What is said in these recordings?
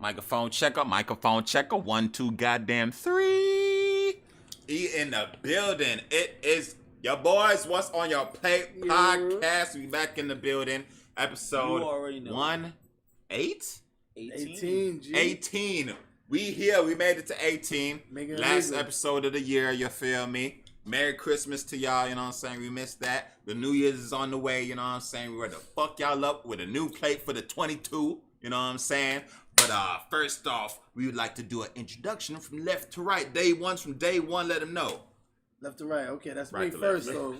Microphone checker. 1, 2, goddamn 3. E in the building. It is your boys. What's on your plate podcast? We back in the building. Episode 18. We here. We made it to 18. Last episode of the year. You feel me? Merry Christmas to y'all. You know what I'm saying? We missed that. The New Year's is on the way. You know what I'm saying? We're ready to fuck y'all up with a new plate for the 22. You know what I'm saying? But first off, we would like to do an introduction from left to right. From day one, let them know. Left to right. Okay, that's right me first. So,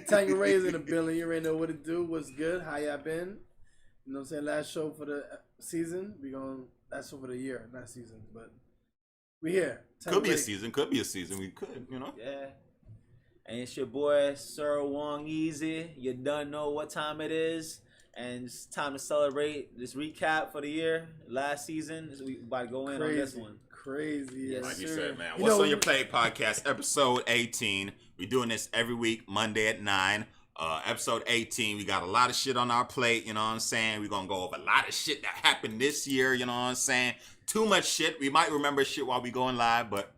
Tanya Ray's in the building. You already know what to do. What's good? How y'all been? You know what I'm saying? Last show for the season. Last show for the year, not season, but we here. Could be a season. We could, you know? Yeah. And it's your boy, Sir Wong Easy. You done know what time it is. And it's time to celebrate this recap for the year. Last season, so we about to go in on this one. Crazy. Yes, like sir. you said, man. What's on your plate podcast, episode 18. We're doing this every week, Monday at 9. Episode 18, we got a lot of shit on our plate, you know what I'm saying? We're going to go over a lot of shit that happened this year, you know what I'm saying? Too much shit. We might remember shit while we going live, but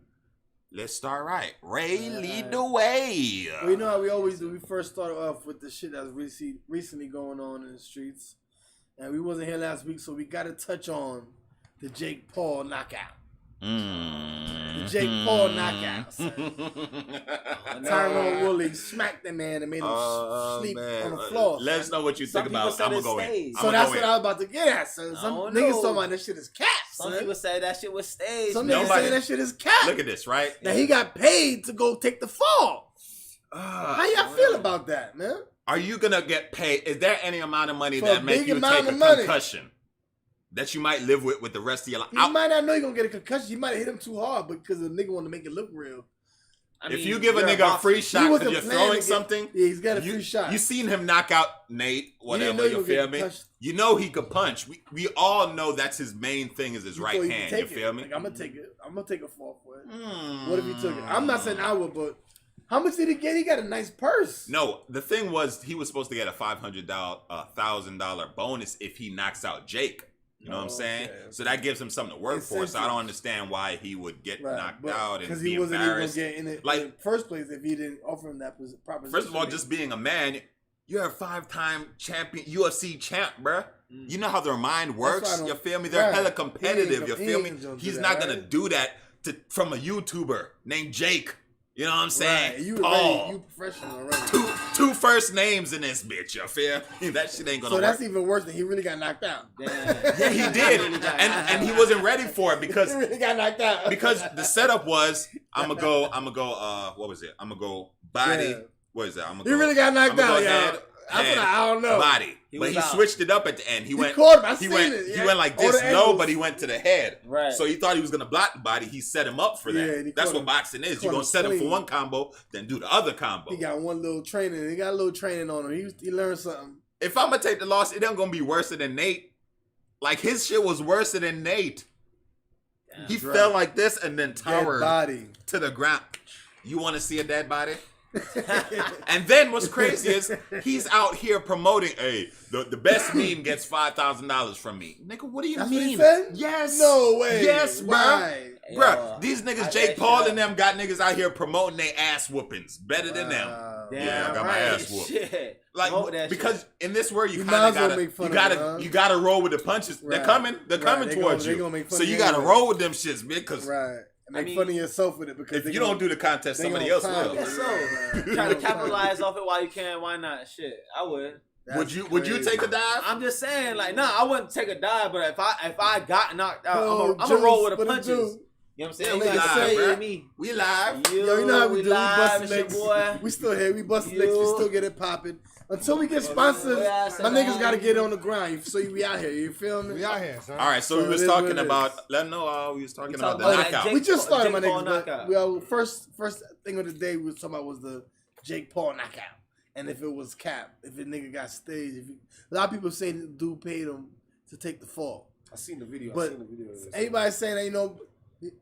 let's start right. Ray, lead the way. Well, you know how we always do. We first started off with the shit that's recently going on in the streets. And we wasn't here last week, so we got to touch on the Jake Paul knockout. The Jake Paul knockout. Tyrone Woodley smacked that man and made him sleep on the floor. Let us know what you think about. I'm going to go in. So that's what I was about to get at, son. Some niggas talking about that shit is cap, son. Some people say that shit was staged. Some niggas say that shit is cap. Look at this, right? That he got paid to go take the fall. How y'all feel about that, man? Are you going to get paid? Is there any amount of money that make you take a concussion that you might live with the rest of your life? You might not know you're going to get a concussion. You might have hit him too hard because the nigga want to make it look real. If you give a nigga a free shot because you're throwing something, yeah, he's got a free shot. You seen him knock out Nate, whatever, you feel me? You know he could punch. We all know that's his main thing is his right hand, you feel me? Like, I'm going to take it. I'm going to take a fall for it. What if he took it? I'm not saying I would, but how much did he get? He got a nice purse. No, the thing was he was supposed to get a $1,000 bonus if he knocks out Jake. You know what I'm saying? Okay. So that gives him something to work for. So I don't understand why he would get knocked out and be embarrassed. Because he wasn't even going to get in the first place if he didn't offer him that proposition. First of all, just being a man, you're a 5-time champion, UFC champ, bruh. You know how their mind works. You feel me? They're hella competitive. You feel me? He's not going to do that from a YouTuber named Jake. You know what I'm saying? Right. Paul. You professional already. Two first names in this bitch, you feel? That shit ain't gonna work. So that's even worse than he really got knocked out. Yeah, he did. And he wasn't ready for it because he really got knocked out. Because the setup was I'm gonna go what was it? I'm gonna go body. Yeah. What is that? He really got knocked out, yeah. I don't know. Body. But he switched it up at the end. He went like this low, but he went to the head. Right. So he thought he was gonna block the body. He set him up for that. Yeah, that's what boxing is. You're gonna set him for one combo, then do the other combo. He got one little training. He got a little training on him. He learned something. If I'm gonna take the loss, it ain't gonna be worse than Nate. Like his shit was worse than Nate. Damn, he fell like this and then towered to the ground. You want to see a dead body? And then what's crazy is he's out here promoting, hey, the best meme gets $5,000 from me. Nigga, what do you mean? What he said? Yes. No way. Yes, bro. Right. Bruh, these niggas, Jake Paul and them got niggas out here promoting their ass whoopings better than them. Damn, I got my ass whooped. Shit. Like because in this world you kind of gotta roll with the punches. Right. They're coming towards you. So you gotta roll with them shits, because Make fun of yourself with it because if you don't do the contest, somebody else will. Trying to capitalize off it while you can. Why not? Shit, I would. Would you take a dive? I'm just saying, like, nah, I wouldn't take a dive, but if I got knocked out, I'm gonna roll with the punches. You know what I'm saying? We live. Yo, you know how we do. We bust legs. We still here. We bust legs. We still get it popping. Until we get sponsors, my niggas got to get on the grind. So we out here. You feel me? We out here, son. All right. So we was talking about. Let them know. We was talking about the knockout. We just started, my niggas. Well, first thing of the day we was talking about was the Jake Paul knockout, and if it was cap, if a nigga got staged. A lot of people say the dude paid him to take the fall. I seen the video. But everybody saying that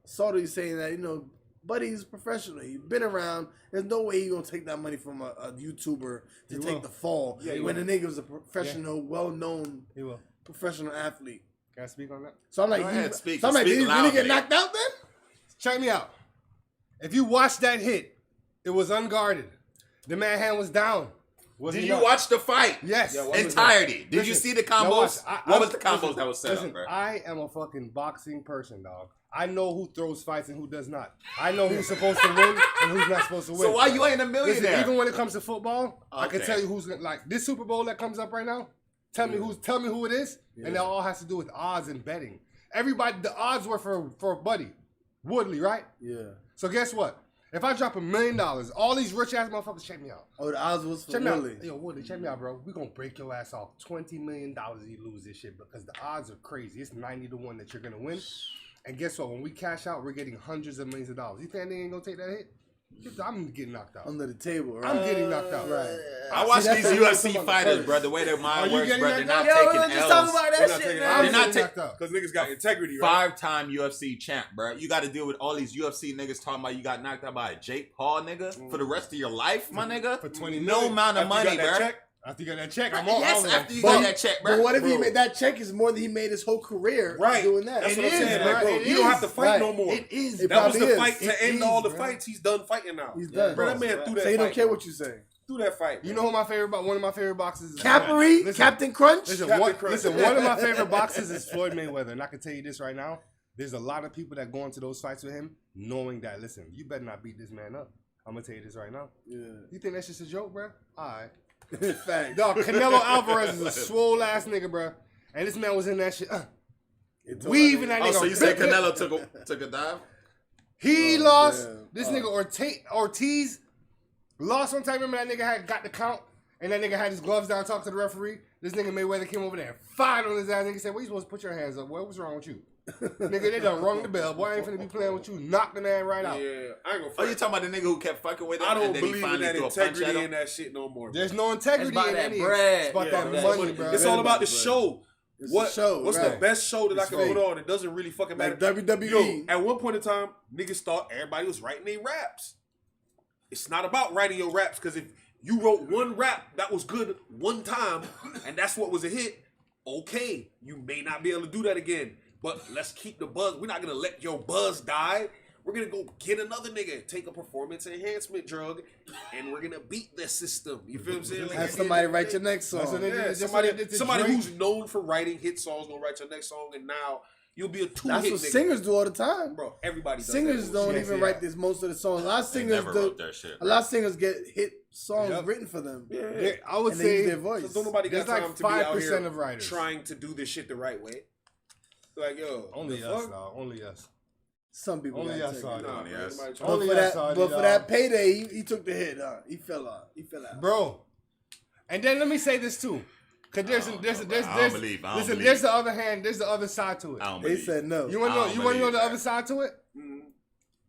Sauter saying that Buddy's professional. He's been around. There's no way he's gonna take that money from a YouTuber to take the fall when the nigga was a professional, well-known professional athlete. Can I speak on that? So I'm like, Go ahead, speak. So I'm like, Speak did he loudly. get knocked out then? Check me out. If you watch that hit, it was unguarded. The man hand was down. Did you watch the fight? Yes. Yeah, what was Entirety. Did Listen, you see the now watch. combos? What was the combos that was set Listen, up, bro? I am a fucking boxing person, dog. I know who throws fights and who does not. I know who's supposed to win and who's not supposed to win. So why you ain't a millionaire? Listen, even when it comes to football, I can Okay. tell you who's like this Super Bowl that comes up right now. Tell me who it is, and that all has to do with odds and betting. Everybody, the odds were for Buddy Woodley, right? Yeah. So guess what? If I drop $1 million, all these rich ass motherfuckers check me out. Oh, the odds was for Check me Willie. out. Yo, Woodley, check me out, bro. We gonna break your ass off. $20 million you lose this shit because the odds are crazy. It's 90 to 1 that you're gonna win. And guess what? When we cash out, we're getting hundreds of millions of dollars. You think they ain't gonna take that hit? I'm getting knocked out. Under the table, right? I'm getting knocked out. Right. I watch See, these that's UFC what I'm fighters, first. bro. The way their Are mind you works, getting bro. They're knocked not out? Yo, taking let's L's. talk about They're that not shit, taking man. I'm They're not getting knocked out. Because niggas got integrity, right? 5-time UFC champ, bro. You got to deal with all these UFC niggas talking about you got knocked out by a Jake Paul nigga for the rest of your life, my nigga. For 20 no million. amount of After you money, got that bro. check, After you got that check, I'm all Yes, out. after you But- got that check, bro. But what if he Bro. made that check is more than he made his whole career right? doing that? That's It what I'm is, saying, bro. like, bro. It You don't have to is. fight Right. no more. It is. It That was probably the is. fight to It end is, all the bro. fights. He's done fighting now. He's done. Bro, that man threw that So you don't fight, care bro. what you say. Threw that fight. You know who my favorite? One of my favorite boxes is Capri, Listen, Captain Crunch. Listen, Captain Crunch. one of my favorite boxes is Floyd Mayweather, and I can tell you this right now: there's a lot of people that go into those fights with him, knowing that. Listen, you better not beat this man up. I'm gonna tell you this right now. Yeah. You think that's just a joke, bro? All right. Fact. Dog, Canelo Alvarez is a swole ass nigga, bro, and this man was in that shit. Weaving that nigga. Oh, so you said Canelo took a dive? He Oh, lost. damn. This nigga Ortiz lost one time. Remember that nigga had got the count, and that nigga had his gloves down, talked to the referee. This nigga Mayweather came over there and fired on his ass. Nigga said, "Well, you supposed to put your hands up. What was wrong with you, nigga? They done rung the bell. Boy, I ain't finna be playing with you. Knock the man right out. Yeah, I ain't gonna. Oh, you Front. talking about the nigga who kept fucking with him? I don't and then he believe in finally that threw a punch at integrity him? and that shit no more. There's no integrity It's about in that any. bread. It's about Yeah, that that's money, what- bro. It's all about the Bread. show. It's What? the show, What's right. the best show that I It's can fake. put on? It doesn't really fucking matter. Like WWE. Yo, at one point in time, niggas thought everybody was writing their raps. It's not about writing your raps, because if you wrote one rap that was good one time and that's what was a hit, okay, you may not be able to do that again. But let's keep the buzz. We're not gonna let your buzz die. We're gonna go get another nigga, take a performance enhancement drug, and we're gonna beat the system. You feel what I'm saying? Like, Have somebody write your next That's song. what they yeah, did. somebody Drake. who's known for writing hit songs gonna write your next song, and now you'll be a two-hit That's what nigga. singers do all the time. Bro, everybody does Singers that don't bullshit. even Yeah. write this most of the songs. A lot of They singers never do. wrote their shit. A lot of singers get hit songs Yep. written for them. Yeah. I would And they use say their voice. Because don't nobody got There's like time to be out 5% here of writers. trying to do this shit the right way. Like, yo, Only the us, fuck? dog. Only us. Some people Only got us, integrity. dog. Nah, Only man, us. nobody But trying- Only for us, that, dog, but for dog. that payday, he took the hit. He fell out. He fell out. Bro. And then let me say this too. Cause there's I don't there's know, there's bro. I don't believe. listen, there's the other hand, there's the other side to it. I don't They believe. said no. You wanna I know don't you wanna know believe the that. other side to it? Mhm.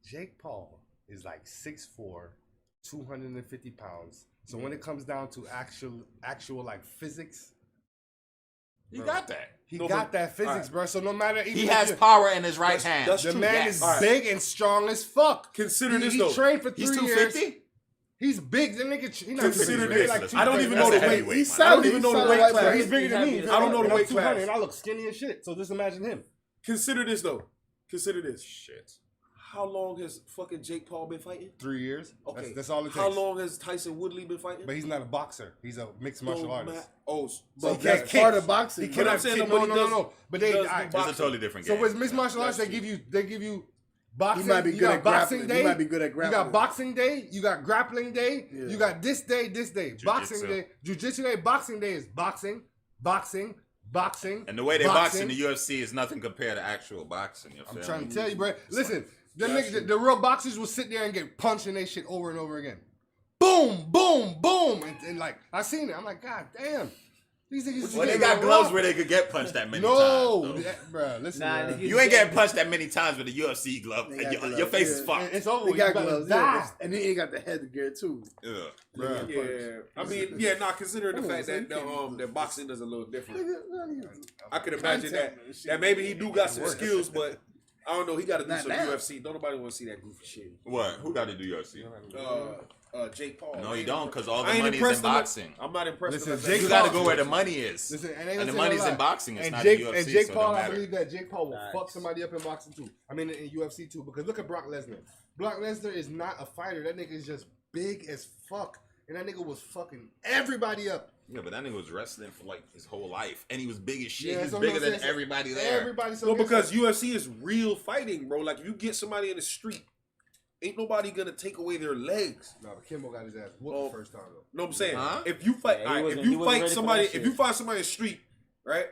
Jake Paul is like 6'4", 250 pounds. So when it comes down to actual like physics, You got that. he No, got but- that physics, alright. bro. So no matter even He if has you- power in his right hand. that's the true. man Yes. is Alright. big and strong as fuck. Consider this he though. trained for 3 He's years. 250. He's big. The nigga, he not Consider 250, this. like I don't even That's know a the weight. heavyweight, He's man. I don't solid. even know the He's weight solid. class. He's bigger than me. I don't know the And I'm weight 200, class. and I look skinny as shit. So just imagine him. Consider this though. Consider this. Shit. How long has fucking Jake Paul been fighting? 3 years. Okay. That's all it takes. How long has Tyson Woodley been fighting? But he's not a boxer. He's a mixed martial No artist. ma- Oh, But he that's can't kick. part of boxing. He But cannot I'm saying kick. nobody No. does- But they. does alright, do It's a totally different So game. with mixed martial arts, That's they give you boxing. He might be you good got at boxing grappling. day. He might be good at You grappling. got boxing day. You got grappling day. Yeah. You got this day. Boxing day. Jiu-jitsu day. Boxing day is boxing. And the way they box boxing. in the UFC is nothing compared to actual boxing. You I'm feel trying me? to tell you, bro. Listen, the real boxers will sit there and get punched in their shit over and over again. Boom, boom, boom, and like I seen it. I'm like, God damn, these niggas. is Well, they getting got gloves rocked. where they could get punched that many No, times. bro. Listen, Nah, bro. nigga, You ain't getting punched that many times with a UFC glove. They got Your gloves, face is yeah. fucked. It's over. They You got better gloves, die. yeah. And then he ain't got the headgear too. Ugh. Bruh. Yeah, I mean, yeah, nah. Considering the Come on, fact son, that you can't that boxing is a little different. Nigga, I could imagine Contact and shit. that maybe he do got some skills, but I don't know. He got to do Not some now. UFC. Don't nobody want to see that goofy shit. What? Who got to do UFC? Jake Paul. No, you don't, because all I the ain't money is in impressed with boxing. I'm not impressed Listen, with Jake You that. got to go where the money is. Listen, And the money's in boxing. It's and not Jake, in UFC. and Jake so it Paul, don't I matter. believe that Jake Paul will Nice. fuck somebody up in boxing too. I mean, in UFC too. Because look at Brock Lesnar. Brock Lesnar is not a fighter. That nigga is just big as fuck. And that nigga was fucking everybody up. Yeah, but that nigga was wrestling for like his whole life, and he was big as shit. Yeah, he was so bigger I'm than saying, everybody there. Everybody. So No, guess because what? UFC is real fighting, bro. Like, if you get somebody in the street, ain't nobody gonna take away their legs. No, but Kimbo got his ass whooped Oh. the first time though. Know what I'm saying? Huh? If you fight, Yeah, he alright, wasn't- if he you wasn't fight ready for somebody, that if shit. you find somebody in the street, right?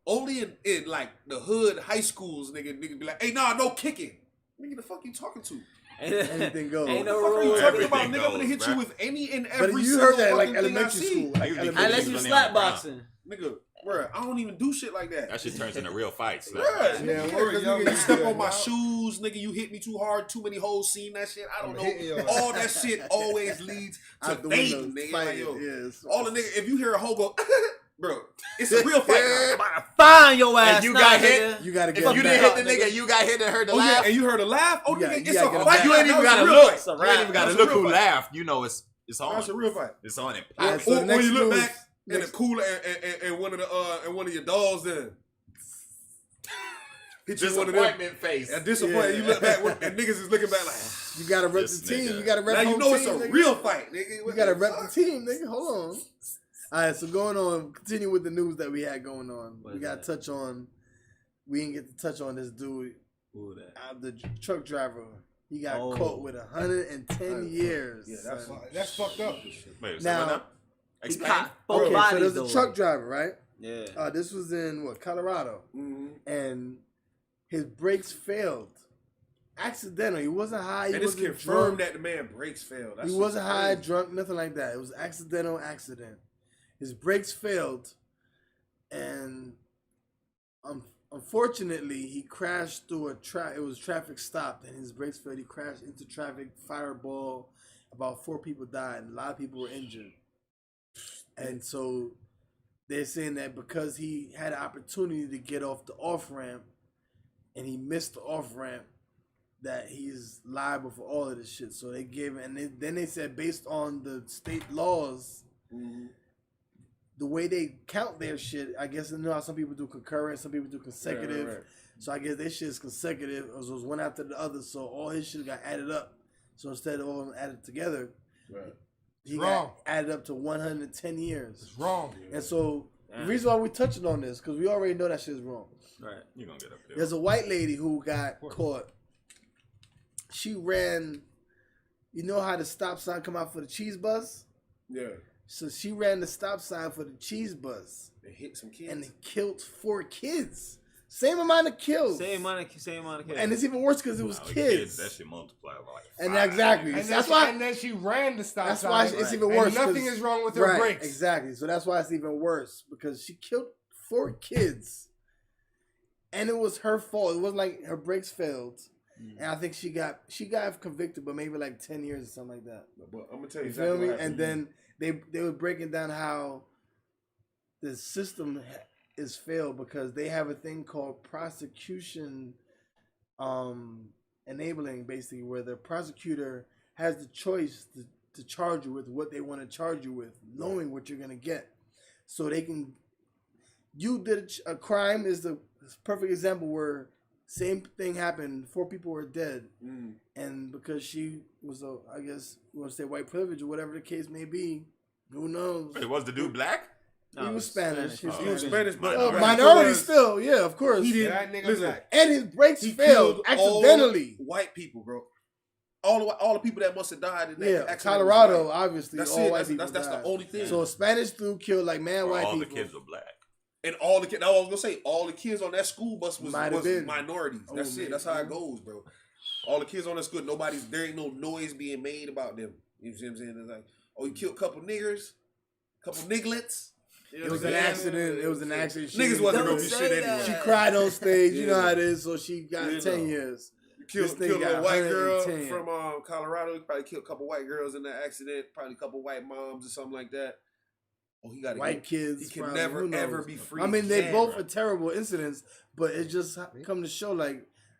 Only in like the hood, high schools, nigga be like, hey, nah, no kicking. Nigga, the fuck you talking to? Anything goes. Ain't What no the fuck are you rules. talking Everything about? Nigga, I'm gonna goes, hit bruh. you with any and But every you single heard that like fucking thing I elementary see. school. Like I usually elementary put Unless niggas you on the slap ground. boxing. Nigga, bruh, I don't even do shit like that. That shit turns into real fights. Bruh, Yeah, nigga, we're because young nigga, you and step good, on my now. shoes, nigga, you hit me too hard, too many holes, seen that shit. I don't I'm hitting your know. All that shit always leads to Out the dating, window, nigga. fight Like, it, yo, yes. all the nigga, if you hear a hoe go, bro, it's a real fight. Find your ass. And you now, got nigga. hit. You gotta If get you him didn't back. hit the nigga, you got hit and heard the Oh laugh. yeah, and you heard a laugh? Oh You nigga, got- it's you a gotta get him fight. back. You ain't even That was gotta a real look. fight. It's a You ain't wrap. even gotta That's a look real who fight. laughed. You know it's on. That's a real fight. It's on it. Alright, so Or the when next you look news- back and the cooler and one of the and one of your dolls there. Hit you one of them. Disappointment face. And disappointed. Yeah. You look back and niggas is looking back like, You gotta rep This the team. nigga. You gotta rep now you home know it's team, a nigga. real fight, nigga. You What gotta the rep fuck? the team, nigga. Hold on. All right, so going on, continue with the news that we had going on. What We is got to that? touch on. We didn't get to touch on this dude, Who that? the truck driver. He got Oh. caught with 110 years. Yeah, son. That's fucked up. Wait, Now- now, He explain. caught both Okay, so bodies there's though. a truck driver, right? Yeah. This was in what, Colorado, Mhm. and his brakes failed. Accidental. He wasn't high. He And it's wasn't confirmed drunk. that the man brakes failed. That's He wasn't high, crazy. drunk, nothing like that. It was accidental accident. His brakes failed, and unfortunately, he crashed through it was traffic stopped, and his brakes failed. He crashed into traffic, fireball. About 4 people died, and a lot of people were injured. And so they're saying that because he had an opportunity to get off the off ramp, and he missed the off ramp, that he's liable for all of this shit. So they gave, and then they said based on the state laws, Mhm. the way they count their shit, I guess you know how some people do concurrent, some people do consecutive. Right. So I guess their shit is consecutive. It was one after the other. So all his shit got added up. So instead of all of them added together, Right. he Wrong. got added up to 110 years. It's wrong. And so Damn. the reason why we touching on this, because we already know that shit is wrong. Right. You gonna get up there. There's a white lady who got caught. She ran, you know how the stop sign come out for the cheese bus? Yeah. So she ran the stop sign for the cheese bus They hit some kids. and it killed 4 kids. Same amount of kills. Same amount of kids. And it's even worse because it was Nah, the kids. That shit multiplied by like And 5. exactly. And That's then, why. and then she ran the stop That's sign. why it's even and worse. nothing 'cause- is wrong with her right, brakes. Exactly. So that's why it's even worse because she killed 4 kids, and it was her fault. It wasn't like her brakes failed, and I think she got convicted, but maybe like 10 years or something like that. But I'm gonna tell you You exactly feel me? what And happened. then they were breaking down how the system is failed because they have a thing called prosecution enabling, basically, where the prosecutor has the choice to charge you with what they want to charge you with, knowing what you're gonna get. So they can. You did a crime is the perfect example where same thing happened. 4 people were dead, and because she was I guess you want to say white privilege or whatever the case may be, who knows? Wait, was the dude black? He was Spanish. He was He was Spanish, but Minority. minority still, yeah, of course. He did. That nigga Listen, black. And his brakes he failed killed all accidentally. white people, bro. All the people that must have died in that Yeah, accident. Colorado, was white. obviously, That's all it. white That's, people. that's the died. only thing. So a Spanish dude killed like mad Or white all people. the kids were black. And all the kids, I was gonna say, all the kids on that school bus was Might have been. minorities. Oh, That's man. it. That's how it goes, bro. All the kids on that school, there ain't no noise being made about them. You see what I'm saying? It's like, oh, you killed a couple niggers, couple nigglets. You know It was what an I'm saying? accident. It was an accident. She Niggas wasn't Don't gonna do say shit that. anyway. She cried on stage. You know Yeah. how it is. So she got You 10 know. years. Killed This nigga a got white girl 110. from Colorado. He probably killed a couple white girls in that accident. Probably a couple white moms or something like that. Oh, he got White kids. He can probably, never who knows? ever be free. I mean, they can, both bro. are terrible incidents, but it just come to show like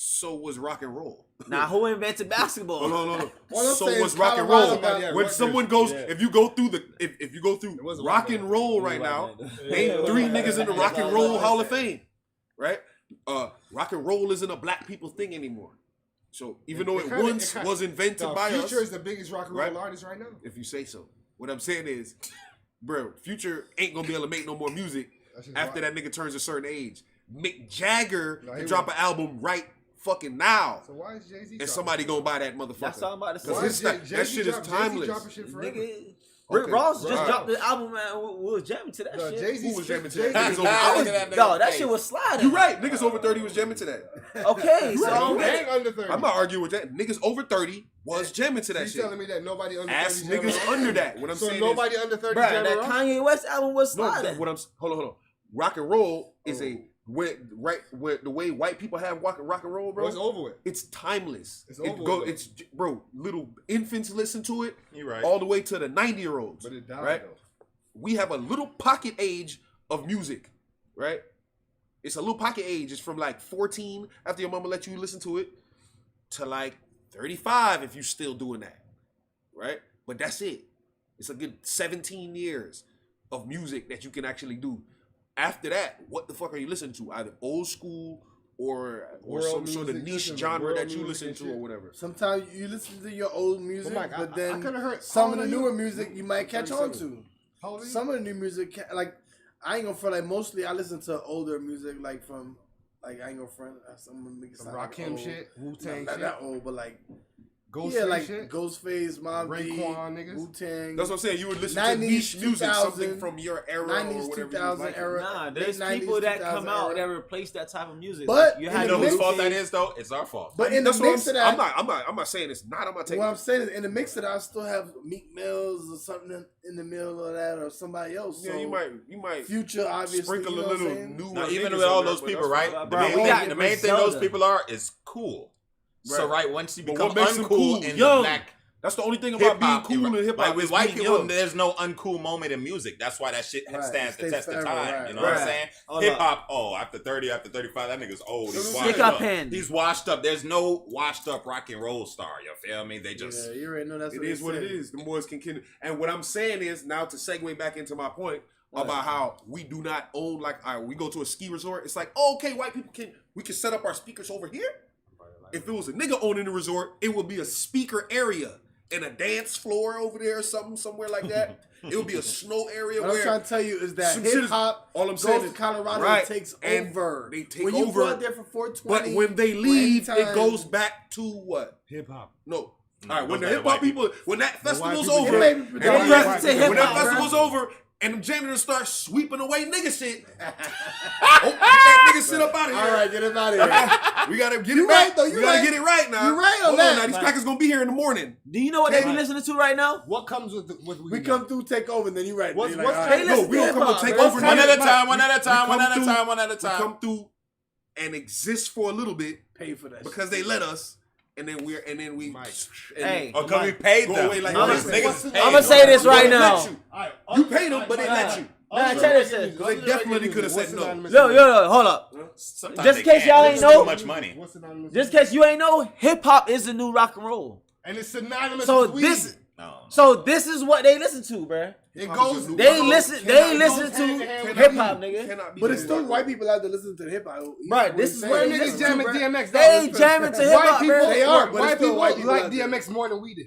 So was rock and roll. Now, who invented basketball? No. Well, I'm So saying was rock and roll. Colorado When got- someone goes, if you go through It wasn't rock white and roll right now, man. name 3 niggas in the Rock and Roll Hall of Fame, right? Rock and roll isn't a black people thing anymore. So even though it once was invented by us, Future is the biggest rock and roll right? artist right now. if you say so. What I'm saying is, bro, Future ain't gonna be able to make no more music after that nigga turns a certain age. Mick Jagger can drop an album right fucking now, So why is Jay-Z and somebody gonna buy that motherfucker. That's all I'm about to say. Why is that shit is timeless. dropping shit forever? Nigga, Rick Okay, Ross just right. dropped the album, man. We was jamming to that No, shit. Jay-Z Who was jamming to Jay-Z- that? Niggas over I was, 30. no, that shit was sliding. You right. Niggas over 30 was jamming to that. Okay, You so right. I don't You get ain't it. under 30. I'm not arguing with that. Niggas over 30 was jamming to that You shit. telling me that nobody under 30 Ask jamming niggas rock? under that. What I'm So saying nobody is, under 30 Bruh, jamming that rock? Kanye West album was no, sliding. hold on. Rock and roll is where the way white people have rock and roll, bro. Bro, it's over with. It's timeless. It's over with. It's bro. Little infants listen to it. You right. All the way to the 90-year-olds. But it died, right? though. We have a little pocket age of music, right? It's a little pocket age. It's from like 14 after your mama let you listen to it to like 35 if you still doing that, right? But that's it. It's a good 17 years of music that you can actually do. After that, what the fuck are you listening to? Either old school or World some sort of music, niche listen to genre world that you music listen and to shit. or whatever. Sometimes you listen to your old music, Mike, but I then could've heard some all of the of newer you. music you might catch on 37. to. How old are you? Some of the new music, like I ain't gonna front. Like mostly, I listen to older music, like from, like I ain't gonna front. Some make it sound like Rakim old. shit, Wu-Tang not shit, that old, but like Ghostface yeah, like shit. Ghostface, Mobb Deep, Raekwon niggas. Wu-Tang. That's what I'm saying. You would listen 90s, to niche music, 2000, something from your era or 90s, whatever. 2000 you era. Nah, late there's 90s, people that 2000 come out era. that replace that type of music. But Like, you in had the You know whose mix- fault that is though? It's our fault. But in the That's what mix of that, I'm not saying it's not. I'm not taking. what I'm saying is, in the mix of that, I still have Meek Mills or something in the middle of that, or somebody else. Yeah, So you might Future, obviously, sprinkle you know a what I'm little saying? new. Now, even with all those people, right? Bro, The main, we thing, got the main thing Griselda. those people are is cool. So Right. right, once you But become what makes them uncool cool? in Young. the black That's the only thing about being hip-hop cool era. in hip Like hop. with is white being people, young. there's no uncool moment in music. That's why that shit Right, stands it the stays test of forever, time. right, You know right. what I'm saying? Hold Hip up. hop, after 30, after 35, that nigga's old. He's Stick washed up up. pen. He's washed up. There's no washed up rock and roll star. You feel me? They just Yeah, you already know that's It what is what it is. The boys can kill. And what I'm saying is now to segue back into my point about how we do not own, like, all right, we go to a ski resort. It's like, oh, okay, white people we can set up our speakers over here. If it was a nigga owning the resort, it would be a speaker area and a dance floor over there or something, somewhere like that. It would be a snow area What I'm where trying to tell you is that some shit hip is- hop all I'm goes saying to is- Colorado right, takes and over. they take when you over, go out there for 420, but when they or leave, anytime- it goes back to what? Hip hop. No. No, All right, it when goes the back hip to hop white people, when that festival's people over, get- It may be and predominantly represent white hip people. when that hop, bro. festival's over, and the janitors start sweeping away nigga shit. Oh, get that nigga sit up out of here. All right, get him out of here. We gotta get You it right. right, though, you we gotta right. get it right now. You right on Hold that. on now. These crackers gonna be here in the morning. Do you know what they be Right. listening to right now? What comes with We come through, take over, and then you right. What's- Then you what's like, that- all They right. No, listen we to don't come and hip-hop, take bro. over. one none at of a that. time, one at a We time, one come at a through- time, one at a We time. come through and exist for a little bit Pay for that. because they let us, and then we Mike. Hey. Oh, because we paid Go them. away like Niggas- this. niggas paid I'ma them. say this right They let now. you. You paid them, but they let you. Nah, check this out. Because they definitely could have said no. Yo, hold up. Sometimes Just in they case can't. y'all It's ain't too know- much money. What's synonymous? Just in case you ain't know, hip hop is the new rock and roll. And it's synonymous So with weed. No. So this is what they listen to, bruh. It goes. They listen to hip hop, nigga. Cannot be But it's that. still white people out there listening to hip hop. Right, this is What where he's they saying. Niggas listen jamming bro. DMX. They dog. jamming to hip White hop, people, bruh. They are, but white it's still people white people like out there. DMX more than we did.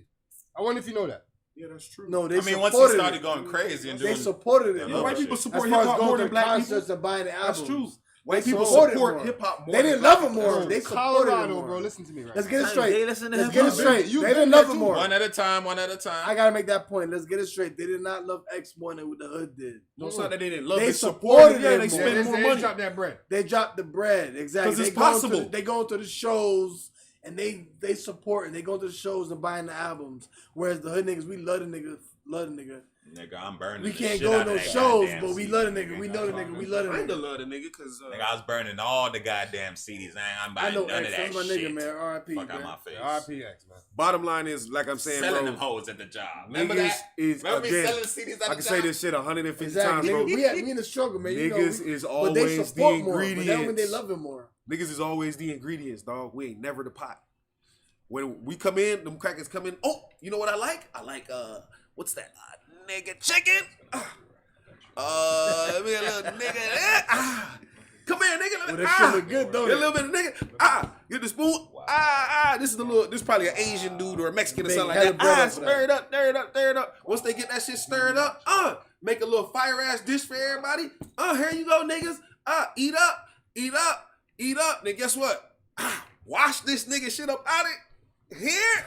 I wonder if you know that. Yeah, that's true. No, they I mean, once he supported started it. going crazy and They doing supported it. Yeah, bro. White people As support far hip as hop going more to than black concerts people. and buying the albums. That's true. White They people supported support more. hip hop more. They than didn't black love it people. more. They supported it Colorado, more. bro. Listen to me right Let's now. get it straight. They listen to Let's hip get it hop. straight. You've They been didn't there love it too. more. one at a time, one at a time. I gotta make that point. Let's get it straight. They did not love X more than what the hood did. No, it's not that they didn't love They it. supported Supported. Yeah, it they more. spend Yeah, more they money. drop that bread. They dropped the bread. Exactly. 'Cause it's They going to possible. they going to the shows and they support and they go to the shows and buying the albums. Whereas the hood niggas, we love the nigga. Nigga, I'm burning. We the can't shit go out no of that shows, goddamn but we CD, love the nigga. We know the Nigga, nigga. We love the I ain't nigga. love the nigga because I was burning all the goddamn CDs. I'm I buying know none X. of that That's my shit. nigga, man. R.I.P. Fuck man. out my face. RPX, man. bottom line is, like I'm saying, Selling bro, them hoes at the job. Remember niggas that? is Remember me again. selling CDs at I the can job? say this shit 150 Exactly. times, bro. Nigga, we in the struggle, man. You know, Niggas is but they always the support more. But that don't mean they ingredients. love him more. Niggas is always the ingredients, dog. We ain't never the pot. When we come in, them crackers come in. Oh, you know what I like? I like what's that? Nigga chicken. Let me a little nigga. Come here, nigga. Well, that shit look good, don't Get it? a little bit of nigga. Get the spoon. This is the little. This is probably an Asian dude or a Mexican or Big something hella like bread that. up for Stir it up, stir it up, stir it up. Once they get that shit stirred up, make a little fire ass dish for everybody. Here you go, niggas. Eat up, eat up, eat up. Then guess what? Wash this nigga shit up out of here.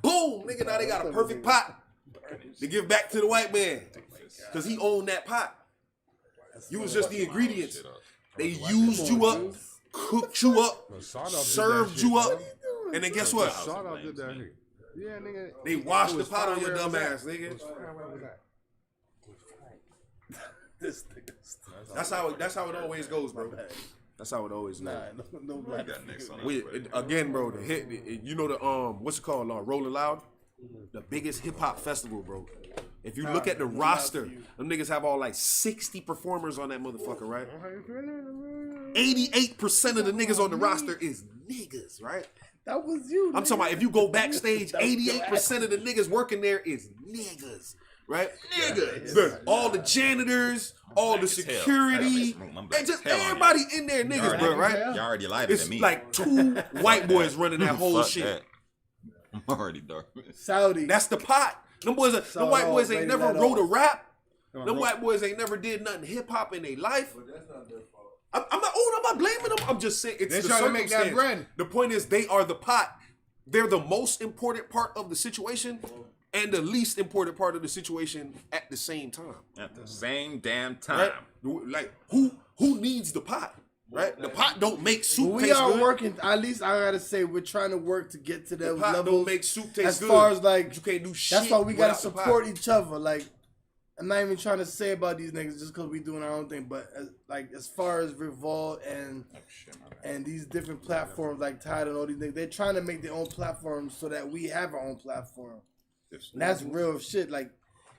Boom, nigga. Now they got a perfect pot to give back to the white man because he owned that pot. You was just the ingredients. They used you up, cooked you up, served you up, and then guess what? Shout out did that here. Yeah, nigga. They washed the pot on your dumb ass, nigga. That's how it always goes, bro. That's how it always goes. No black. Again, bro, the hit, you know the what's it called? Rolling Loud, the biggest hip hop festival, bro. If you look at the roster, them niggas have all like 60 performers on that motherfucker, right? 88% of the niggas on the roster is niggas, right? That was you. I'm talking about if you go backstage, 88% of the niggas working there is niggas, right? Niggas. All the janitors, all the security, and just everybody in there niggas, bro, right? You already lied to It's me. like 2 white boys running that whole Fuck shit. that. I'm already dark. Saudi. That's the pot. Them boys, them white boys ain't never rated that wrote a off. rap. Them white boys ain't never did nothing hip hop in their life. I'm not blaming them. I'm just saying it's They the trying to make that circumstance. bread. The point is they are the pot. They're the most important part of the situation and the least important part of the situation at the same time. At the same damn time. Right? Like who needs the pot? Right? The pot don't make soup We taste are good. working. At least I gotta say, we're trying to work to get to The those pot levels. don't make soup taste as good. far as like, you can't do shit. that's why we gotta without the pot. support each other. Like, I'm not even trying to say about these niggas just because we doing our own thing, but as far as Revolt and these different platforms like Tidal and all these niggas, they're trying to make their own platforms so that we have our own platform. And that's real shit. Like, you know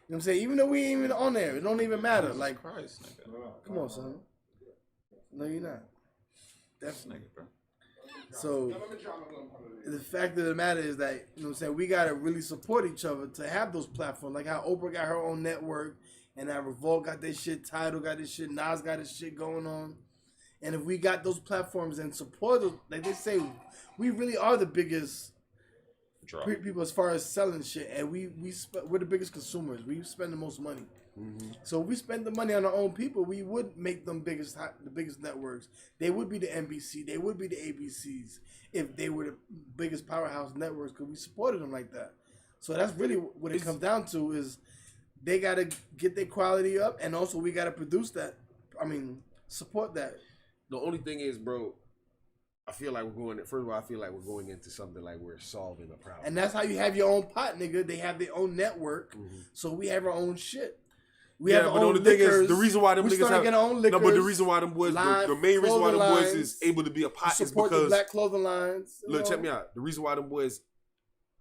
what I'm saying? Even though we ain't even on there, it don't even matter. Like, come on, son. No, you're not. Definitely. So the fact of the matter is that, you know what I'm saying, we gotta really support each other to have those platforms. Like how Oprah got her own network and how Revolt got this shit, Tidal got this shit, Nas got this shit going on. And if we got those platforms and support those, like they say, we really are the biggest people as far as selling shit, and we're the biggest consumers. We spend the most money. Mm-hmm. So if we spend the money on our own people, we would make them the biggest networks. They would be the NBC, they would be the ABCs if they were the biggest powerhouse networks because we supported them like that. So that's really what it comes down to is they got to get their quality up, and also we got to produce that. I mean, support that. The only thing is, bro, I feel like we're going into something like we're solving a problem. And that's how you have your own pot, nigga. They have their own network, so we have our own shit. We have our own liquors. The reason why them niggas have our own liquors. No, but the reason why them boys, the main reason why them boys is able to be a pot is support because the black clothing lines. Look, check me out. The reason why them boys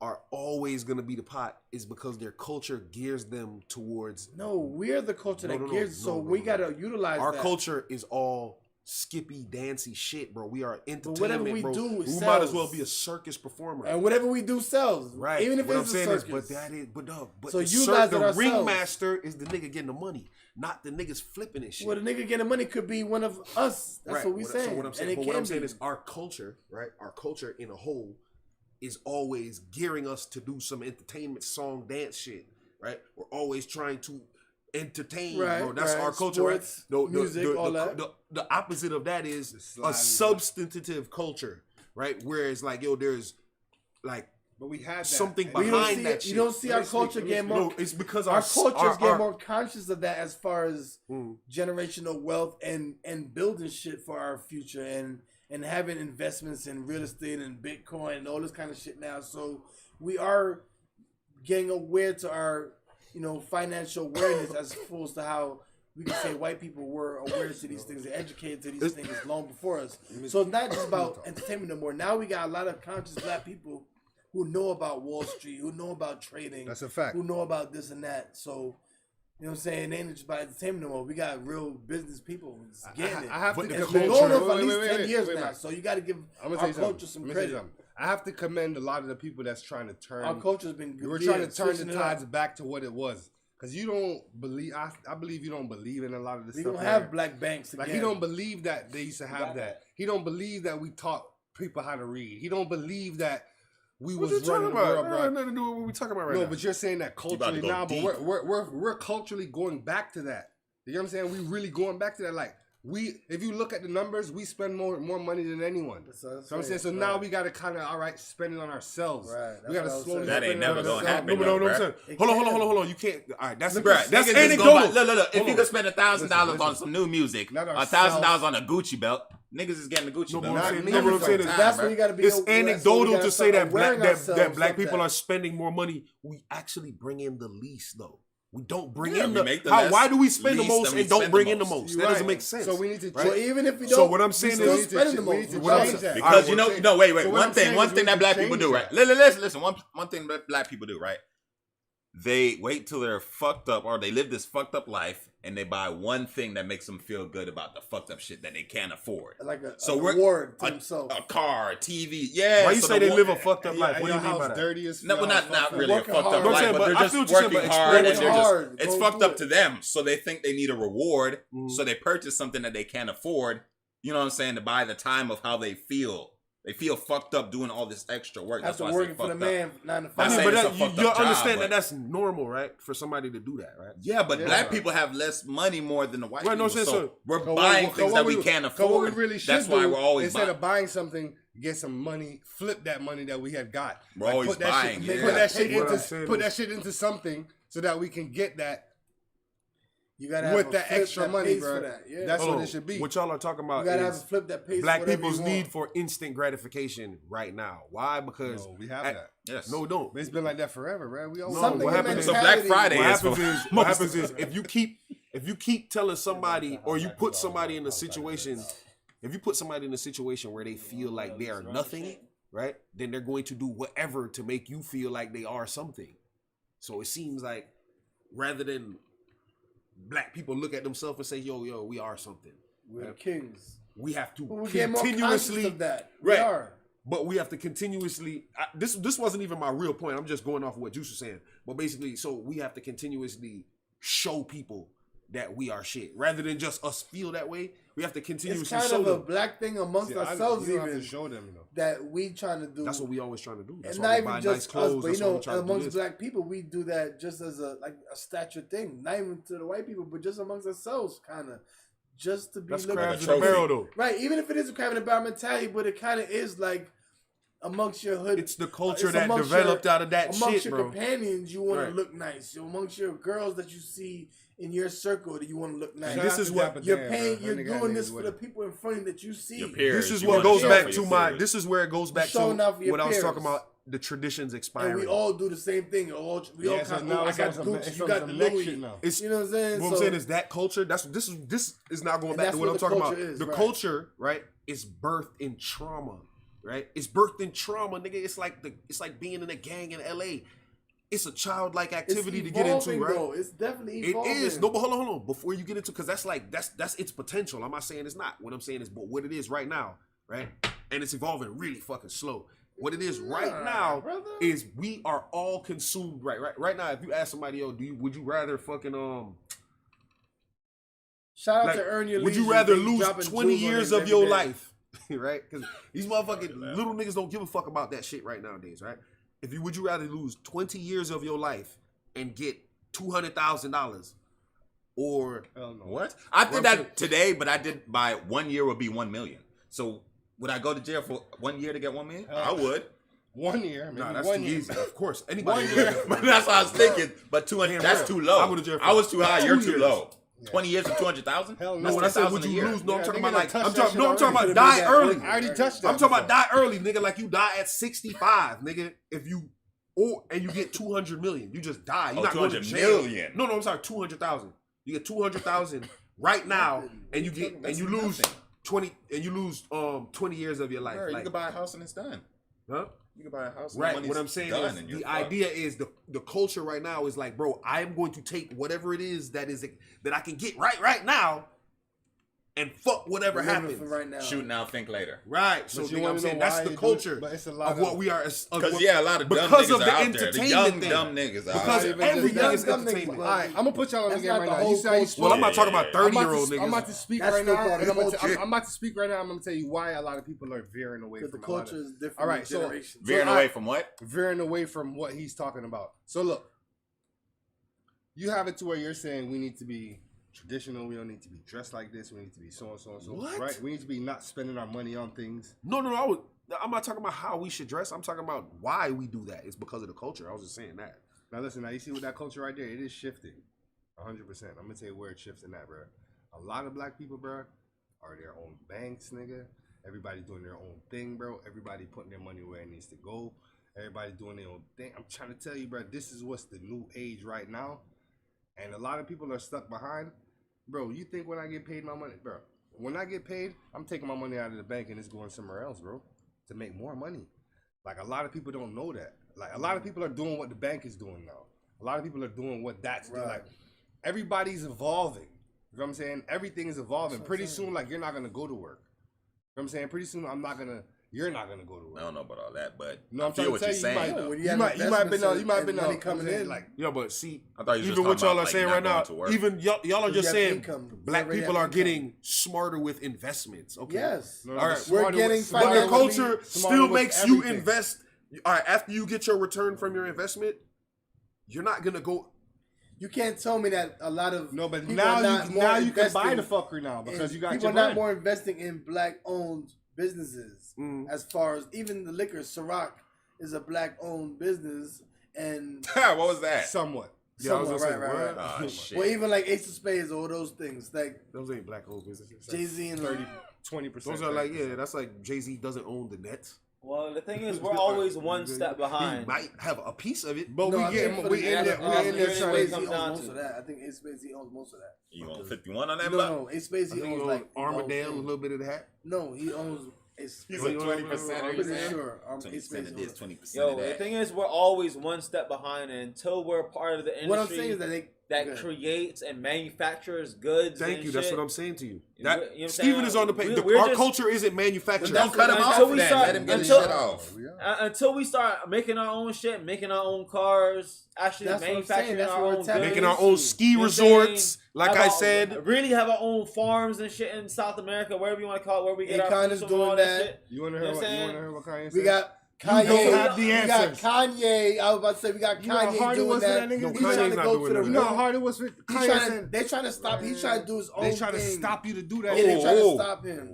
are always gonna be the pot is because their culture gears them towards. No, we're the culture that gears. So we gotta utilize our that. culture is all skippy, dancy shit, bro. We are entertainment, whatever we bro. do, we sells. might as well be a circus performer. And whatever we do sells, right? Even if what it's I'm saying a circus. is, but so the utilize it ourselves. ringmaster is the nigga getting the money, not the niggas flipping it shit. Well, the nigga getting money could be one of us. That's what we saying. So what I'm saying, and what I'm saying is our culture, right? Our culture in a whole is always gearing us to do some entertainment, song, dance shit, right? We're always trying to entertain, bro. That's our culture, sports, right? Music, all that. The opposite of that is a substantive culture, right? Whereas like, there's like, but we had that. something behind that shit. You don't see our culture get more. No, it's because our cultures get more conscious of that as far as generational wealth and building shit for our future and having investments in real estate and Bitcoin and all this kind of shit now. So we are getting aware to our financial awareness as opposed to how we can say white people were aware to these things, and educated to these things long before us. So it's not just about entertainment no more. Now we got a lot of conscious black people who know about Wall Street, who know about trading. That's a fact. Who know about this and that. So, you know what I'm saying? It ain't just about entertainment no more. We got real business people getting it. I have to it's been going on for at least 10 years now. So you got to give our culture some credit. I have to commend a lot of the people that's trying to turn. Our culture's been good. We're trying to turn the tides back to what it was. Because you don't believe, I believe you don't believe in a lot of this stuff. We don't have black banks again. Like, he don't believe that they used to have that. He don't believe that we taught people how to read. He don't believe that we was running the world, bro. Nothing to do with what we talking about right now. No, but you're saying that culturally now, but we're culturally going back to that. You know what I'm saying? We really going back to that. Like, if you look at the numbers, we spend more money than anyone. So I'm saying, now we got to kind of, spend it on ourselves. Right. We got to slowly. That ain't never gonna happen. No, I'm saying. Hold on. You can't. All right, that's that's anecdotal. Look. If you could spend $1,000 on some new music, $1,000 on a Gucci belt, niggas is getting the Gucci belt. What I'm saying is that's where you got to be. It's anecdotal to say that black people are spending more money. We actually bring in the least though. We don't bring in why do we spend the most and don't bring in the most? That doesn't make sense. So we need to. So even if we don't. So what I'm saying is, spending the most. Because wait. One thing that black people do, right? Listen. One thing that black people do, right? They wait till they're fucked up or they live this fucked up life and they buy one thing that makes them feel good about the fucked up shit that they can't afford. Like a reward to themselves. A car, a TV. Yeah. Why you say they live a fucked up life? What do you mean by that? Dirty as no, well, not really a fucked up hard. life, but they're just working hard and it's fucked up to them. So they think they need a reward. So they purchase something that they can't afford. You know what I'm saying? To buy the time of how they feel. They feel fucked up doing all this extra work. That's why I say working for the man 9 to 5. I mean, but you understand that that's normal, right? For somebody to do that, right? Yeah, but black people have less money more than the white people. So we're buying things that we can't afford. What we really should do, instead of buying something, get some money, flip that money that we had got. We're always buying. Put that shit into something so that we can get that. You gotta have with that extra money, bro. That's what it should be. What y'all are talking about is flip that pace black people's need for instant gratification right now. Why? Because we have that. Yes. No, don't. It's been like that forever, bro. We always what happens. So Black Friday. What happens is if you keep telling somebody or you put somebody in a situation, if you put somebody in a situation where they feel like they are nothing, right? Then they're going to do whatever to make you feel like they are something. So it seems like rather than black people look at themselves and say, yo, we are something. We're kings. We have to continuously of that. We are. But we have to continuously this wasn't even my real point. I'm just going off of what Juice was saying. But basically, so we have to continuously show people that we are shit. Rather than just us feel that way, we have to continuously show them. It's kind of a black thing amongst ourselves even. Have to show them, that we trying to do. That's what we always trying to do. That's and why not we buy even just nice clothes. us, but amongst black people, we do that just as a stature thing. Not even to the white people, but just amongst ourselves, kind of. Just to be that's looked crabs in the barrel, though. Right, even if it is a crab in the barrel mentality, but it kind of is like amongst your hood. It's the culture that developed out of that amongst shit, your bro. companions, you want to look nice. Amongst your girls that you see in your circle, that you want to look nice. This is what you're paying. You're doing this for the people in front of you that you see. This is what goes back to my. This is where it goes back to what I was talking about. The traditions expiring. And we all do the same thing. We all kind of, I got Gucci, you got the Louis. You know what I'm saying? What I'm saying is that culture, this is now going back to what I'm talking about. The culture, right, is birthed in trauma, right? It's birthed in trauma, nigga. It's like being in a gang in LA. It's a childlike activity to get into, right? Though. It's definitely evolving. It is. No, but hold on. Before you get into, because that's its potential. I'm not saying it's not. What I'm saying is, but what it is right now, right? And it's evolving really fucking slow. What it is right now is we are all consumed. Right now, if you ask somebody, yo, would you rather fucking shout out to Earn Your Leisure. Would you rather lose 20 years of your life, right? Because these motherfucking little niggas don't give a fuck about that shit right nowadays, right? Would you rather lose 20 years of your life and get $200,000 or what? I did that today, but I did by 1 year would be 1 million. So would I go to jail for 1 year to get 1 million? I would. 1 year? No, that's too easy. Of course, anybody. 1 year. But that's what I was thinking. But 200, that's too low. I was too high. You're too low. 20 years for 200,000? Hell no. When I said would you lose? No, I'm talking about like I'm talking about die early. I already touched that. I'm talking about die early, nigga. Like you die at 65, nigga. If you and you get 200 million. You just die. You're not 200 going to jail. million. No, I'm sorry, 200,000. You get 200,000 right now, and you lose 20 years of your life. Bro, like, you can buy a house and it's done. huh? You can buy a house. Right. And What I'm saying done is and you're the fucked. idea is the culture right now is like, bro, I'm going to take whatever it is that I can get right now, and fuck whatever We're living happens. for right now. Shoot now, think later. Right. So But you nigga, wanna I'm saying know that's why the they do culture it? But it's a lot of of- what we are. Because yeah, a lot of dumb because niggas of the are out there. The entertainment young thing. dumb niggas are Because out there. everything young is dumb niggas, entertainment. bro. All right, I'm gonna put y'all on the That's game not right the now. whole You see how you culture. speak? Well, I'm not talking about Yeah. 30-year-old niggas. I'm about to speak That's right still now. part of And I'm, the about to, culture. I'm about to speak right now. I'm gonna tell you why a lot of people are veering away Because from the a lot culture of- is different. All right, in so- generations. Veering So away from what? veering away from what he's talking about. So look, you have it to where you're saying we need to be traditional. We don't need to be dressed like this. We need to be so and so and so. What? Right? We need to be not spending our money on things. No. I'm not talking about how we should dress. I'm talking about why we do that. It's because of the culture. I was just saying that. Now listen, now you see with that culture right there, it is shifting, 100%. I'm gonna tell you where it shifts in that, bro. A lot of black people, bro, are their own banks, nigga. Everybody doing their own thing, bro. Everybody putting their money where it needs to go. Everybody doing their own thing. I'm trying to tell you, bro, this is what's the new age right now. And a lot of people are stuck behind. Bro, you think when I get paid my money, bro, when I get paid, I'm taking my money out of the bank and it's going somewhere else, bro, to make more money. Like, a lot of people don't know that. Like, a lot of people are doing what the bank is doing now. A lot of people are doing what that's doing. Like, everybody's evolving. You know what I'm saying? Everything is evolving. Pretty soon, like, you're not going to go to work. You know what I'm saying? Pretty soon, you're not going to go to work. I don't know about all that, but No, I'm I feel trying what to you're tell saying. you, though. when you have might have been investments money and coming in. Like, Yeah, but see, I thought you was even just what talking y'all about, are like, saying not right now, going to work. even y'all are You just have saying income. black You already people have are income. getting smarter with investments. Okay. Yes. no, All right. We're getting But the financially culture smarter still with makes you everything. invest. All right, after you get your return from your investment, you're not gonna go. You can't tell me that a lot of no, but people now are not you more can buy investing the fuckery now because in- you got people your are not brand. more investing in black-owned businesses. Mm. As far as even the liquor, Ciroc is a black-owned business, and what was that? Somewhat. Yeah, I was somewhat, gonna say, right. what? Oh, shit. Well, even like Ace of Spades, all those things, like Those ain't black owned businesses. Jay-Z and 20%. Those are like, yeah, that's like Jay-Z doesn't own the Nets. Well, the thing is, we're always one step He behind. might have a piece of it. But No, I we think get for we the- in there. that's- We in there Ace of trying Spades he comes to. down owns most to. of that. I think Ace of Spades he owns most of that. You want 51 on that, No, buck? no, Ace of Spades I he think owns he like owns Armadale, a the whole little bit of that. thing. No, he owns. Ace. He's Well, a you 20%. I'm Are you pretty saying? sure. Ace 20% Spades it is owns. 20% Yo, of the that. thing is, we're always one step behind, and until we're part of the industry What I'm saying is that they that okay. creates and manufactures goods. Thank and you. That's shit. what I'm saying to you. You know what That I'm Steven saying? is on the page. We're Our just- culture isn't manufactured. Don't cut him Until off we then. start- Let him get his until- shit off. Until we start making our own shit, making our own cars, actually That's what I'm manufacturing saying. That's our what own we're tapping goods. Making our own ski You know what I'm saying? resorts, like Have I our- said. really have our own farms and shit in South America, wherever you want to call it, where we get our Akon food is from, doing all that. shit. You want to You hear know what? what I'm You want saying? to hear what Kanye said? We got You Kanye. don't have the We got answers. Kanye. I was about to say we got You know how Kanye hard it doing was for that. that nigga? No, He's Kanye's trying to not go doing to the that. You know how room. hard it was for He's Kanye trying. said They're trying to stop. He's trying to do his own they try to thing. stop you to do that. Yeah, they trying to Oh. stop him.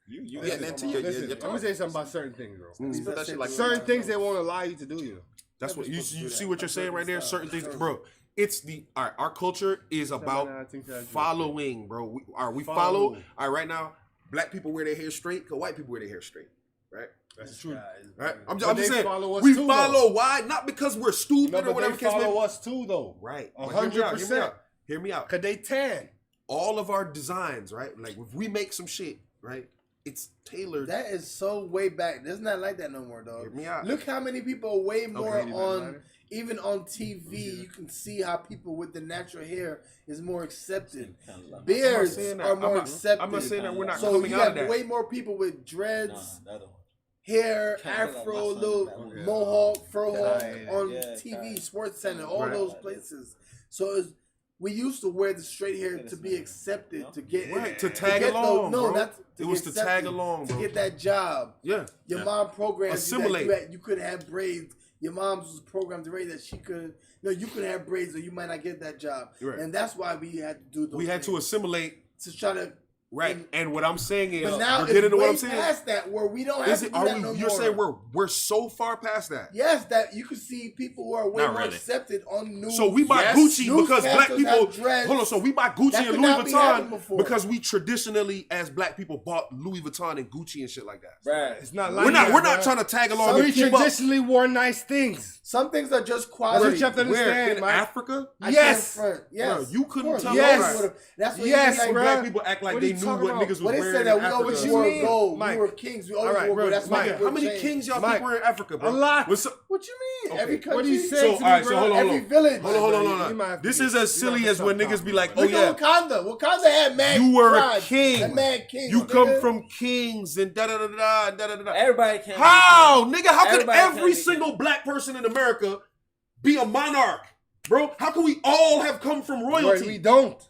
You getting into your Listen, your let me tell you something about certain things, bro. Spit that shit like Certain things they won't allow you to do. You. That's what you supposed to do see that. what you're saying right there. Certain things, bro. It's our culture is about I think that's following, bro. We Follow. follow. All right, right now, black people wear their hair straight, because white people wear their hair straight, right? That's true. Right. I'm But just they saying follow us we too, follow. though. Why? Not because we're stupid No, or but whatever. they the case may follow be. us too, though. Right. 100%. Hear me out. Cause they tan. All of our designs, right? Like if we make some shit, right? It's tailored. That is so way back. It's not like that no more, Hear dog. me out. Look how many people are way more Okay, on, even on TV. You can see how people with the natural hair is more accepted. Beards saying that. are more I'm not accepted. saying that we're not So coming you out of have that. way more people with dreads, Nah, the other one. hair, Can't tell afro, my son little that one. mohawk, fro hawk Yeah. on Yeah, TV, yeah. Sports Center, all Right. those places. So we used to wear the straight hair to be accepted, to get Right, to tag get along, no, bro. not It was get to tag accepted, along, to bro. get that job. Yeah. Your mom programmed Assimilate. you couldn't have braids. Your mom was programmed to raise that she couldn't. No, you couldn't have braids, or you might not get that job. Right. And that's why we had to do those. We had to things, assimilate. to try to Right, and what I'm saying is, But now we're it's getting to way what I'm saying. past that where we don't have to do that no You're more. saying we're so far past that. Yes, that you can see people who are way Not more really. accepted on new. So we buy Yes. Gucci New because black fans people. have dreads. Hold on. So we buy Gucci That and could Louis not be happened Vuitton before. because we traditionally, as black people, bought Louis Vuitton and Gucci and shit like that. Bruh. It's not like We're not. that, We're not bruh. trying to tag along. Some and We keep up. traditionally wore nice things. Some things are just That's quality. what you have to Where understand, in Mike. Africa? I Yes. can't front. Yes. Bro, you couldn't Of course. tell Yes. me. That's what Yes, you think, bruh. Black people act like What they are you knew talking what about? niggas was Well, they wearing said in that we Africa. always What you wore mean, gold. Mike? We were kings. We always All right, wore bro, gold. That's Mike, why How many kings y'all Mike. think were in Africa, bro? A lot. What's up? What you mean? Okay. Every country. What do you So, say? all right, so hold on, Every village. Hold on. You might have to This be- is as you silly might have as to when stop niggas be talking, like, bro. oh Look yeah, at Wakanda. Wakanda had mad you were a tribes king. and mad kings. You come nigga. from kings and da da da da da da da. Everybody can't. How, nigga? How could Everybody can't every be single black person in America be a monarch, bro? How can we all have come from royalty? We don't.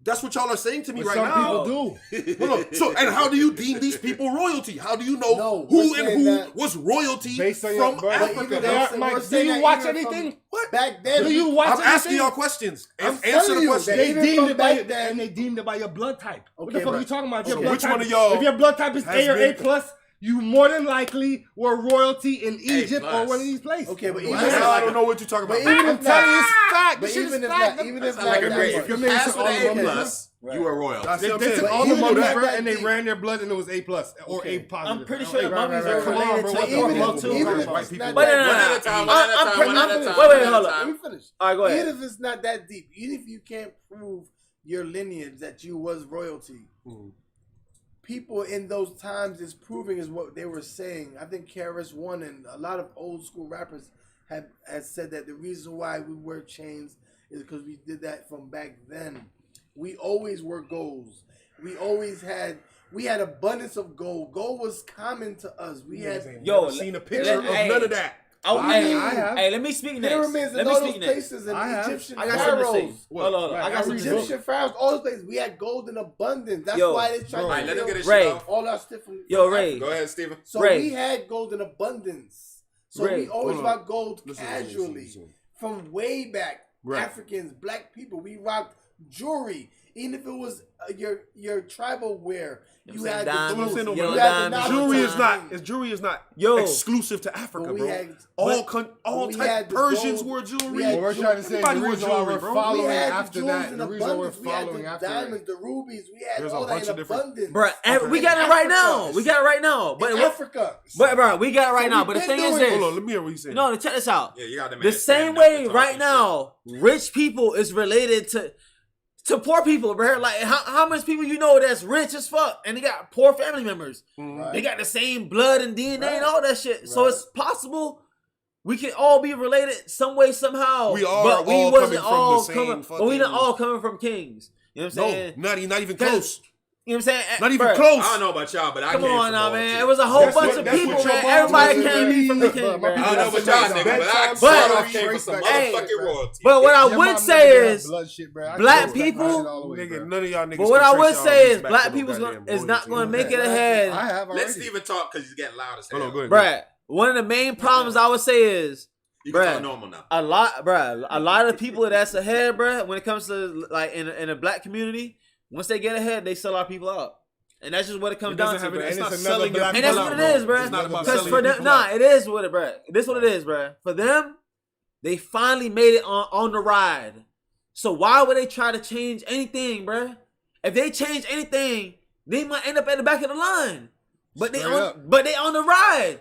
That's what y'all are saying to me But right some now. people do. Hold on. So, and how do you deem these people royalty? How do you know No, who we're and saying who that was royalty Based on your from brother, Africa? even They though- bro? are- Mike, we're do saying you that watch even from anything? What? Back then, Do you watch I'm asking anything? y'all questions. I'm Answer telling the you question. that They even deemed from it by back then- and they deemed it by your blood type. What Okay, the fuck bro. are you talking about? If your Okay. blood Which type, one of y'all if your blood type is has A or been- A plus, you more than likely were royalty in Egypt or plus. one of these places. Okay, but Wow. even Now I don't know what you're talking But about. even I'm if telling you, not, it's fact. but This shit even is if fact. not, even if That's like not, a great. that If you was- pass with all an A of them. plus, you are royal. That's They, what I'm they saying. took all But the even mummies, if bro, that and they deep- ran their blood and it was A plus or Okay. A positive. I'm pretty sure the Right, mummies right, are right. Come on, related bro, to what the Africa fuck? too. even if White it's people. not But that no, One no, at no. a time. I'm One at a time. pretty- One at a I'm time. finished. Wait, one at a hold up. time. Let me finish. All right, go ahead. Even if it's not that deep, even if you can't prove your lineage that you was royalty, people in those times is proving is what they were saying. I think KRS-One and a lot of old school rappers had said that the reason why we wear chains is because we did that from back then. We always wore golds. We had abundance of gold. Gold was common to us. We had Yo, seen a picture of hey. none of that. Hey, let me speak next. pyramids Let and me all those speak next. places and I have. Egyptian I got something to say. pharaohs. Hold on. I got something to say. Egyptian pharaohs, all those places. We had gold in abundance. That's Yo, why they tried All to right, let him kill get his Ray. shit off. all our stuff from Yo, from Ray. Africa. Go ahead, Steven. So Ray. we had gold in abundance. So Ray. we always Hold on. rocked gold Listen, casually. listen. From way back, Right. Africans, black people, we rocked jewelry. Even if it was your tribal wear, You you know what had I'm the saying? jewelry. Yellow You had the diamonds. knowledge. Jewelry is not Yo. exclusive to Africa, But we bro. had- all but we type had the Persians gold- wore we jewelry. had What we're trying to say is Everybody the wore reason why jewelry, we're bro. We following had the after jewels that. in The reason we're abundance. We had following the after diamonds, that. the rubies. We had There's a all bunch that of in different- abundance. Bruh, we got it right now. We got it right now. But in Africa. bro, we got it right So now. we've But the been thing is doing this. it. Hold on, let me hear what he's saying. No, check this out. Yeah, you got to The same way right now, rich people is related to poor people, bro. Like how much people you know that's rich as fuck and they got poor family members. Right. They got the same blood and DNA and all that shit. So Right. it's possible we can all be related some way, somehow. We are but we all wasn't coming from all the same coming, but we not fucking- all coming from kings. You know what I'm No, saying? not even 'Cause- close. You know what I'm saying? Not even Bruh, close. I don't know about y'all, but I Come came on from now, royalty. man. It was a whole That's bunch what- of that's people, what your man. mom Everybody told can't me. be from the But king, my I man. don't know That's about y'all what niggas, bedtime but I story came from some Hey, motherfucking royalty. But what I Your would mom say never had is, blood shit, bro. I black can't respect people- that shit all the way, Nigga, bro. none of y'all niggas. but what can I would trace y'all say is, back black to no people goddamn is not royalty. going to make it I ahead. have already. Let Steven talk because he's getting loud as hell. Hold on, go ahead. Bruh, one of the main problems I would say is, You can Bruh. talk normal now. a lot of the people that's ahead, bruh, when it comes to like in a black community, once they get ahead, they sell our people out. And that's just what it comes It down doesn't to, have bruh. it's And not it's another selling your black And people that's out, what it is, bro. bruh. It's not about Because selling for your them, people out. it is what it, bruh. This what it is, bruh. For them, they finally made it on the ride. So why would they try to change anything, bruh? If they change anything, they might end up at the back of the line. But they Straight up. on the ride.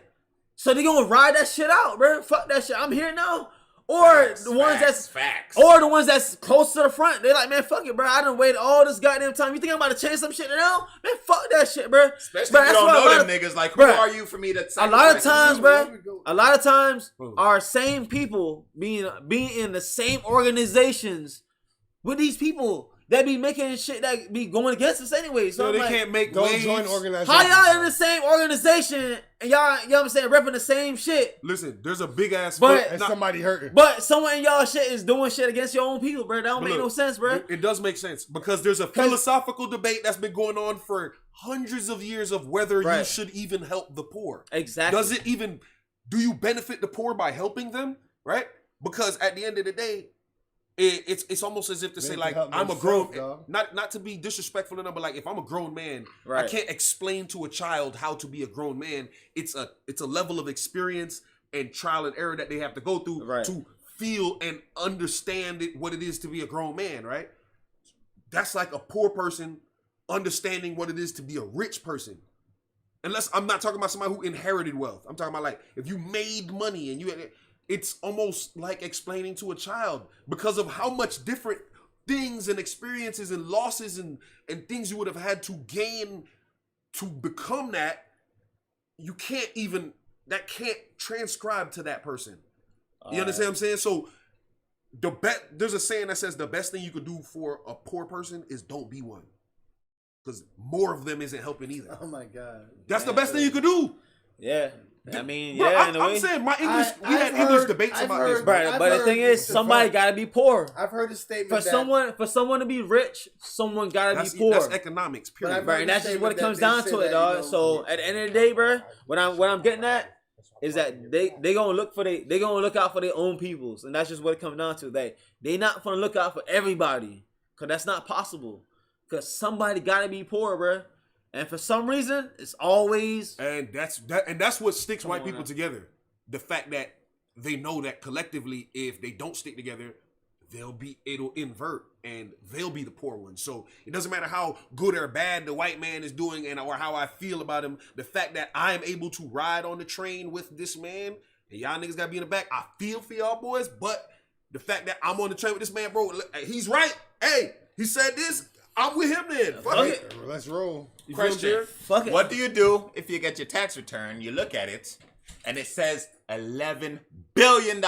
So they gonna ride that shit out, bruh. Fuck that shit. I'm here now. Or Facts, the ones facts, that's facts. or the ones that's close to the front, they like, man, fuck it, bro. I done waited all this goddamn time. You think I'm about to change some shit now? Man, fuck that shit, bro. Especially Bruh, if you that's don't what a know lot them of- niggas. Like, who Bruh, are you for me to a lot of sacrifice times, yourself? bro. A lot of times, Hmm. our same people being in the same organizations with these people that be making shit that be going against us anyway. So So I'm they like, can't make Don't waves. join organizations. how y'all in the same organization and y'all, you know what I'm saying, repping the same shit, Listen, there's a big ass. But- And somebody hurting. but someone in y'all shit is doing shit against your own people, bro. That don't But make look, no sense, bro. It does make sense because there's a philosophical debate that's been going on for hundreds of years of whether you Right. should even help the poor. Exactly. Does it even? Do you benefit the poor by helping them? Right? Because at the end of the day, it's almost as if to say They like help I'm a themselves, grown, dog. not to be disrespectful to them, but like if I'm a grown man, I Right. can't explain to a child how to be a grown man. It's a level of experience and trial and error that they have to go through Right. to feel and understand what it is to be a grown man, right? That's like a poor person understanding what it is to be a rich person. Unless I'm not talking about somebody who inherited wealth. I'm talking about like if you made money and it's almost like explaining to a child because of how much different things and experiences and losses and things you would have had to gain to become that. You can't even, that can't transcribe to that person. You understand what I'm saying? So there's a saying that says the best thing you could do for a poor person is don't be one. Because more of them isn't helping either. Oh my god. That's the best thing you could do. Yeah. I mean, Bro, yeah, in a I'm way. saying my English, we had I've English heard- debates I've about this. heard- Bro. Right, I've but the heard thing is, the somebody fact- gotta be poor. I've heard a statement For that someone to be rich, someone gotta That's, be poor. that's economics, But period. I've Right, heard and the that's just what it statement comes that down they to say it, that, dog. you know, So at the end of the day, bro, what I'm getting at is that they gonna look out for their own peoples, and that's just what it comes down to. They not gonna look out for everybody, cause that's not possible. Cause somebody gotta be poor, bro. And for some reason, it's always And that's what sticks Come white on people now. together. The fact that they know that collectively, if they don't stick together, it'll invert and they'll be the poor ones. So it doesn't matter how good or bad the white man is doing or how I feel about him. The fact that I am able to ride on the train with this man and y'all niggas gotta be in the back, I feel for y'all boys. But the fact that I'm on the train with this man, bro, he's right. Hey, he said this. I'm with him then. Fuck it. Let's roll. You feel me, Question. Jared? fuck it. What do you do if you get your tax return? You look at it, and it says $11 billion.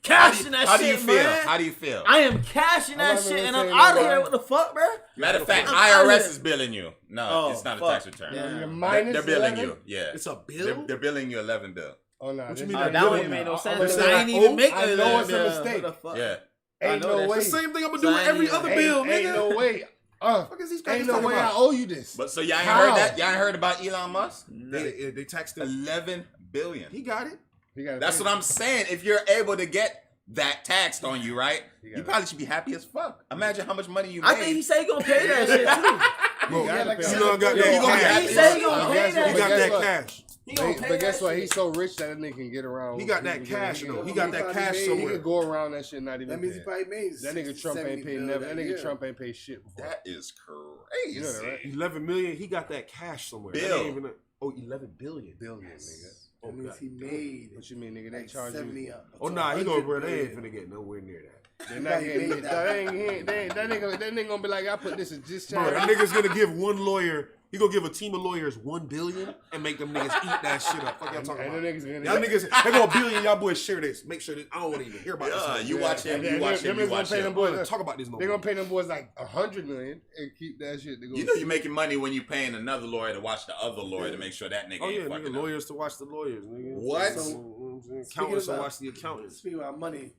Cashing that How do you shit, feel? man. How do you feel? I am cashing that not shit, even and I'm saying out of no here. lie. What the fuck, bro? Matter of fact, I'm outta IRS here. is billing you. No, Oh, it's not a fuck. tax return. Yeah. You're They're, minus they're billing 11? you. Yeah, It's a bill? They're billing you $11 billion. Oh, no. What this you mean is they're That billing wouldn't you? make no I'm sense. gonna 'cause say, I ain't even make I it. know it's a What mistake. the fuck? Yeah. I Ain't know no that. way. The same thing I'm gonna So do I with ain't every even- other bill, nigga. Ain't no way. Fuck is these guys Ain't no talking way I about? owe you this. But so y'all ain't How? heard that? Y'all ain't heard about Elon Musk? They taxed him. $11 billion. He got it. You gotta That's pay. what I'm saying. If you're able to get that taxed on you, right? You You got it. probably should be happy as fuck. Imagine how much money you made. I think he said he gonna pay that shit too. Bro, gotta like pay. a- you know, got Yeah, that you gonna be cash. happy. He said he gonna But pay guess that what? He shit. got Guess that what? cash. He gonna But pay guess that what? shit. He's so rich that nigga can get around. He got that cash, though. He got that probably cash made- He somewhere. could go around that shit not even That means he pay. probably made That nigga Trump ain't 70 paid bill never. that That nigga year. Trump ain't paid shit before. That is crazy. You know that, right? 11 million. He got that cash somewhere. Bill. That ain't even 11 billion. Billion, nigga. That means he God. made What you mean, nigga? They like charge 70 you. up. Oh nah, he gonna, bro. They ain't 100 finna get nowhere near that. They're not He getting made that. That nigga gonna be like, I put this in just Bro, that nigga's gonna give one lawyer. He gonna give a team of lawyers $1 billion and make them niggas eat that shit up. Fuck y'all talking And about? them niggas gonna Y'all niggas, they go $1 billion. Y'all boys share this. Make sure that I don't want to even hear about Yeah, this. you watch him. You watch him. You watch him. Boys, talk about this no They're more. gonna pay them boys like $100 million and keep that shit. You know you're making money when you paying another lawyer to watch the other lawyer to make sure that nigga Oh yeah, ain't nigga, fucking up. lawyers to watch the lawyers, nigga. What? You know what I'm saying? Speaking Accountants to about- watch the accountants. Speaking about money,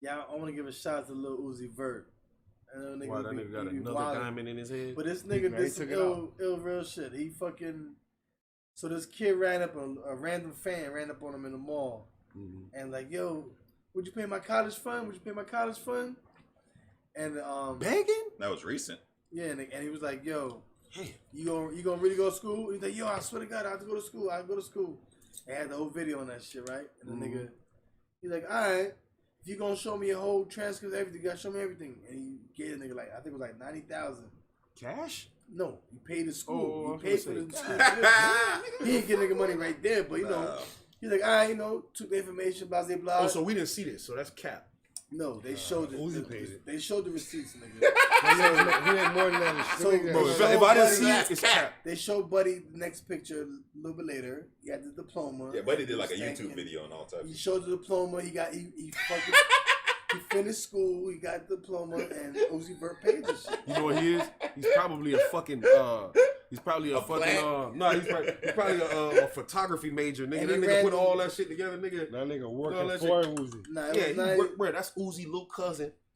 yeah, I want to give a shout out to Lil Uzi Vert. I know nigga Why that be- nigga got he be another wildin'. diamond in his head? But this Nah, nigga he did some took it ill real shit. He fucking. So this kid ran up a random fan ran up on him in the mall, and like, yo, would you pay my college fund? Would you pay my college fund? And Begging? That was recent. yeah, and he was like, yo, Damn. you gonna really go to school? He's like, yo, I swear to God, I have to go to school. I have to go to school. They had the whole video on that shit, right? And the nigga, he's like, all right, if you gonna show me your whole transcript, everything, you gotta show me everything. And he gave the nigga like, I think it was like 90,000. Cash? No, he paid the school. Oh, I he paid was for gonna the say, school. He didn't get nigga money right there, but you know, Wow. he's like, all right, you know, took the information, blah blah blah. Oh, so we didn't see this, so that's cap. no, they showed Uzi paid it. They showed the receipts, nigga. He had more than that. So, Bro, if So I didn't buddy, see it, it's cap. They showed Buddy the next picture a little bit later. He had the diploma. Yeah, Buddy did like a He was YouTube thanking- video and all types. He showed the diploma. He fucking he finished school. He got the diploma, and Uzi Vert paid the shit. You know what he is? He's probably a fucking he's probably a fucking plant? no, he's probably a photography major, nigga. And That he nigga ran- put all that shit together, nigga. That nigga No, working that for Uzi. Nah, it Yeah, was he not, work, bro. That's Uzi little cousin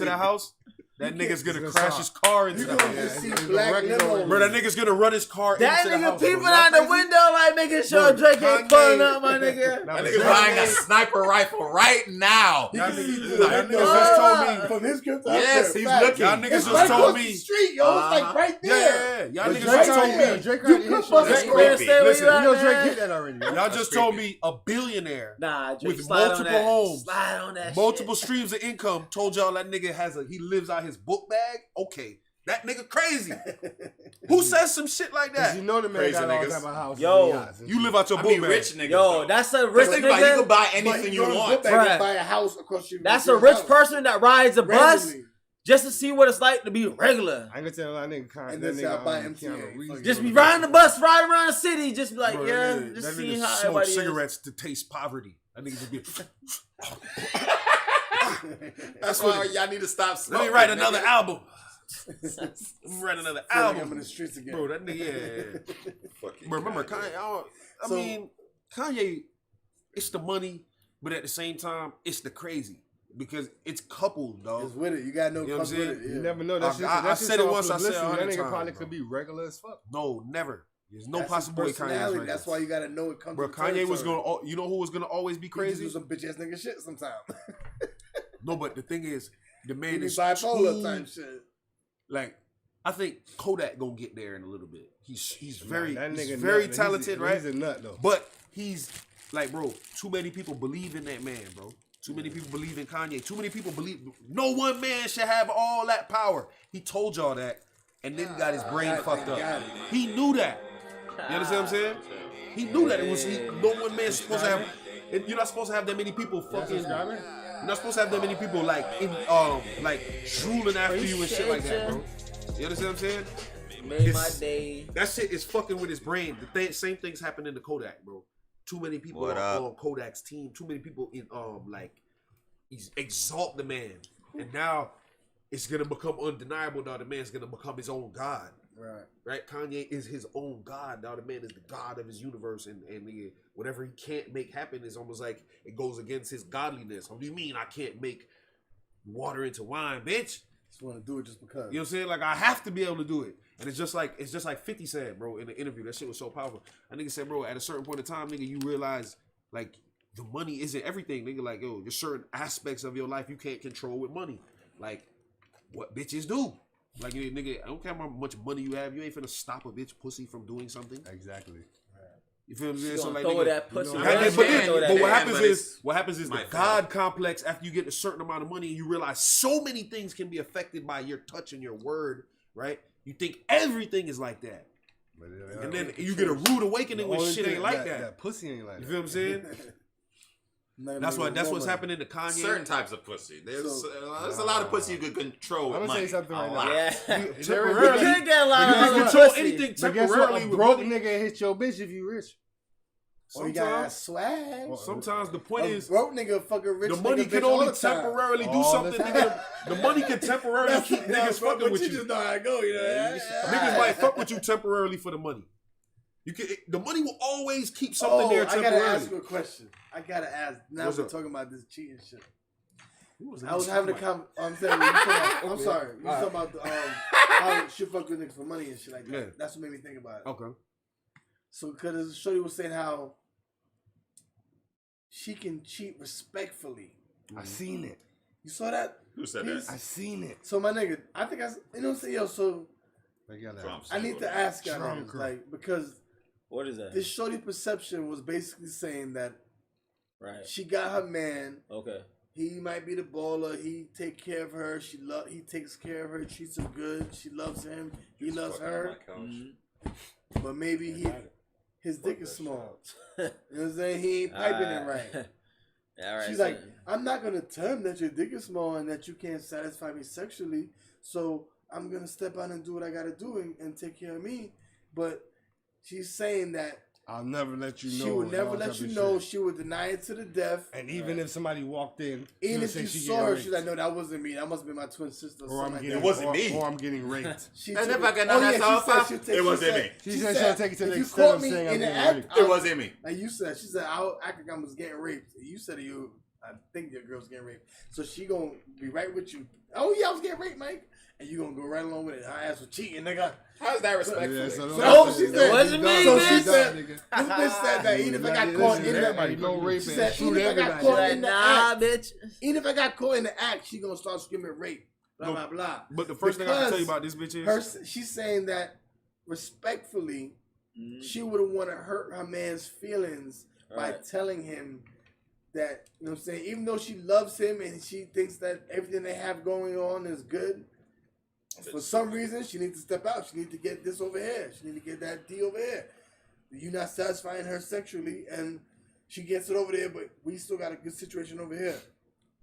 to that house, that nigga's gonna crash his car into You the gonna house. see black limos. Bro, that nigga's gonna run his car That into the nigga house. peeping bro. out the window like making sure Drake ain't pulling up, my nigga. That nigga's buying a sniper rifle right now. You can see through Y'all the niggas window just told me. from his crib to Yes, up there. he's Facts. looking. Y'all niggas It's just right told across me. the street, yo. It's like right there. Yeah. Y'all But niggas Drake just told right me. there. Drake You already could hit fuck That's that creepy. man. Stay where Listen, you You at, know Drake man. hit that already. Right? Y'all just told me a billionaire Nah, Drake, with slide on multiple that. homes, Slide on that multiple shit. streams of income told y'all that nigga he lives out his book bag. Okay, that nigga crazy. Who says some shit like Cause that? you know the man Crazy got all niggas. type of houses. Yo, and yachts and You shit. live out your I book mean, bag. rich niggas. Yo, though. that's a Just rich think about it, you nigga. can buy But anything you you go want. to buy Bruh. a house across your That's a your rich house. person that rides a bus Randomly. just to see what it's like to be regular. I ain't gonna tell that nigga. And that then say I nigga, buy Keanu MTA. Reeves Fuck Just it. be riding the bus, riding around the city, just be like, Bro, yeah, that just nigga seeing how smoke everybody is. cigarettes to taste poverty. That nigga just be. That's why y'all need to stop Let smoking. me write nigga. another album. Let me write another Feel like I'm in album. the streets again. Bro, that nigga, yeah. Fucking Bro, remember Kanye. Kanye? I So- mean, Kanye, it's the money, but at the same time, it's the crazy because it's coupled, dog. It's with it. You gotta know, You know what I'm fuck with saying? it. Yeah. You never know. I That shit, said that shit's it all once, I said it publicity. 100 That nigga times, probably bro. could be regular as fuck. No, never. There's no That's possible way his Kanye is personality. regular. That's why you gotta know it comes. Bro, to Kanye was territory. gonna. You know who was gonna always be He just crazy? do some bitch ass nigga shit sometimes. No, but the thing is, the He man be is bipolar too, type shit. like. I think Kodak gonna get there in a little bit. He's very Nah, that he's nigga very nut, talented, he's right? He's a nut though. But he's like, bro, too many people believe in that man, bro. Too many people believe in Kanye. Too many people believe no one man should have all that power. He told y'all that, and then got his brain fucked up. He knew that. You understand what I'm saying? He knew that it was no one man supposed to have. You're not supposed to have that many people fucking. You're not supposed to have that many people like drooling after you and shit like that, bro. You understand what I'm saying? Made my day. That shit is fucking with his brain. Same things happen in the Kodak, bro. Too many people What are up? on Kodak's team. Too many people in he's exalt the man, and now it's gonna become undeniable. Now the man's gonna become his own god. Right? Kanye is his own god. Now the man is the god of his universe, and whatever he can't make happen is almost like it goes against his godliness. What do you mean I can't make water into wine, bitch? Just want to do it just because. You know what I'm saying? Like I have to be able to do it. And it's just like 50 said, bro, in the interview. That shit was so powerful. A nigga said, bro, at a certain point in time, nigga, you realize like the money isn't everything, nigga. Like, yo, there's certain aspects of your life you can't control with money. Like what bitches do. Like nigga, I don't care how much money you have, you ain't finna stop a bitch pussy from doing something. Exactly. You feel what I'm saying? You So gonna like, throw nigga, that pussy. you know, right I there, understand. throw that but there. what happens is the my God complex after you get a certain amount of money and you realize so many things can be affected by your touch and your word, right? You think everything is like that. And then you get a rude awakening when shit ain't like that. That pussy ain't like You that. feel what I'm saying? That's what's happening to Kanye. Certain types of pussy. There's a lot of pussy you could control with I'm gonna money. say something right A now. lot. Yeah. Temporarily, You could get a lot you of can other control pussy. anything But guess what? temporarily A with broke money. nigga hit your bitch if you rich. Oh, you got swag. Sometimes the point A is broke nigga fucking rich. the money nigga can bitch all only the time. temporarily do All the something. time. Nigga. The money can temporarily keep niggas fucking with you. you. Just know how it go, you know that? Niggas might fuck with you temporarily for the money. The money will always keep something there I gotta temporarily. ask you a question. I gotta ask. Now What's we're up? talking about this cheating shit. Who I was having a I'm saying, I'm sorry. You talking about how she fuck with niggas for money and shit like that. Yeah. That's what made me think about it. Okay. So, because Shorty was saying how she can cheat respectfully. I seen it. You saw that? Who said piece? I seen it. So, my nigga, I think you know what I'm saying? Yo, so Trump I need to ask y'all Trump niggas, girl. like, because What is that? this Shorty perception was basically saying that Right. she got her man. Okay. He might be the baller. He take care of her. He takes care of her. Treats her good. She loves him. He loves her. But maybe his dick is small. You know what I'm saying? He ain't piping it right. All right. She's so- like, I'm not gonna tell him that your dick is small and that you can't satisfy me sexually. So I'm gonna step out and do what I gotta do and take care of me. But she's saying that I'll never let you know. she would and never all let type you of know. shit. She would deny it to the death. And even if somebody walked in, Even she'll if say you she saw getting her, raped. she's like, no, that wasn't me. That must be my twin sister. Or Or something I'm like getting, that. It wasn't me. Or I'm getting raped. She And took if I it- can oh, yeah, understand she how said she'll take- it wasn't said- me. She said she'll take it to the if you extent caught of me saying I'm in the getting act, raped. It wasn't me. like you said, she said, I could almost get raped. You said you I think your girl's getting raped. So she gonna be right with you. Oh yeah, I was getting raped, Mike. And you gonna go right along with it. Her ass was cheating, nigga. How's that respectful? Yeah, so she said, wasn't me, so bitch. she said, this bitch said that even if I got caught in the she said, even if I got caught in the act, bitch. even if I got caught in the act, she gonna start screaming rape. Blah blah blah. But the first thing I can tell you about this bitch is she's saying that respectfully, she wouldn't want to hurt her man's feelings by telling him that, you know what I'm saying, even though she loves him and she thinks that everything they have going on is good, for some reason she needs to step out. She needs to get this over here. She needs to get that D over here. You're not satisfying her sexually, and she gets it over there, but we still got a good situation over here.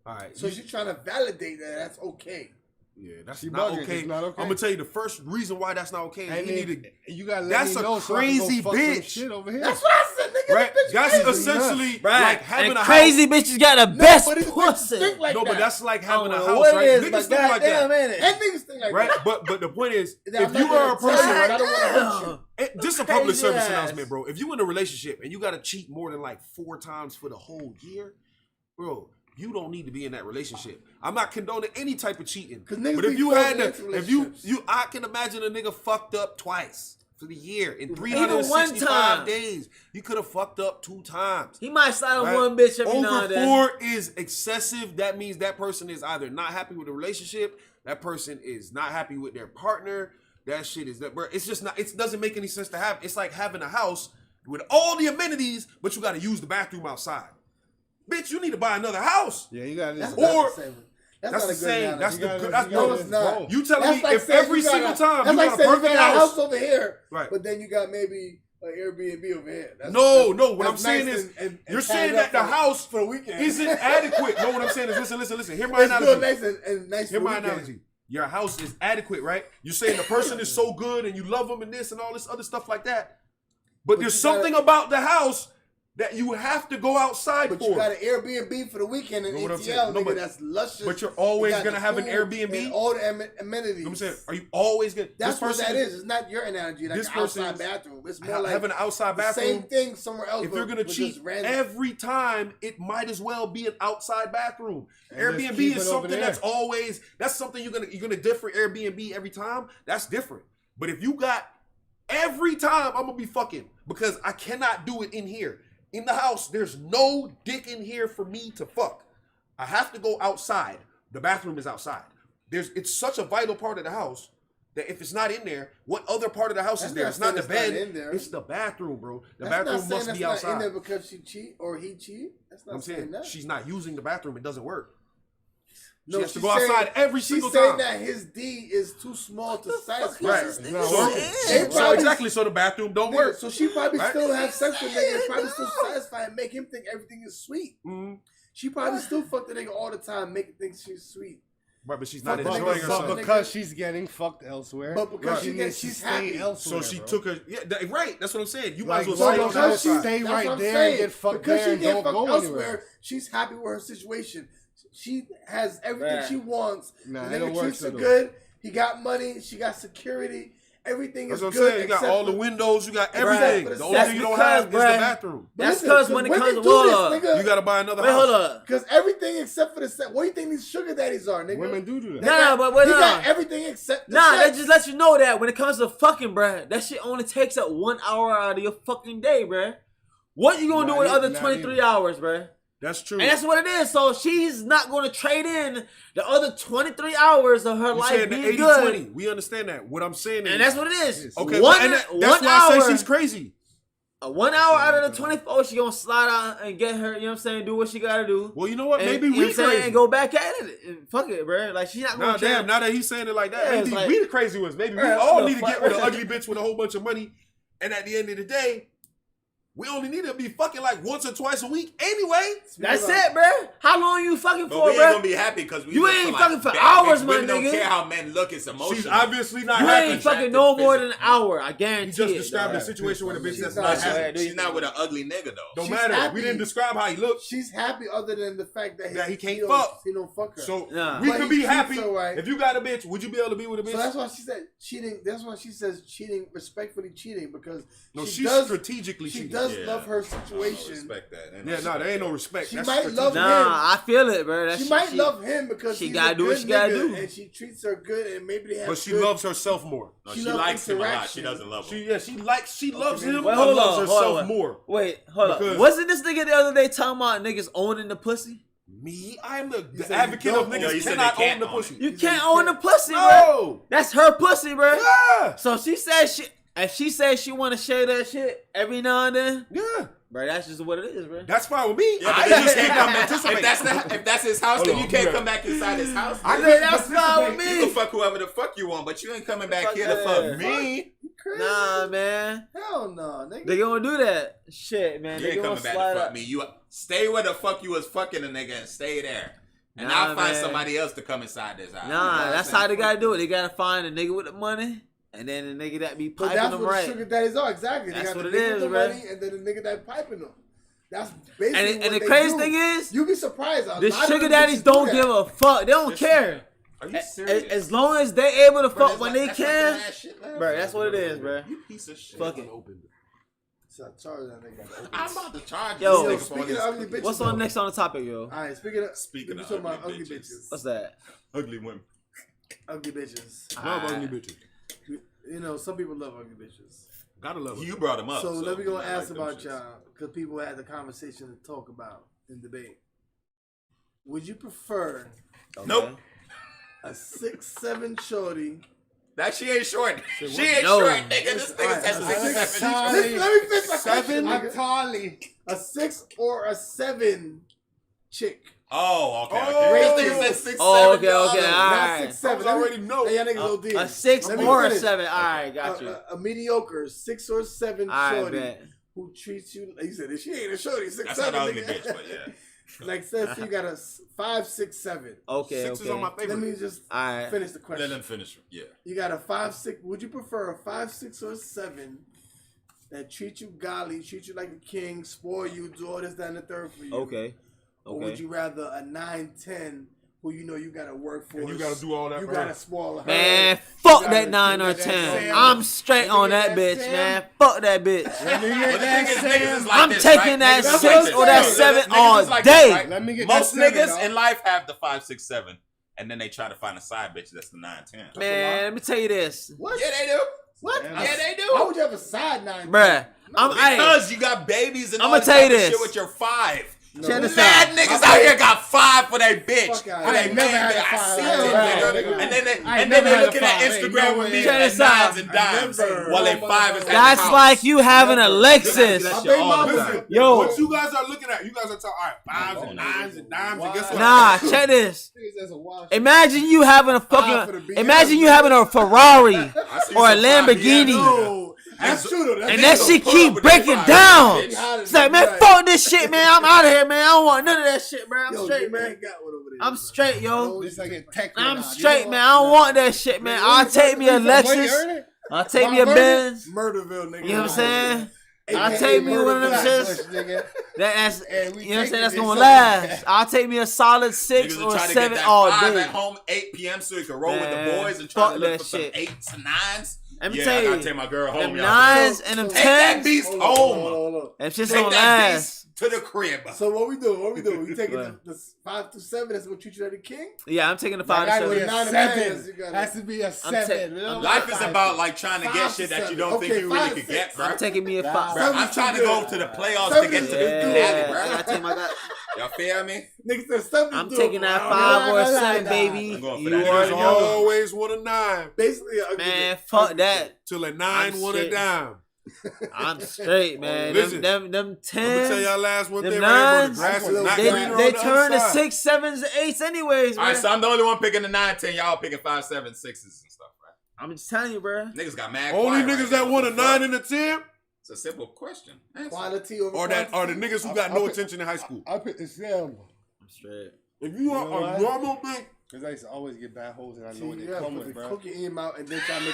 all right. So she's trying to validate that that's okay. Yeah, that's She not bugging. okay. It's not okay. I'm gonna tell you the first reason why that's not okay. And You need to. you gotta let That's me a know crazy so I can go fuck some bitch. shit over here. That's what I said, nigga. Right, This bitch that's crazy. essentially Right. like having and a crazy house. bitches got the No, best but these pussy. bitches think like No, that. but that's like I having don't a know house, what right? it is, Niggas but think like goddamn, that, ain't it? And niggas think like right? that. But the point is, That I'm if you not are a gonna person, tell you, I right? don't want to hurt you. Just a public Crazy service ass. announcement, bro. If you in a relationship and you got to cheat more than like 4 times for the whole year, bro, you don't need to be in that relationship. I'm not condoning any type of cheating. 'Cause niggas But if be you had falling to, into if you, relationships. I can imagine a nigga fucked up twice for the year in one 365 time. days. You could have fucked up 2 times. He might slide on Right? one bitch every now Over and then. 4 is excessive. That means that person is either not happy with the relationship, that person is not happy with their partner. That shit is that, bro. It's just not. It doesn't make any sense to have. It's like having a house with all the amenities, but you got to use the bathroom outside. Bitch, you need to buy another house. Yeah, you gotta That's just. not Or- the same. That's not the a good same. analogy. That's You the gotta- good. That's you gotta No, no. it's not. both. You telling That's me like if saying every you got single a- time that's you like got a saying you perfect got a house, house over here, Right. but then you got maybe an Airbnb over here. That's, No, that's, no. What I'm that's saying nice is, and you're tied saying up that the for- house for the weekend isn't adequate. No, what I'm saying is, listen. Hear my It's real analogy. nice and nice Hear for my the weekend. analogy. Your house is adequate, right? You're saying the person is so good and you love them and this and all this other stuff like that. But there's you gotta- something about the house that you have to go outside But for. you got an Airbnb for the weekend in Know what I'm ATL, saying? No, nigga. but- That's luscious. but you're always You got gonna the have an food Airbnb? and all the amenities. You know what I'm saying? Are you always gonna? That's this what person that is. It's not your analogy, like this an outside person's bathroom. It's more like having an outside the bathroom. same thing somewhere else. If you're gonna but cheat just random. every time, it might as well be an outside bathroom. And let's Airbnb keep it is over something there. that's always something you're gonna differ Airbnb every time. That's different. But if you got every time I'm gonna be fucking because I cannot do it in here. In the house, there's no dick in here for me to fuck. I have to go outside. The bathroom is outside. It's such a vital part of the house that if it's not in there, what other part of the house That's is there? not It's not the saying it's bed. not in there. It's the bathroom, bro. The That's not bathroom saying must that's be not outside. in there because she cheat or he cheat. That's not I'm saying saying that. she's not using the bathroom. It doesn't work. No, she has to she's go outside saying- every single She's saying time. that his D is too small to satisfy. Right. her. It's not So, working. They so probably- exactly. So the bathroom don't Nigga, work. So she probably Right? still have sex with nigga and probably still satisfy and make him think everything is sweet. Mhm. She probably still fuck the nigga all the time, make him think she's sweet. Right, but she's not Fuck the enjoying nigga, herself. fuck But because she's getting fucked elsewhere. But because she she needs she's to stay happy. elsewhere. So she bro. took her. Yeah, right. That's what I'm saying. You might Like, as well so stay on the because she outside. stay That's right what I'm there saying. and get fucked because there she and get don't fucked go elsewhere, anywhere. she's happy with her situation. She has everything Right. she wants. Nah, the it don't nigga work treats so her though. good. He got money. She got security. Everything That's is what I'm good. saying. You got except all the for- windows. You got Right. everything. But The it's- only that's thing you don't because, have is the bruh, bathroom. But That's listen, because when it women comes do to hold this, up. nigga. You got to buy another Wait, house. hold up. Because everything except for the sex. What do you think these sugar daddies are, nigga? Women do They that. Nah, got- but wait, he nah. got everything except the Nah, sex. that just lets you know that when it comes to fucking, bruh, that shit only takes up 1 hour out of your fucking day, bruh. What you gonna do Not with the other even- not 23 even. hours, bruh? That's true. And that's what it is. So she's not going to trade in the other 23 hours of her You're life saying the being 80-20. good. We understand that. What I'm saying is, And that's what it is. okay. One, and that's one why I hour. say she's crazy. 1 hour out of the 24, she gonna slide out and get her. You know what I'm saying? Do what she gotta do. Well, you know what? And, Maybe you know we what I'm saying? crazy. And go back at it. And fuck it, bruh. Like she's not Nah, gonna. damn. Now that he's saying it like that, Yeah, maybe it's like- we the crazy ones. Maybe we Bruh, all what need the to get fuck? with an ugly bitch with a whole bunch of money. And at the end of the day, we only need to be fucking like once or twice a week anyway. That's it, bruh. How long you fucking But for, we ain't gonna bruh? be happy because we You look ain't like fucking for bad hours, bitch. my Women don't nigga. care how men look. It's emotional. She's obviously not You happy. ain't fucking no more than an physically. hour. I He guarantee just it. described a dog. situation with a bitch She's that's not not happy. happy. She's not with an ugly nigga though. Don't She's matter. happy. We didn't describe how he looks. She's happy other than the fact that He can't don't- fuck. He don't fuck her. So Nah. we But could he be treats happy. her right. If you got a bitch, would you be able to be with a bitch? So that's why she said cheating. That's why she says cheating, respectfully cheating, because No, she she's does, strategically she cheating. does does love her situation. Respect that. Yeah, no, there ain't no respect. She might love him. Nah, I feel it, bro. She might love him because she he's gotta a do good what she gotta nigga do, and she treats her good, and maybe they have. But she loves herself more. No, she likes him a lot. She doesn't love him. She loves him. Wait, but hold loves on, herself hold on. more. Wait, hold on. Because- Wasn't this nigga the other day talking about niggas owning the pussy? Me, I'm the said advocate you of don't own it. niggas You said cannot they can't own the own pussy. it. You said can't you own the can't. pussy, bro. No. That's her pussy, bro. Yeah. So she said if she says she want to share that shit every now and then, Yeah. bro, that's just what it is, bro. That's fine with me. Yeah, but I then you just can't can't come back. participate. If that's his house, Hold then on, you can't yeah. come back inside his house. I think that's fine with You can me. fuck whoever the fuck you want, but you ain't coming back Fuck here to fuck that. me. Crazy. Nah, man. Hell no, nigga. They gonna do that. Shit, man. You They ain't gonna coming back slide to fuck up. me. You stay where the fuck you was fucking a nigga and stay there. And Nah, I'll find man. somebody else to come inside this house. Nah, that's how they gotta do it. They gotta find a nigga with the money, and then the nigga that be But piping that's them what right. the sugar daddies are, exactly. That's they got what the it nigga is, with the bro. money and then the nigga that piping them. That's basically And what the they crazy do. thing is, You'll be surprised. the sugar daddies don't give a fuck. They don't care. Are you serious? As long as they able to Bro, fuck when they that's like can, that shit, man. bro. That's what it is, bro. You piece of shit. Fuck it. So charge that nigga. I'm about to charge Yo, this nigga for speaking this. of ugly bitches, What's on next on the topic, yo? All right, speaking of Speaking we of talking about ugly ugly bitches. bitches. What's that? Ugly women. Ugly bitches. Love ugly bitches. You know, some people love ugly bitches. Gotta love You her. brought them up. So let me go I and ask like them about shits. y'all, because people had the conversation to talk about in debate. Would you prefer Nope. a 6'7" shorty? That she ain't short. She ain't No. short, nigga. This nigga Alright, said a 6'7". Let me finish my question, I'm nigga. Tali. A 6 or a 7 chick? Oh, okay. Oh. Okay. This nigga said 6'7". Oh, okay, y'all. okay, Not alright. 6'7". I was already know. Hey, y'all niggas OD. A 6 Let me or a finish. 7. All right, got you. A mediocre 6 or 7 I shorty bet. who treats you. He said she ain't a shorty. 6'7". That's not an ugly nigga. bitch, but yeah. Like says you got a 5, 6, 7. Okay, Six is okay. on my Let favorite. me just All right. finish the Let question. him finish. Yeah. You got a 5, 6. Would you prefer a 5, 6, or a 7 that treat you godly, treat you like a king, spoil you, do all this, that, and the third for you? Okay. Or would you rather a 9, 10 who you know you gotta work for? And you gotta do all that You for gotta her. spoil her. Man, fuck You that gotta 9 do or that 10. Sam. I'm straight on get that that bitch, Sam. man. Fuck that bitch. Let me But get the that thing is, Sam. niggas is like I'm this, taking right? that Niggas is 6 like or this. that Niggas 7 is all like day. this, right? Let me get Most that 7, niggas dog. in life have the 5, 6, 7, and then they try to find a side bitch that's the 9, 10. Man, let me tell you this. What? Yeah, they do. What? Yeah, they do. Why would you have a side 9? Bruh, Because you got babies and I'ma all this tell you type of this. shit with your 5. Check this Mad out. niggas out here got 5 for their bitch. Fuck For out. I their ain't never man, had a nigga. I 5. see I ain't it, never had nigga. a And then I ain't they never had a looking at 5. Ain't Instagram no with me way. Check at this out. 9s and dimes Never. while they 5 is at That's the house. like you having a That Lexus. shit My all baby the mama- time. Listen, Yo. what you guys are looking at, you guys are talking, all right, 5s and 9s and dimes, and guess what? Nah, check this. That's a wild shit. Imagine you having a for the fucking. BM, Imagine you having a Ferrari I see or a some 5 Lamborghini. No, that's true though. And niggas that gonna shit pull keep up with that breaking fire. down. Bitch. It's like, man, fuck this shit, man. I'm out of here, man. I don't want none of that shit, man. I'm Yo, straight, your man. got one over there, I'm bro. straight, yo. This like a tech. I'm straight, man. I don't want that shit, man. I'll take me a Lexus. I'll take me a Benz. Murderville, nigga. You know what I'm saying? I'll AKA take me one of them Murder shits. That's, And we you know what I'm saying? taking That's this gonna up. last. I'll take me a solid 6 Niggas or are a trying to get 7 that all 5 day. at home 8 p.m. so you can roll with the Man, boys and try fuck to look that for some shit. 8s and 9s. Let me Yeah, tell I you, gotta take my girl home. them y'all. 9s and them Take that 10s, beast Hold home. on. them shit's Take gonna that last. beast to the crib. So what we do? We taking Right. the 5 to 7 that's gonna treat you like a king? Yeah, I'm taking the 5 to Gotta be 7. a 9 to 7. 10, you gotta- Has to be a 7. I'm Life is about like trying to get 5 shit to that you 7. don't think Okay, you really 5 to could 6. get, bro. I'm taking me a Nah. 5. Bro, I'm trying to go to the playoffs to Seven get is to good. the Yeah, finale, I bro. gotta take my guy. Y'all feel me? Niggas said something. I'm to taking do. that I 5 or a don't know. 7, baby. I'm going for You that. already Niggas know. always want a 9 Basically, a ugly Man, bitch. fuck Ugly that. till a 9 I'm want a straight. dime. I'm straight, man. Listen, them I'm gonna 10s. tell y'all last one them thing right here, bro. The nines, grass is not They, greener they on the turn other to side. 6, 7s, 8s anyways, All man. right, so I'm the only one picking the 9, 10. Y'all picking 5, 7, 6s and stuff, right? I'm just telling you, bro. Niggas got mad. Only quiet niggas right that now. want a What the 9 fuck? and a 10 It's a simple question. Answer. Quality over are quantity. the niggas who got no attention in high school. I pick the 7. I'm straight. If you are You know a what? normal bitch, Because I used to always get bad hoes and I know what See, they yeah, come put with, the bro. cookie in your mouth and then try to make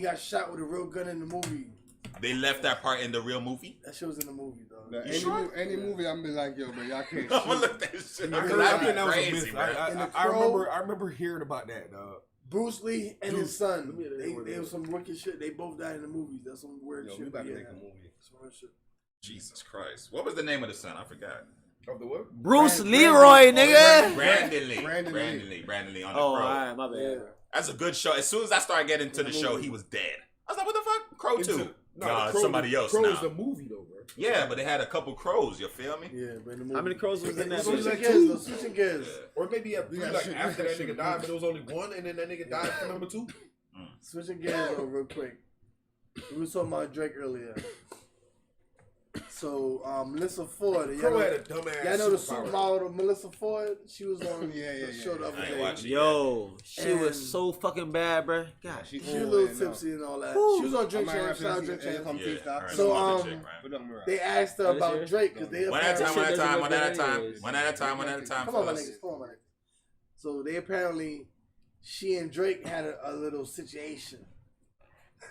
he got shot with a real gun in the movie. They left that part in the real movie. That shit was in the movie, though. Now, any movie, I'm be like, yo, bro, y'all can't I'm gonna shoot. look that shit. I think that was a myth. I remember hearing about that, dog. Bruce Lee and his son. They was some wicked shit. They both died in the movies. That's some weird shit. We about to make a movie. Some weird shit. Jesus Christ. What was the name of the son? I forgot. Of the what? Bruce Leroy, nigga. Brandon Lee. Brandon Lee on the Oh, Crow. alright, my bad. Yeah. That's a good show. As soon as I started getting into the show, he was dead. I was like, what the fuck? Crow 2. Nah, somebody else Crow now. is the movie, though, bro. Yeah, but they had a couple crows, you feel me? Yeah, but in the movie. How many crows was in that? Switching bitch? gears, though. Switching gears. Or maybe after that nigga died, but there was only one, and then that nigga died for number 2. Switching gears, though, real quick. We were talking about Drake earlier. So, Melissa Ford. Crow had a dumbass. Y'all know the supermodel Melissa Ford? She was on the show the other I ain't day. watching. Yo, she was And- so fucking bad, bro. God, She was a little tipsy and all that. She was on Drink Champ. Shout out Drink Champ. So, they asked her about Drake because they One at a apparently... time, One at a time. Come on, my niggas. So they apparently, she and Drake had a little situation.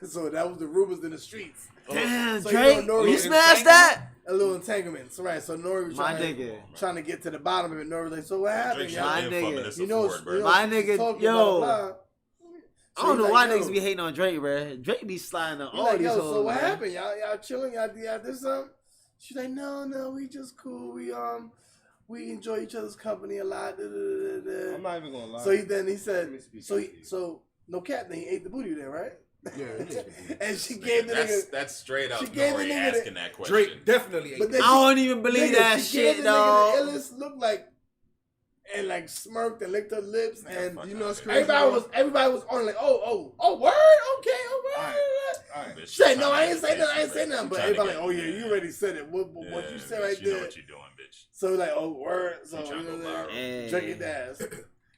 So that was the rumors in the streets. damn, So Drake, Nori you was smashed that? A little entanglement. So right, so Nori was My trying, nigga. trying to get to the bottom of it. Nori was like, so what happened? My Y'all? nigga. You know, My nigga, talking yo. about blah. I don't So know he's why like, niggas yo. be hating on Drake, bro. Drake be sliding on He's all like, these yo, hoes. so what man. happened? Y'all chilling? Y'all did something? She's like, no, we just cool. We enjoy each other's company a lot. I'm not even gonna lie. So he said, so no cap. Then he ate the booty there, right? Yeah, And she gave the nigga. That's straight up she gave the Nori nigga asking that question. Drake definitely ate But that. then I don't even believe nigga, that she gave shit, the nigga dog. The illest look like, and like smirked and licked her lips, and fuck You know what's out crazy? everybody was on like, oh, word, okay, all right. All right. Bitch, Say you no, tryna I ain't get say nothing. I bitch, ain't say bitch. nothing. You But tryna everybody get like, oh yeah, bitch. you already said it. What you Yeah, said bitch, right you know there? what you doing, bitch. So like, oh word. So You tryna go viral. Hey. Drake it ass.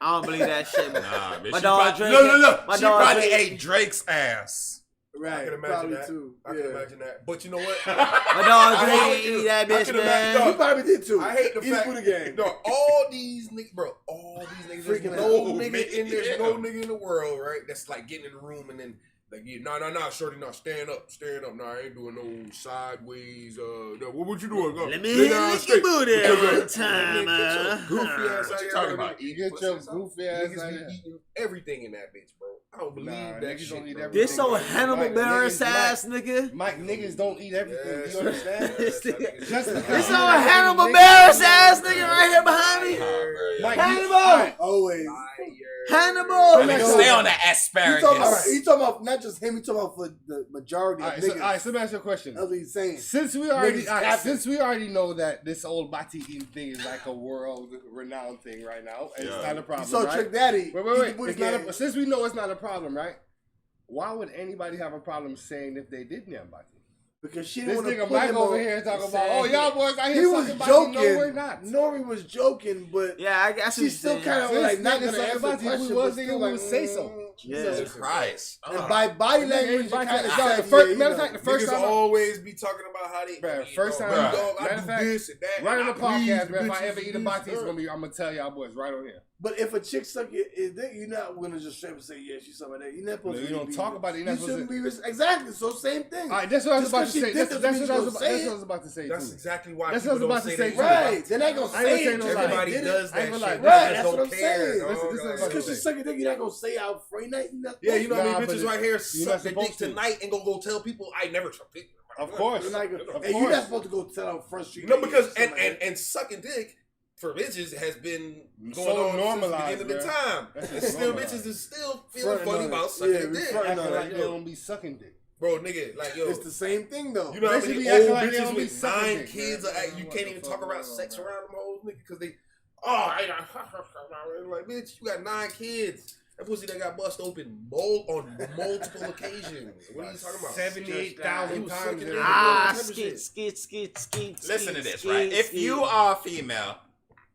I don't believe that shit. Nah, bitch. My she dog probably, Drake. look. My She dog probably Drake. ate Drake's ass. Right, I can imagine probably that. too. I can imagine that. But you know what? My dog I Drake hate- eat that I bitch, can imagine- man. He probably did too. I hate the He's fact for the game. No, all these niggas, there's Freaking no out. nigga in there's Yeah. no nigga in the world, right? That's like getting in the room and then like, nah, shorty, nah, stand up. Nah, I ain't doing no sideways. No, what you doing? Go. Let me Lay down lick straight. your booty Because, one like, time, get your goofy ass What out you here. talking about? You get your goofy ass Niggas out be here. eating everything in that bitch, bro. I don't believe Nah, that niggas shit. don't eat bro. everything. This so Hannibal Mike, Barris niggas, ass nigga. Mike, niggas don't eat everything. Do Yes, you understand? This that nigga- nigga- Just because This you so don't eat Hannibal niggas- Barris ass nigga right here behind me. Mike, Hannibal! Always. Hannibal! That nigga stay on the asparagus. He talking about not just him. He talking about for the majority of niggas. All right, so let me ask you a question. That's what he's saying. Since we already know that this old body eating thing is like a world renowned thing right now, and it's not a problem, So right? Trick Daddy. Wait. eat the booty It's not gang. a, since we know it's not a problem, right? Why would anybody have a problem saying if they did name body? Because she This didn't want to nigga put Mike him over on- here talking about, Say- oh y'all boys, I He hear was sucking joking. body. No, we're not. Nori was joking, but Yeah, I guess she's still kind of This like not nigga gonna sucking answer the body. If we question. was but niggas, still we like, would say so. Yeah. Jesus Christ. And by body language, Nigga, you kind of nigga, said, the first- yeah, matter of fact, the first Niggas time I- always be talking about how they Bruh, eat, first dog. time- Dog, matter I of do fact, this and that. Right on and the I please podcast, man. If I bitches ever eat a and body, this, I'm gonna tell y'all boys right on here. But if a chick suck your dick, you're not gonna just straight up say, yeah, she's something like that. You're not supposed No, to you don't be- talk about it, you're not You supposed shouldn't be exactly. So same thing. All right, that's what I was Just about to 'cause she say. did That's doesn't what mean I she was gonna say about to say That's too. exactly why That's people what I was don't about to say say they too. Right. They're not gonna I ain't say saying it. no just lie. like Everybody they did does it. I ain't that gonna shit. lie. Right, Niggas that's don't what I'm care, saying. dog. This is Just what because you suck your dick, you're not gonna say out Friday night. Yeah, you know how Nah, many but bitches it- right here you're suck not their dick supposed to. tonight and gonna go tell people I never sucked dick. Of course. You're not gonna, Of and you're not course. supposed to go tell out Front Street. No, because something like that. and sucking dick for bitches has been going So on normalized, since the beginning of bruh. time. That's And just still normalized. bitches is still feeling Fronting funny on about it. sucking Yeah, dick. we fronting Acting on like it, they yo. don't be sucking dick. Bro, nigga, like yo, It's the same thing though. you know how many Basically old acting like they bitches don't be with sucking 9 dick, kids man. are you What can't the even fuck talk about going on, sex bro? around them hoes, nigga, because they like bitch, you got 9 kids. That pussy that got bust open on multiple occasions. What are you talking about? 78,000 He was times. sucking in it. a Ah, Shit. skit. Listen to this, right? If you are a female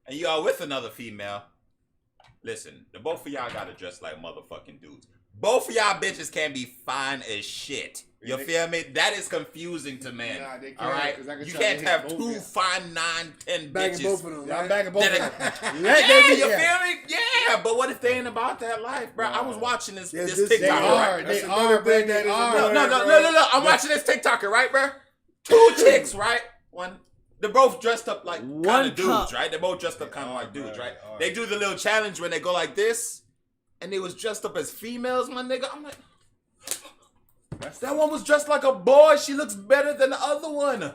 and you are with another female, listen, the both of y'all gotta dress like motherfucking dudes. both of y'all bitches can be fine as shit. You feel me? That is confusing to men. Nah, they can't, all right, you can't have 2 fine 9, 10 Bagging bitches. both of them. I'm bagging both of them. Yeah, you feel me? Yeah, but what if they ain't about that life, bro? I was watching this TikTok. They are. They are, bro. They are. No. I'm watching this TikToker, right, bro? 2 chicks, right? They're both dressed up like kind of dudes, right? They're both dressed up kind of like dudes, right? They do the little challenge when they go like this, and they was dressed up as females, my nigga. I'm like, that one was dressed like a boy. She looks better than the other one.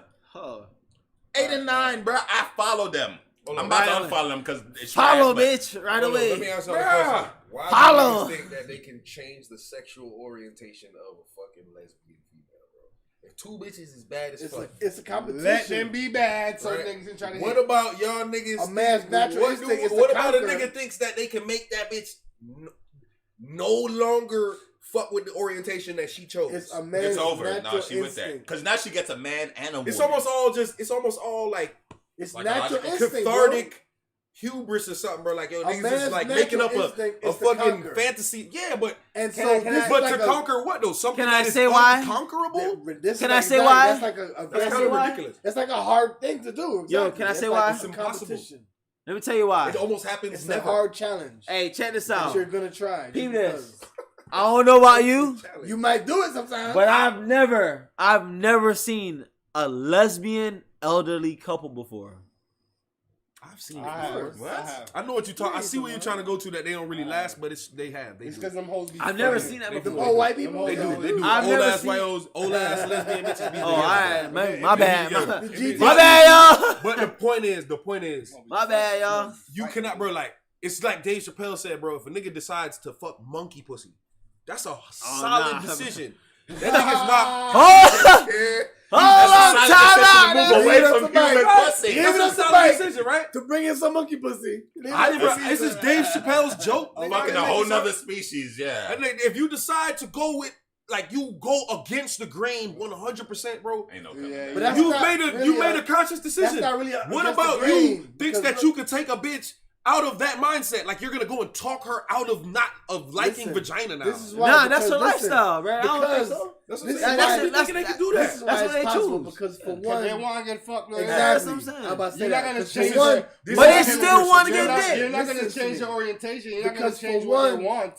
8 and 9, bro. I follow them. I'm about to unfollow them because it's follow, trash, bitch, right away. Let me ask you a question. Why Follow. do you think that they can change the sexual orientation of a fucking lesbian female, bro? If 2 bitches is bad as fuck, It's a competition. Let them be bad so Right. niggas can try to what hit. about y'all niggas? A man's natural instinct is to What about a conquer. nigga thinks that they can make that bitch no longer fuck with the orientation that she chose? It's a man's It's over. natural No, she went there. instinct. Because now she gets a man and a woman. It's almost all like It's Like natural logical. instinct, cathartic hubris or something, bro. Like, yo, niggas man's is like natural making up instinct a is to fucking conquer. fantasy. Yeah, but And Can so I- can this I- is but like to conquer what though? Something Can I that is say why? unconquerable? Can I say why? That's like a That's very, kind of ridiculous. it's like a hard thing to do. Yo, exactly. can I It's say like why? It's a It's impossible. competition. Let me tell you why. It almost happens It's never. a hard challenge Hey, check this that out. you're gonna try. just Peep this. because. I don't know about you, Challenge. You might do it sometimes. but I've never seen a lesbian elderly couple before. I've seen it I before. have. What? I have. I know what you talk. I see where you're trying to go to. That they don't really last, but they have. They It's do. because them hoes be I've never funny. seen that They before. do. All white people. They do. They do. I've Old never ass seen- white hoes, old ass lesbian bitches. Be Oh, all right, together. my bad, Yeah. my, It be- my bad, y'all. But the point is, My bad, y'all. you cannot, bro. Like it's like Dave Chappelle said, bro. If a nigga decides to fuck monkey pussy, that's a solid nah. decision. That nigga's not. Oh, hold on, That's a time solid decision to out. move away Leave it from up to Mike. human Right. pussy. Leave it That's up a to solid Mike. decision, right? To bring in some monkey pussy. This is Dave Chappelle's joke. nigga. Fucking a That whole nigga's nother species, yeah. And then if you decide to go with, like, you go against the grain 100%, bro. Ain't no coming Yeah, back. But that's You not made really a conscious decision. That's not really What against the about grain, you thinks because that look- you could take a bitch out of that mindset? Like you're gonna go and talk her out of liking Listen, vagina now. This is why. Nah, that's because her listen, lifestyle, bro. I don't think because so. That's what this I'm is saying. why- That's they can do that. This is why That's it's what they possible choose. because for Because they one, want to get fucked. No, exactly. That's what I'm saying. I'm about to say You're not that. gonna 'Cause change for one, it. This But is they a still want to You're get not- dick. You're not Listen gonna to change me. your orientation. You're not gonna because change for what they one, want.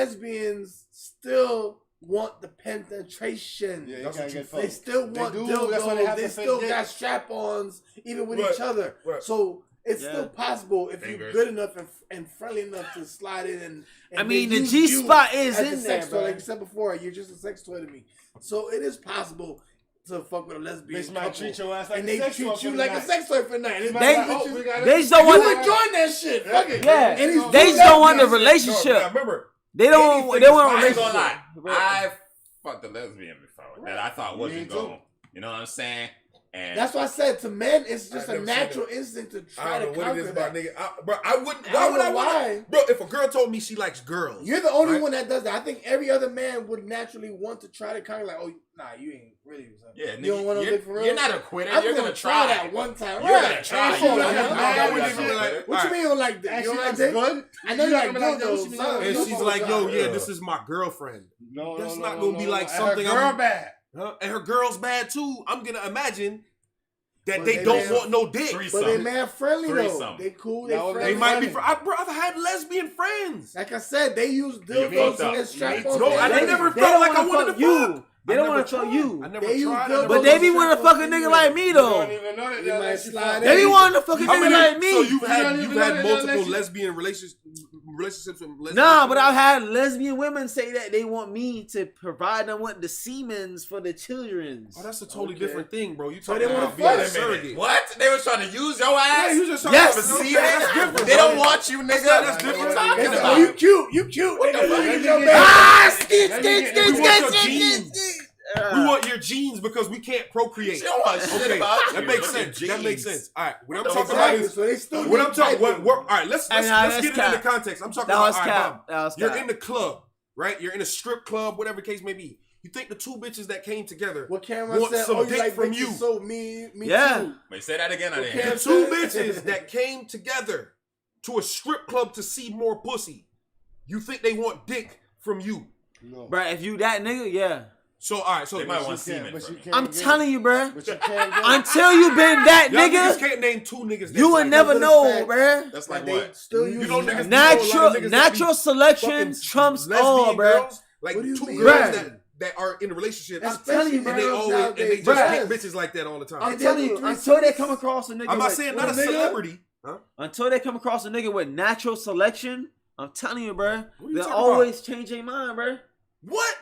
lesbians still want the penetration. Yeah, you That's gotta what you get They fucked. still want do. That's why they dildos. have They to fit still dick. got strap-ons, even with Right. each other. Right. So it's Yeah. still possible if you're Fingers. good enough and friendly enough to slide in. And I mean, they the use G you spot is as in a sex there, toy. bro. Like you said before, you're just a sex toy to me. So it is possible to fuck with a lesbian Bitch might couple, treat your ass like and a they sex toy treat for you the like a night. sex toy for the night. And it's They- like, Oh, we gotta- They just don't you want. enjoying that shit. Fuck it. Yeah. And he's They just don't want the lesbians. relationship. No, remember, They don't. anything They is want a I ain't gonna relationship. lie. I fucked a lesbian before that I thought Me wasn't too. going. You know what I'm saying? And That's why I said to men, it's just I've a never seen natural instinct to I try to don't know what it is conquer about that. nigga. Bro, I wouldn't. I Why don't would I know want why. to? Bro, if a girl told me she likes girls, You're the only right? one that does that. I think every other man would naturally want to try to conquer. Like, oh, nah, you ain't really. Son. yeah, you don't want no you're, dick for real. you're not a quitter. I'm you're gonna gonna try try that one time. You're Right. gonna try. Ain't You're shit gonna like try. that. I wouldn't You're even gonna like- try. What you mean you don't like that? And You she don't like looks dick? good. I know you like like dildos. dildos. son. and You she's know like, what yo, I'm yeah, saying? this is my girlfriend. No, That's no, not no, gonna be no, like no. something Her girl I'm- bad. Huh? And her girl's bad too. I'm gonna imagine that But they they don't man- want no dick. Threesome. But they man friendly though. Threesome. They cool. No, They they They friendly. might be. friendly. Bro, I've had lesbian friends. Like I said, they use fucked dildos up. and strap-ons. No, I They- never They felt don't like I wanna wanted fuck to you. fuck. They I don't never want to fuck tried. you. I never They use tried. dildos. But they be wanting to fuck a nigga like me You don't though. even know that. You they'll might let you slide fuck. They be wanting to fuck a How nigga many- like me. So you've You had don't even know multiple that lesbian relationships with lesbian. Nah, but I've had lesbian women say that they want me to provide them with the semens for the children's. Oh, that's a totally Okay. different thing, bro. You So talking they wanna about being fuck. a Wait a surrogate? What? They was trying to use your ass? Yeah, you just Yes. For talking semen? That's different. They bro. don't want you, nigga. That's different. What you They talking say, about? oh, you cute. You cute. What the Nigga, fuck? look at Let your me baby. get- Ah, skit, Let me skit, get- skit, we want skit, your skit, genes. skit. We want your genes because we can't procreate. She don't want shit Okay, about you. that makes Look at sense. That makes jeans. sense. All right, what I'm What the talking about Exactly. is So they still what need I'm talking. typing. All right, let's Hey, nah, let's that's get it into cap. context. I'm talking That about was all right, cap. Bob, That was you're cap. in the club, right? You're in a strip club, whatever the case may be. You think the two bitches that came together What Cameron want said, some oh, you dick like from bitches, you? so me Yeah. too. Wait, say that again. I didn't Okay. hear. The two bitches that came together to a strip club to see more pussy. You think they want dick from you? No. Bro, if you that nigga, yeah. So all right, so They might you want can't- semen. But you first. can't I'm get telling you, bro. But you can't get Until you been that Y'all niggas nigga, can't name two niggas. that's you will like- never Those are the know, facts. bro. That's like They what? still You use know niggas- that. you know a lot of niggas that be Natural selection fucking trumps lesbian all, bro. girls, like What do you two mean? girls Bruh. that are in a relationship. I'm telling you, and they bro. always and they just Bruh. pick bitches like that all the time. I'm telling you, until they come across a nigga. I'm not with- saying not a with nigga- celebrity. Huh? Until they come across a nigga with natural selection, I'm telling you, bro. What are you They'll talking always change their mind, bro. What?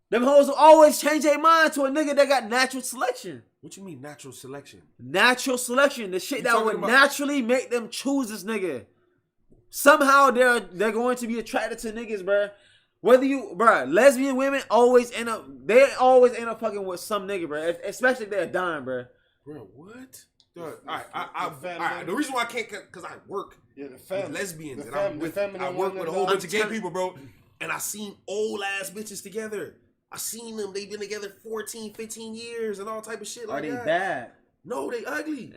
Them hoes will always change their mind to a nigga that got natural selection. What you mean natural selection? Natural selection, the shit You that talking would about- naturally make them choose this nigga. Somehow they're going to be attracted to niggas, bruh. Whether you, bruh, lesbian women always end up fucking with some nigga, bruh. Especially if they're dying, bruh. Bro, what? All right. The reason why I can't, because I work Yeah, the with family. lesbians The and I'm fam- with, the feminine I work one with a that whole does- bunch of gay people, bro. And I seen old ass bitches together. I seen them. They've been together 14, 15 years and all type of shit like that. bad? No, they ugly.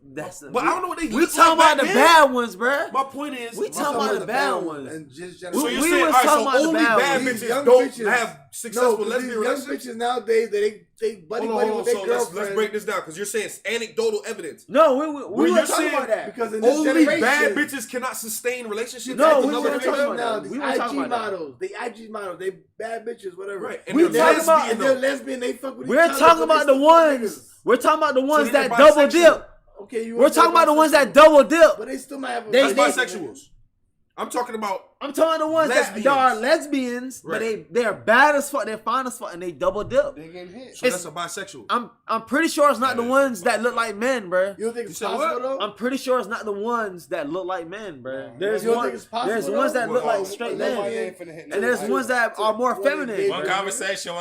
That's But I don't know what they we look talking like about the back bad ones, bruh. My point is, We talking about the bad ones. And just so we you're was saying, all right, talking so about the only bad bad ones. bitches These young don't bitches- have successful these lesbian young relationships? bitches nowadays, they buddy Hold buddy on, with so their let's girlfriend. break this down because you're saying anecdotal evidence. No, we Well, were you're talking saying about that. Because in this Only generation, bad bitches cannot sustain relationships. No, with we another weren't female? talking about that. These We weren't talking IG about that. models, they IG models, they bad bitches, whatever. Right, and We they're talking about- lesbian, And they're though. lesbian, they fuck with We're each other, talking but they about the still fuck ones. niggas. We're talking about the ones they're that double bisexual. dip. Okay, you We're wanna talking say about the ones that bisexual, double dip. but they still might have a They- That's they- bisexuals. I'm talking about I'm talking about the ones that are lesbians, but Right. they're bad as fuck, they're fine as fuck, and they double dip. They getting hit. so that's a bisexual. I'm pretty sure it's not the ones that look like men, bruh. You don't think it's You said possible what? though? I'm pretty sure it's not the ones that look like men, bruh. There's You don't one, think it's possible, there's ones though? that look Well, like straight lesbian- men, and there's ones that are more feminine. One conversation.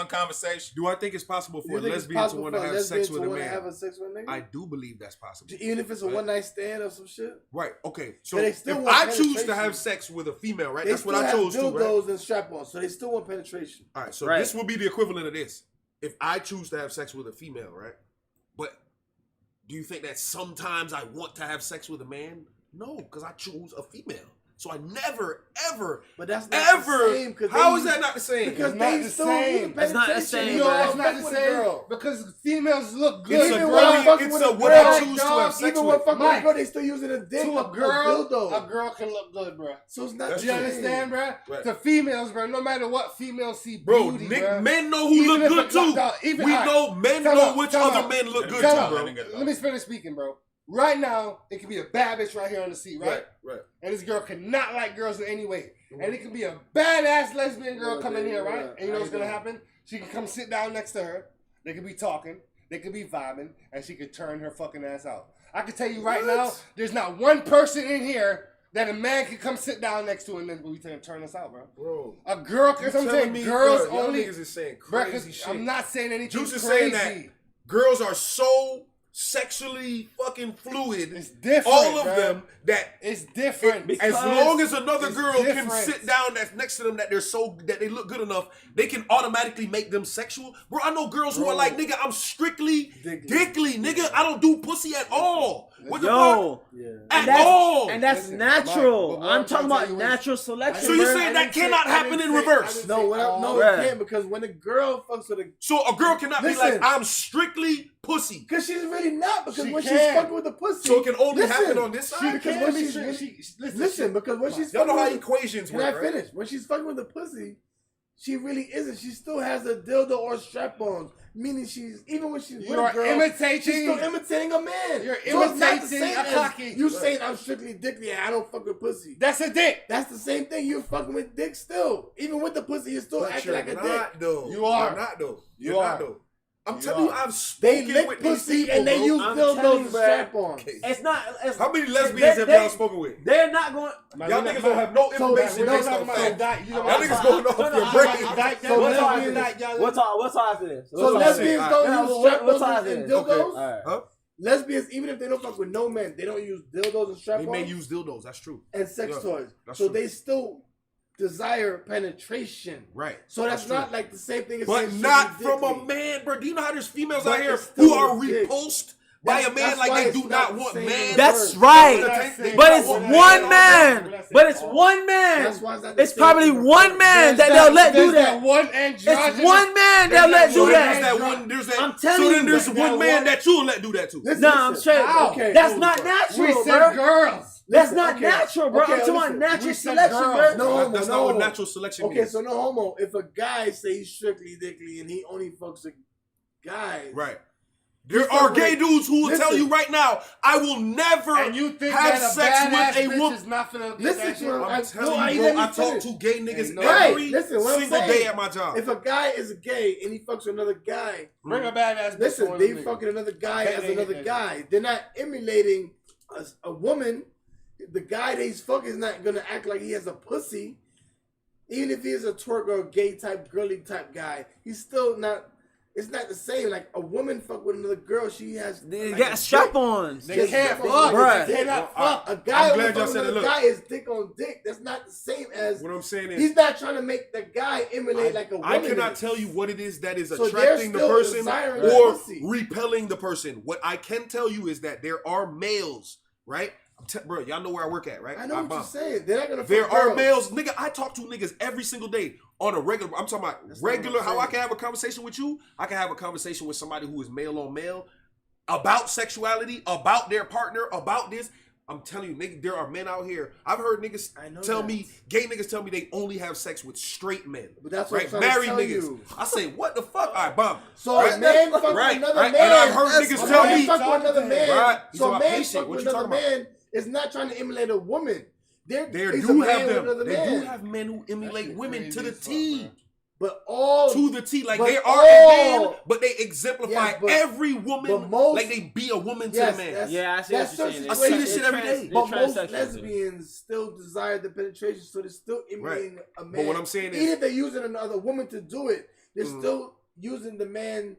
Do I think it's possible for You a think it's lesbian to possible want to for a have lesbian sex with to a wanna man? have a sex with a nigga? I do believe that's possible. Even if it's a Right. one night stand or some shit. Right. Okay. So But they if still want I choose to penetration. have sex with a female, right? They That's what still I have chose to, right? dildos and strap-ons, so they still want penetration. All right. So Right. this will be the equivalent of this. If I choose to have sex with a female, right? But do you think that sometimes I want to have sex with a man? No, because I choose a female. So I never, ever, But that's not ever. the same. 'Cause How they is that not the same? Because It's not they the still same. use It's not the penetration. same, You No, know, bro. that's not the fuck with a same. girl. Because females look good. It's a Even girl- when I'm fucking it's with a a what I girl, choose to have sex even with. when fucking with a Mike, girl, they still using a dick, to a girl, dildo. a girl can look good, bro. So it's not. That's Do you true. understand, bro? Right. To females, bro, no matter what females see Bro, beauty, Nick, bro. men know who Even look if good a- too. no, even- We all right. know men Time know out, which time other out. men look good Time too, out. bro. Let me finish speaking, bro. Right now, it could be a bad bitch right here on the seat, right? Right. And this girl cannot like girls in any way. And it could be a badass lesbian girl come in here, right? And you know what's gonna happen? She can come sit down next to her. They could be talking. They could be vibing, and she could turn her fucking ass out. I can tell you right now, there's not one person in here that a man can come sit down next to and then we can turn us out, bro. Bro. A girl, because I'm saying girls y'all only. niggas is saying Bro, 'cause crazy shit. I'm not saying anything Juice is crazy. saying that girls are so sexually fucking fluid, It's different, all of bro. them, that It's different. as long as another it's girl can different. sit down that's next to them that they look good enough, they can automatically make them sexual. Bro, I know girls who are like, nigga, I'm strictly dickly, nigga. I don't do pussy at all. What the fuck? Yo, At all. and that's Listen, natural. Mike, but what I'm I'm talking trying to about tell you is- natural selection. So you're bruh. saying that cannot happen in reverse? No, no, Bruh. it can't because when a girl fucks with a, So a girl cannot be Listen. like, I'm strictly pussy. because she's really not. Because She when she's can. fucking with the pussy, So it can only listen, happen on this side? Because Can when be she's strict. listen, because when she's Y'all know fucking how with- equations Can work, I right? finish? When she's fucking with the pussy, she really isn't. She still has a dildo or strap-on. Meaning she's, even when she's with You are a girl, imitating- she's still imitating a man. You're So it's not the imitating same a as cocky. you saying I'm strictly dickly and I don't fuck with pussy. That's a dick. That's the same thing. You're fucking with dick still. Even with the pussy, you're still But acting you're like a dick. not, though. You are. You're not, though. You You're are. not, though. I'm You telling you, are. I've They spoken lick with these pussy people, and they bro. use I'm telling dildos you, and bruh. strap-ons. Okay. It's not. It's, How many lesbians have y'all spoken with? They're not going. Y'all niggas don't have no So, information no, based no, on no, fact. You Y'all niggas going off your brain. So What's lesbians- What's after this? So lesbians Alright. don't Yeah, use what's strap-ons after and this? dildos? Okay. Alright. Huh? Lesbians, even if they don't fuck with no men, they don't use dildos and They strap-ons may use dildos. That's true. and sex Yeah, toys. that's So true. they still desire penetration. Right. So that's true. not like the same thing as But saying not strictly from a dickly. man, bro. Do you know how there's females But out here it's still who are dick. repulsed by a man like they do not want man. That's right. But it's one man. But it's one man. It's probably one man that they'll let do that. It's one man they'll let do that. I'm telling you. So then there's one man that you'll let do that too. Nah, I'm straight. Okay. That's not natural, bro. Girls. That's not natural, bro. I'm talking about natural selection, bro. No homo, That's not what natural selection means. Okay, so no homo. If a guy say he's strictly dickly and he only fucks a guy, right? There are gay dudes who will tell you right now, I will never have sex with a woman. Listen, I'm telling you, bro, I talk to gay niggas every single day at my job. If a guy is gay and he fucks another guy, bring a badass. Listen, they fucking another guy as another guy. They're not emulating a woman. The guy that he's fucking is not gonna act like he has a pussy. Even if he is a twerk or a gay type, girly type guy, he's still not. It's not the same. Like a woman fuck with another girl, she has. They got strap-ons. They can't fuck. Right. They cannot fuck. A guy with another guy is dick on dick. That's not the same as. What I'm saying is, he's not trying to make the guy emulate like a woman. I cannot tell you what it is that is attracting the person or repelling the person. What I can tell you is that there are males, right? Bro, y'all know where I work at, right? I know what you're saying. They're not gonna. There are males, nigga. I talk to niggas every single day on a regular. I'm talking about regular. How I can have a conversation with you. I can have a conversation with somebody who is male on male about sexuality, about their partner, about this. I'm telling you, nigga, there are men out here. I've heard niggas tell me, gay niggas tell me they only have sex with straight men. But that's right, what married I'm niggas. you. I say, what the fuck? All right, bomb. So a man fuck with another man. And I've heard niggas tell me, fuck with another man. Right? So a man fuck with another man is not trying to emulate a woman. They do have men who emulate women to the T. But all to the T, like they are a man, but they exemplify every woman, like they be a woman to the man. Yeah, I see what you're saying. I see this shit every day. But most lesbians still desire the penetration, so they're still emulating a man. But what I'm saying is, even if they're using another woman to do it, they're still using the man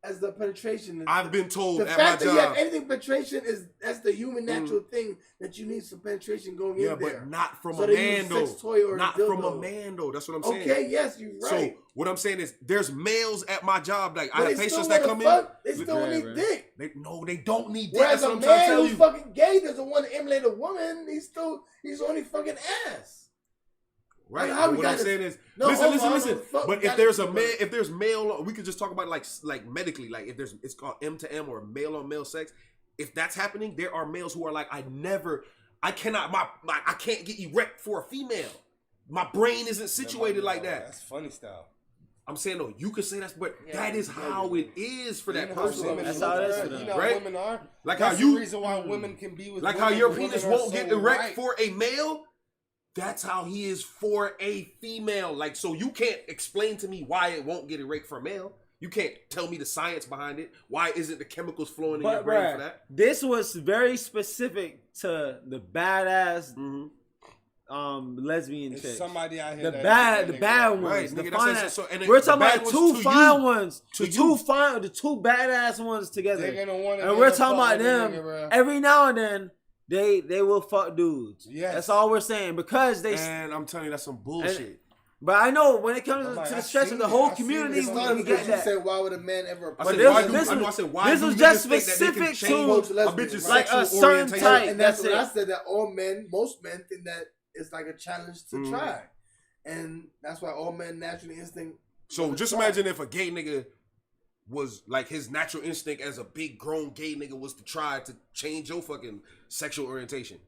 as the penetration. I've been told the at fact my that job. You have anything penetration that's the human natural thing that you need some penetration going in there. Yeah, but not from a man though. Not from a man though. That's what I'm saying. Okay, yes, you're right. So what I'm saying is, there's males at my job. Like I have patients that come in. They still need dick. They don't need dick. Whereas That's a what I'm trying to man tell who's you. fucking gay doesn't want to emulate a woman. He's only fucking ass. Right. Like, What I'm saying is, listen. But if there's if there's male, we could just talk about like medically, like if it's called M to M or male on male sex. If that's happening, there are males who are like, I can't get erect for a female. My brain isn't situated like that. That's funny style. I'm saying though, you could say that's, but that is how it is for that person. That's how it is for them. You know, right? Women are. Like that's how you, the reason why women can be with. Like women, how your women penis are won't so get erect right. for a male. That's how he is for a female. Like, so you can't explain to me why it won't get erect for a male. You can't tell me the science behind it. Why isn't the chemicals flowing in your brain for that? This was very specific to the badass lesbian chicks. Somebody out here the bad ones. Right, the nigga, we're talking about two fine ones. The two badass ones together. And we're talking about them. Every now and then they will fuck dudes. Yes. That's all we're saying. Because they And I'm telling you, that's some bullshit. But I know when it comes to the stress of the whole community, we get that. Said, why would a man ever? I said, why this do was niggas just think that they can specific change to a bitch's like sexual a certain orientation? type. And that's what I said. That most men think that it's like a challenge to try, and that's why all men naturally instinct. So just imagine if a gay nigga was like, his natural instinct as a big grown gay nigga was to try to change your fucking sexual orientation.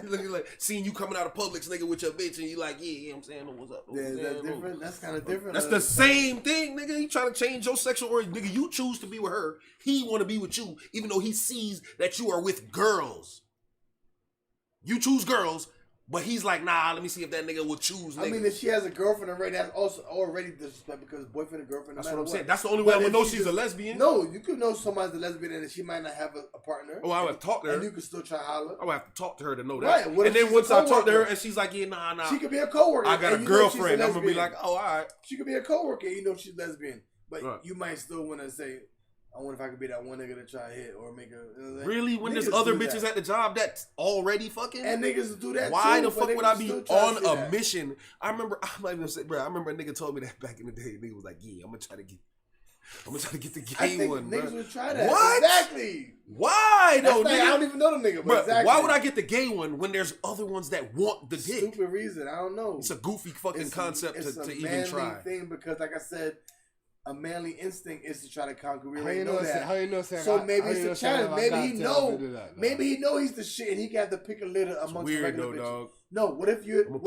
Looking like seeing you coming out of Publix, nigga, with your bitch, and you like, yeah, I'm saying, what's up? Yeah, that's different. That's kind of different. That's the same thing, nigga. He trying to change your sexual orientation. Nigga, you choose to be with her. He want to be with you, even though he sees that you are with girls. You choose girls, but he's like, nah, let me see if that nigga will choose niggas. I mean, if she has a girlfriend already, that's also already disrespect because boyfriend and girlfriend. That's what I'm saying. That's the only way I would know she's a lesbian. No, you could know somebody's a lesbian and she might not have a partner. Oh, I would have to talk to her. And you could still try to holler. I would have to talk to her to know that. Right. And then once I talk to her and she's like, yeah, nah. She could be a coworker. I got a girlfriend. I'm going to be like, oh, all right. She could be a coworker. You know she's lesbian. But you might still want to say, I wonder if I could be that one nigga to try to hit or make a... Really? When there's other bitches at the job that's already fucking? And niggas do that Why too, the fuck would I be on a that. mission? I remember, I'm not even saying, bro, I remember a nigga told me that back in the day. Nigga was like, yeah, I'm going to try to get... I'm gonna try to get the I gay think one, niggas bro. would try that. What? Exactly. Why though, That's like, nigga? I don't even know the nigga, but Bro, exactly. why would I get the gay one when there's other ones that want the dick? Stupid reason. I don't know. It's a goofy fucking concept it's to a even manly try. thing because, like I said, a manly instinct is to try to conquer. We How already you know that. How you know? So maybe it's a challenge. Maybe he know. Maybe he know he's the shit, and he got to pick a litter amongst the Weird regular though, bitches. dog. No, what if you?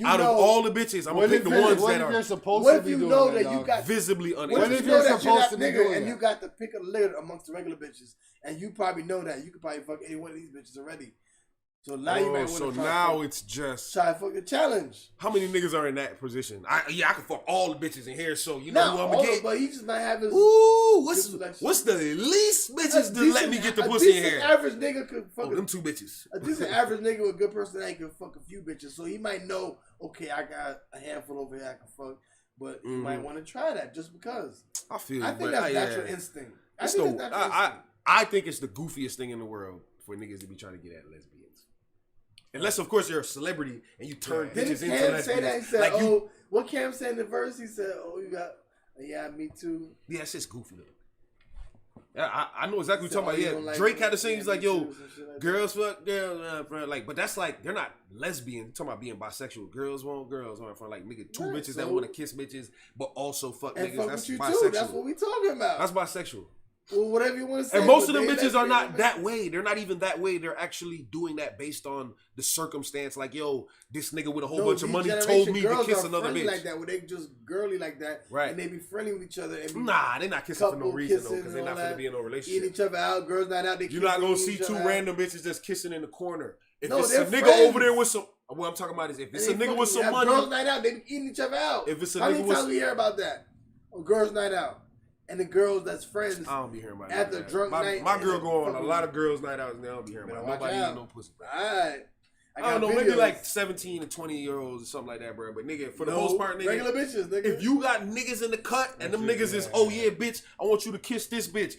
Out of all the bitches, I'm gonna pick the ones that are supposed What to if be you doing know that, that you dog? got? visibly What unable. if if you know you're that you're supposed that to be nigga doing and that? you got to pick a litter amongst the regular bitches, and you probably know that you could probably fuck any one of these bitches already. So now you might want to so try now to it's just try to fuck the challenge. how many niggas are in that position? I can fuck all the bitches in here, so you know Not who I'm all gonna of get. but he just might have his. Ooh, Good selection. what's the least a bitches to let me get the pussy in decent here? average nigga could fuck Oh, them two bitches. a decent average nigga with good personality can fuck a few bitches. So he might know, okay, I got a handful over here I can fuck, but he might want to try that just because. I feel. I think that's natural instinct. I It's think the, that's natural instinct. I think it's the goofiest thing in the world for niggas to be trying to get at lesbians. Unless, of course, you're a celebrity and you turn Didn't bitches into Cam lesbians. say that? He said, like you, what Cam said in the verse? He said, you got, yeah, me too. yeah, it's just goofy though. Yeah, I know exactly what you're talking You about. don't Yeah, like Drake me, had to sing. yeah, He's like, me yo, too, some shit like that. girls fuck girls, friend. Like, but that's like they're not lesbian. You're talking about being bisexual. Girls want friend. Like, nigga, two Right, bitches that so- want to kiss bitches, but also fuck And niggas. fuck That's with you bisexual. too. That's what we talking about. That's bisexual. Well, whatever you want to say. And most of but them they bitches are lesbian, not man. that way. They're not even that way. They're actually doing that based on the circumstance. Like, yo, this nigga with a whole bunch of these money generation told me to girls kiss are another friendly bitch. like that, where they just girly like that, Right. And they be friendly with each other. And be Nah, they're not kissing for no couple reason though, kissing because they're and not all gonna that. be in no eating relationship. each other out. Girls night out. They You're not gonna kissing see each two other out. random bitches just kissing in the corner. If No, it's a they're nigga friends. over there with some, what I'm talking about is if it's a And they nigga with fucking some have Girls money. night out. They be eating each other out. If it's a How nigga many with times we hear about that? On girls night out, and the girls that's friends. I don't be hearing about At the that. drunk night, My and girl then go on a fucking- lot of girls night outs and I don't be hearing Better about watch nobody out. eating no pussy. Bro. Alright. I don't know, maybe like 17 and 20-year-olds or something like that, bro. But nigga, for the most part, nigga, regular bitches, nigga. if you got niggas in the cut and them niggas is, oh yeah, bitch, I want you to kiss this bitch.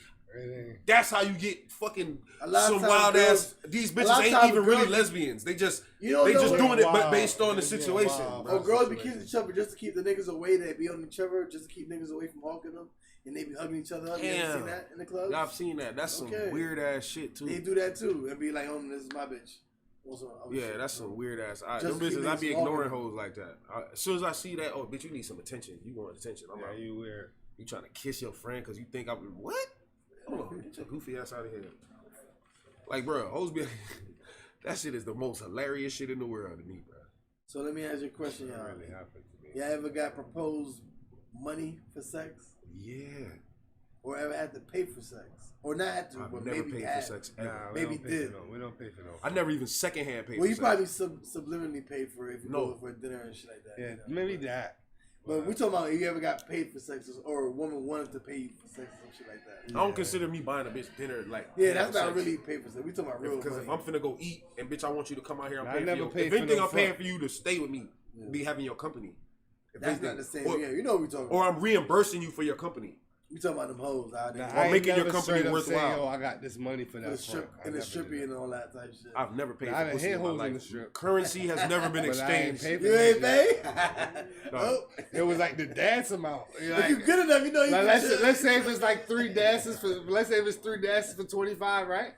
That's how you get fucking A lot of some times wild girls- ass. These a bitches lot of ain't times even really girls- lesbians. They just You don't they know just what- doing it Wow. based on the Yeah, situation. wow. bro. Oh, girls be kissing each other just to keep the niggas away. They be on each other just to keep niggas away from hawking them, and they be hugging each other up. You ever Damn. seen that in the club? Yeah, I've seen that. That's some Okay. weird ass shit too. They do that too, and be like, "Oh, this is my bitch." Also, Yeah, that's some weird ass. Them Just keep bitches, I niggas be walking. ignoring hoes like that. As soon as I see that, oh, bitch, you need some attention. You want attention. I'm like, you weird. you trying to kiss your friend because you think I'm what? Hold on, get your goofy ass out of here. Like, bro, hoes be that shit is the most hilarious shit in the world to me, bro. So let me ask you a question, y'all. Really happened to me. Y'all ever got proposed money for sex, Yeah, or ever had to pay for sex, or not had to, I've but never maybe paid had? for sex ever. Nah, Maybe we don't pay did. for no. We don't pay for no. I never even secondhand paid Well, for you sex. probably subliminally paid for it if you No. go for dinner and shit like that. Yeah, you know? maybe that. But we talking about if you ever got paid for sex, or a woman wanted to pay you for sex and shit like that. I don't consider me buying a bitch dinner like Yeah, that's for not sex. really pay for sex. We talking about real Because money. if I'm finna go eat and bitch, I want you to come out here. I'm I paying never for you. paid If for anything, no I'm paying fuck. for you to stay with me, be having your company. If That's anything. not the same. Or, Yeah, you know what we talking or about. I'm reimbursing you for your company. We talking about them hoes out there. Nah, Or I ain't making your never company straight up worthwhile. Say, Yo, I got this money for in that. the strip, front. I in the never did strippy that. and all that type shit. I've never paid I for done pussy hit in my hoes in life. the strip. Currency has never been But I ain't exchanged. paid for You that ain't shit. pay? No. Oh. It was like the dance amount. If you good enough, you know you Like, can let's say if it's like 3 dances for. Let's say if it's 3 dances for 25, right?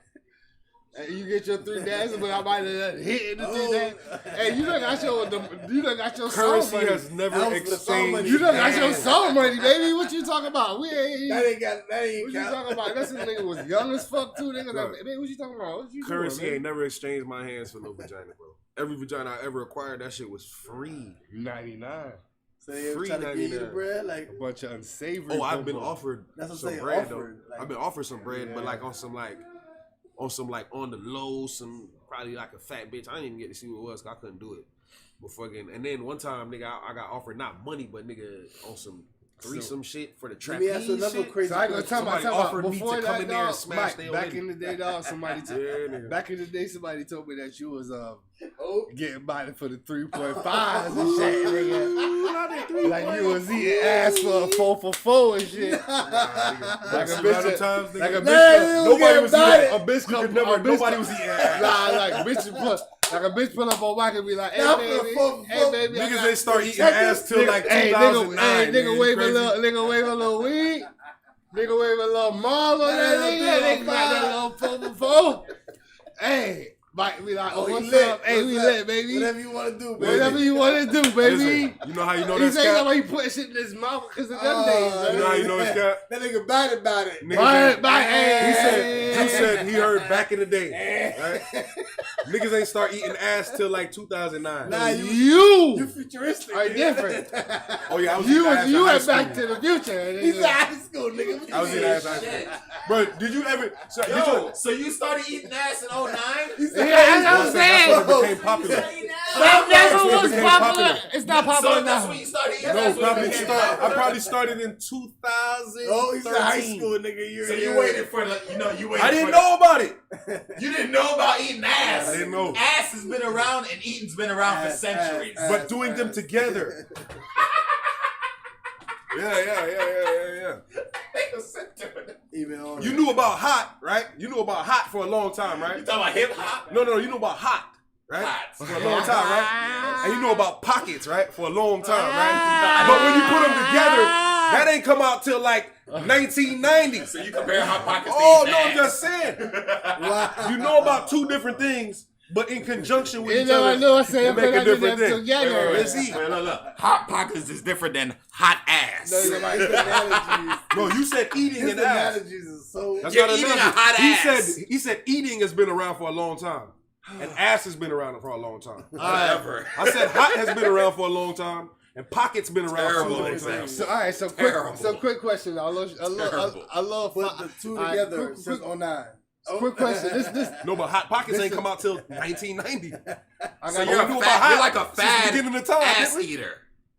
And you get your 3 dances, but I might have hit the 3 dances. Hey, you done got your song Currency money. has never That was for the song money. exchanged. You done got your hands. song money, baby. What you talking about? We ain't. That ain't What you count. talking about? That's this nigga was young as fuck too. Nigga, Bro. like, man, what you talking about? What you Currency doing, ain't never exchanged my hands for no vagina, bro. Every vagina I ever acquired, that shit was free. 99. So they ever Free try to give you the 99. bread? Like, A bunch of unsavory. Oh, I've been bumbo. offered That's what I'm some saying, bread offered, though. like- I've been offered some bread, but Yeah. like on the low, some probably like a fat bitch. I didn't even get to see what it was 'cause I couldn't do it. But fucking, and then one time, nigga, I got offered not money, but nigga on some threesome shit for the let trapeze me ask you another shit. crazy So I gonna question. tell my Somebody time offered me to before come that, in there and dog, smash Mike, their back lady. in the day, dog. Somebody nigga. back in the day, somebody told me that you was Oh, getting body for the 3.5s and shit, nigga. Like you was eating ass for a 4 for 4 and shit. Like a Some bitch, other times, nigga. like a Nah, bitch. Nobody was about eating. it. A bitch come, Nobody was eating ass. Nah, like a bitch pull up on Mike and be like, "Hey Nah, baby, for- hey baby." I Niggas got- ain't start eating Check ass this. till like Hey, 2009. nigga, man. wave a Crazy. little, nigga wave a little weed. Nigga wave a little mall on that nigga. That little four. Hey. Mike, we like, oh, what's up? Hey, we lit, baby. Whatever you want to do, baby. Whatever you want to do, baby. Listen, you know how you know He that's say cap? that way he putting shit in his mouth because of them days. You know how you know it's cap? That nigga bad about it. He said he heard back in the day. Right? Niggas ain't start eating ass till like 2009. Nah, you futuristic. are different. Oh yeah, I was You eating ass in went high back school. to the future. He's in high school, nigga. I was eating ass in high school. Bro, did you ever? So you started eating ass in 09? Yeah, that's what I'm saying. That's when it became popular. That's what was popular. It's not popular So that's when now. you started eating No, ass. I probably started in 2013. Oh, he's in high school, nigga. So you waited for you waited. I didn't know about it. You didn't know about eating ass. I didn't know. Ass has been around and eating's been around for centuries. But doing them together. Yeah. Even on You knew about hot, right? You knew about hot for a long time, right? You talking about hip hop? No, you knew about hot, right? Hot. For a long time, right? And you know about pockets, right? For a long time, right? But when you put them together, that ain't come out till like 1990. So you compare hot pockets to Oh, eating no, I'm ass. just saying. You know about two different things, but in conjunction with each other, I know. I say they I'm make a putting different them thing. together. Let's eat. Wait, look. Hot pockets is different than hot ass. No, you said eating and ass. analogies is so. That's You're not eating analogy. a hot ass. He said eating has been around for a long time. And ass has been around for a long time. Forever. I said hot has been around for a long time, and pockets been around for a Terrible long example. time. So all right, Terrible. quick question. I love Put the two together since 09. Quick question. This No, but hot pockets This ain't is- come out till 1990. So we you're knew a about fat, hot you're like a since the fat beginning of time, ass didn't we? eater.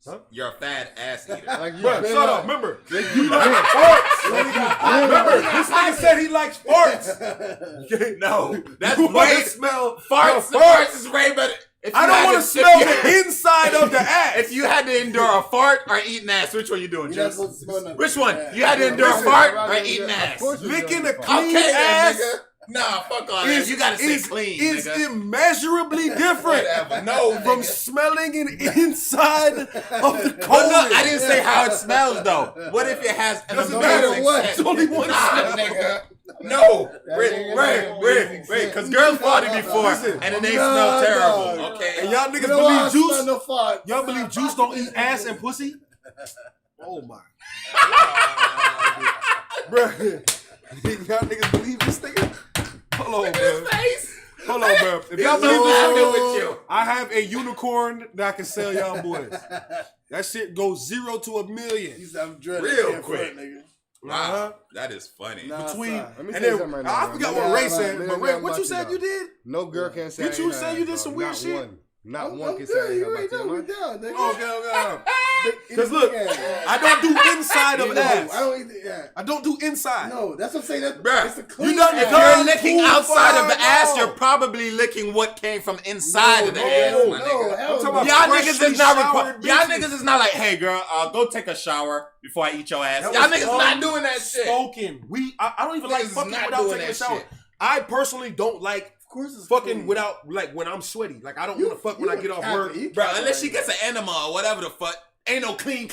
Huh? You're a fat ass eater. like you Bro, been shut up. up. Remember, you like farts. Remember, this nigga said he likes farts. Okay? No, that's You way wanna smell farts. the Farts is way better. If you I don't had want to smell the inside of the ass. If you had to endure a fart or eating ass, which one you doing, You're not Juice? supposed to smell nothing. Which one? Yeah. You had to endure a Listen, fart I'd or rather eating endure- ass? of course. Licking a Okay, clean then, ass nigga. Nah, fuck all that. You gotta say clean, is nigga. immeasurably different Whatever. No, from nigga. smelling an inside of the But colon. look, I didn't say how it smells though. What if it has an Doesn't amazing matter what. scent? It's only one Nah, smell. nigga. No, nigga wait, because girls farted before Listen. and then they No, smell terrible. no. Okay, And y'all niggas You know I believe juice? smell no fart. Y'all believe juice don't eat ass and pussy? Oh my. Bro, y'all niggas believe this nigga? Hold on, bro. face. Hold on, bro. If y'all Y'all believe what I this, do with you. I have a unicorn that I can sell y'all boys. That shit goes 0 to $1 million. He said, I'm dreading Real that quick. front, nigga. Wow, that is funny. Nah, Between son. Let me and tell you then something right now, I bro. forgot Let what me Ray tell you said. something. But Let me Ray, tell what you you said you something. did? No girl can say. Did you say you did some weird not shit? One. Not I'm one can good. say. You I already ain't know about we to down, nigga. Okay. Eat Because the look, big ass. I don't do inside of No, ass. I don't eat the ass. I don't do inside. No, that's what I'm saying. That, Bruh, it's a clean you done ass. If you're licking Cool outside of the fine, ass, no. you're probably licking what came from inside of the No, ass, no, my No, nigga. hell I'm talking no. about Y'all freshly niggas is not showered y'all bitches. niggas is not like, hey girl, go take a shower before I eat your ass. That Y'all was niggas not doing that shit. Spoken. I don't even like Niggas is fucking not without doing taking a that shower. shit. I personally don't like Of course it's fucking clean. without, like, when I'm sweaty. Like, I don't want to fuck when I get off work. Bro, unless she gets an enema or whatever the fuck, ain't no clean